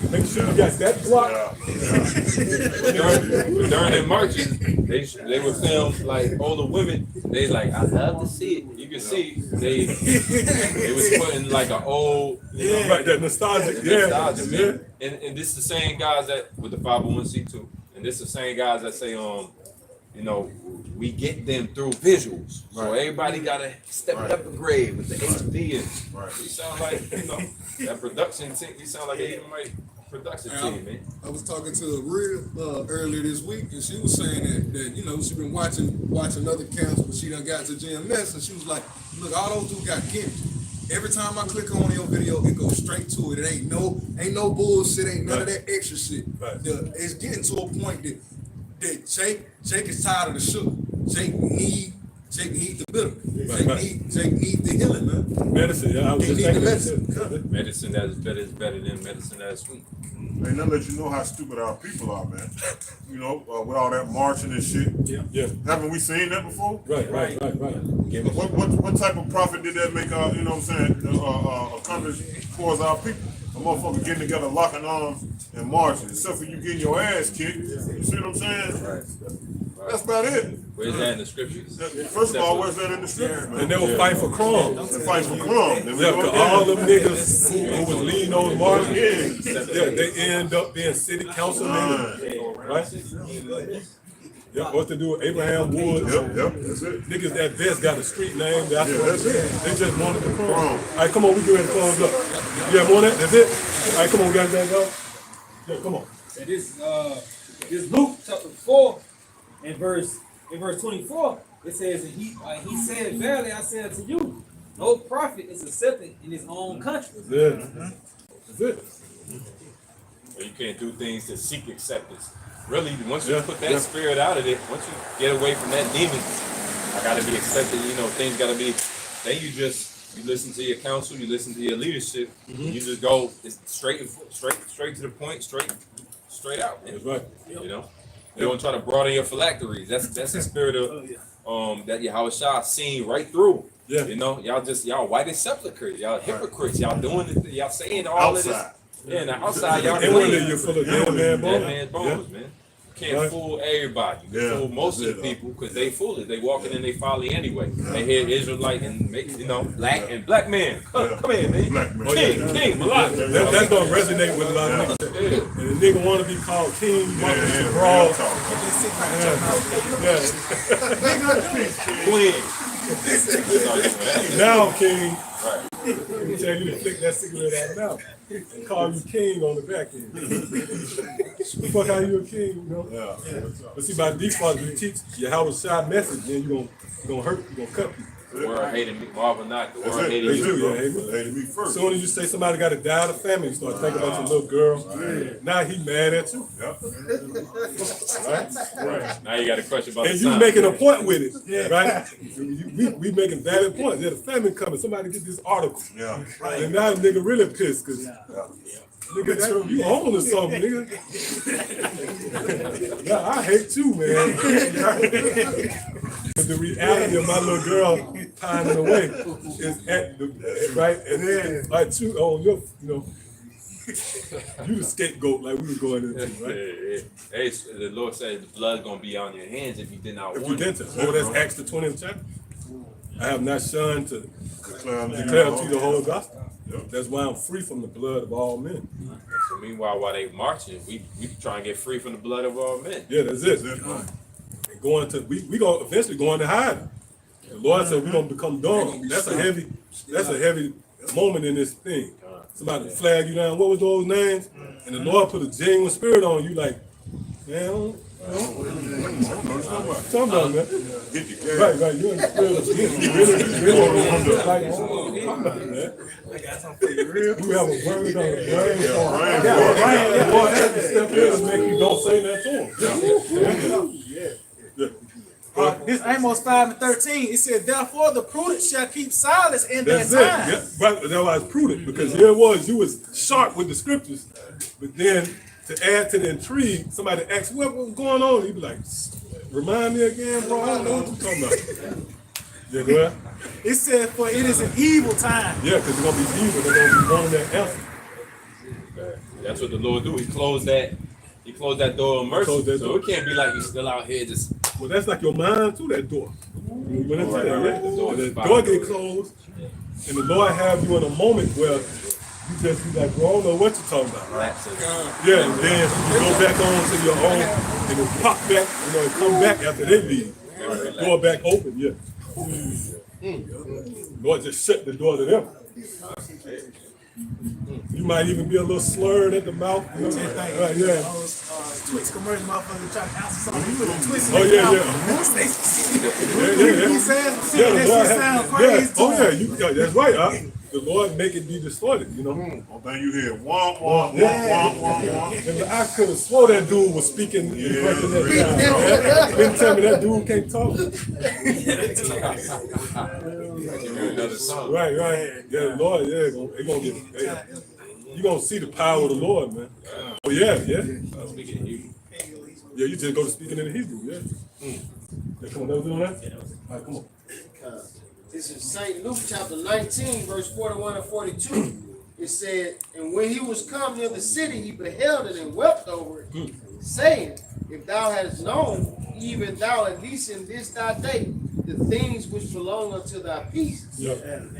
Make sure you got that block. During the marches, they would film like older women. They like, I love to see it. You can see they was putting like an old, right, that nostalgic, man. And this is the same guys that with the 501c2, and this is the same guys that say, you know, we get them through visuals. So everybody gotta step it up a grade with the HD and we sound like, you know, that production team. We sound like a production team, man. I was talking to a real earlier this week, and she was saying that you know she been watching other camps, but she done got to GMS, and she was like, look, all those dudes got gimmicks. Every time I click on your video, it goes straight to it. It ain't no bullshit, ain't none of that extra shit. It's getting to a point that Jake is tired of the sugar. Jake need the bitter. Jake need the healing, man. Medicine, I was just thinking medicine. Medicine that is better than medicine that is sweet. Ain't nothing let you know how stupid our people are, man. You know, with all that marching and shit. Yeah. Haven't we seen that before? Right. What type of profit did that make? You know what I'm saying? Accomplish towards our people. A motherfucker getting together, locking arms and marching. Except for you getting your ass kicked. You see what I'm saying? Right. That's about it. Where's that in the scriptures? First of all, where's that in the scriptures, man? And they will fight for crumbs. They fight for crumbs. Yeah, because all them niggas who was leading those marches, they end up being city councilmen, right? Yep, what to do with Abraham Woods. Yep, that's it. Niggas that best got a street name. That's it. They just wanted the crumbs. All right, come on, we get ready to close up. You have more than that? That's it? All right, come on, we got to go. Yeah, come on. So this Luke chapter 4 and verse 24, it says, and he said, verily I say unto you, no prophet is accepted in his own country. That's it. You can't do things to seek acceptance. Really, once you put that spirit out of it, once you get away from that demon, I gotta be accepted, you know, things gotta be, then you listen to your counsel, you listen to your leadership, you just go straight to the point, straight out. That's right. You know? You don't try to broaden your phylacteries. That's the spirit of that Yahweh Shah seen right through. Yeah. You know, y'all white as sepulchres, y'all hypocrites, y'all doing it, y'all saying all outside. of this. Yeah, now outside y'all inwardly you're full of dead man bones. Man. can't fool everybody. You can fool most of the people because they foolish. They walking in they folly anyway. They hear Israelite and make black man. Come here, man. Black man. King, Malak. That's gonna resonate with a lot of niggas. And the nigga want to be called king, want to be broad. Queen. Now I'm king. Let me tell you to flick that cigarette out now and call you king on the back end. Fuck how you a king, you know? But see, by default, you teach your how to shot message, then you gonna hurt, you gonna cut people. The world hated me, Marvin not. The world hated They you. do, yeah. Hated me first. As soon as you say somebody got to die of the family, you start thinking about your little girl. Now he mad at you. Right. Now you got a question about And the you time. making a point with it, right? We making valid points. Yeah, the family coming. Somebody get this article. Yeah. And now the nigga really pissed because nigga, you own or something, nigga. Yeah, I hate you, man. The reality of my little girl pining away is at the right, and then like you on your, you the scapegoat like we were going into, right? Hey, the Lord said the blood's gonna be on your hands if you did not If you want it. didn't, that's Acts the 20th chapter. I have not shunned to Declare to you the whole gospel. That's why I'm free from the blood of all men. So meanwhile, while they marching, we trying to get free from the blood of all men. Yeah, that's it. And going to we gonna eventually go into hiding. The Lord said we're gonna become dumb. That's a heavy moment in this thing. Somebody flag you down. What was those names? And the Lord put a genuine spirit on you, like, man, talking about, man. Right. You in the spirit of you really, you have a word on the brain. Lord has to step in and make you don't say that to him. This Amos 5:13, it said, therefore the prudent shall keep silence in their That's time. it. Yeah, right. That's why it's prudent, because here it was, you was sharp with the scriptures, but then to add to the intrigue, somebody asked what was going on. He'd be like, remind me again, bro. I don't know what you're talking about. Yeah, go ahead. It said, for it is an evil time. Yeah, because it's gonna be evil. They're gonna be wanting that answer. That's what the Lord do. He closed that door of mercy. Close that So door. it can't be like you still out here just. Well, that's like your mind to that door. You went into that, yeah. The door is The door get closed, and the Lord have you in a moment where you just be like, bro, I don't know what you're talking about. Yeah, and then you go back on to your own, and it pop back, it come back after they leave. Door back open, yeah. Lord just shut the door to them. You might even be a little slurred at the mouth. Right, yeah. Twix commercial, motherfucker trying to answer something. You put a twist in Oh, their yeah, mouth. yeah. He says Yeah, shit the that Lord shit sound has, crazy. yeah. Oh, yeah, that's right. The Lord make it be distorted, you know. Oh, then you hear wah, wah, wah, wah, wah, wah. And I could have swore that dude was speaking in breaking that down. Didn't tell me that dude can't talk. Right. Yeah, the Lord, yeah, they gonna get. You gonna see the power of the Lord, man. Oh yeah. Yeah, you just go to speaking in Hebrew, yeah. Yeah, come on, never doing that? All right, come on. This is St. Luke chapter 19, verse 41 and 42. It said, and when he was come near the city, he beheld it and wept over it, saying, if thou hadst known, even thou at least in this thy day, the things which belong unto thy peace,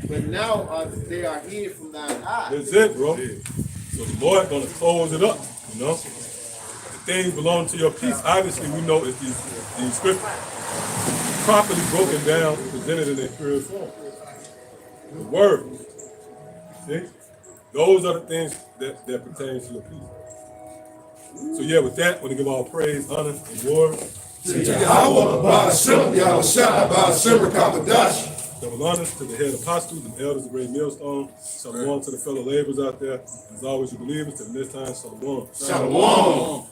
but now they are hid from thine eyes. That's it, bro. So the Lord gonna close it up, you know. The things belong to your peace. Obviously, we know it's these scriptures properly broken down, presented in their pure form. The word. See? Those are the things that pertain to your peace. So yeah, with that, I want to give all praise, honor, and glory. Double honors to the head apostles and elders of Great Millstone. Shalom to the fellow laborers out there. As always, you believers, till the next time, shalom. Shalom.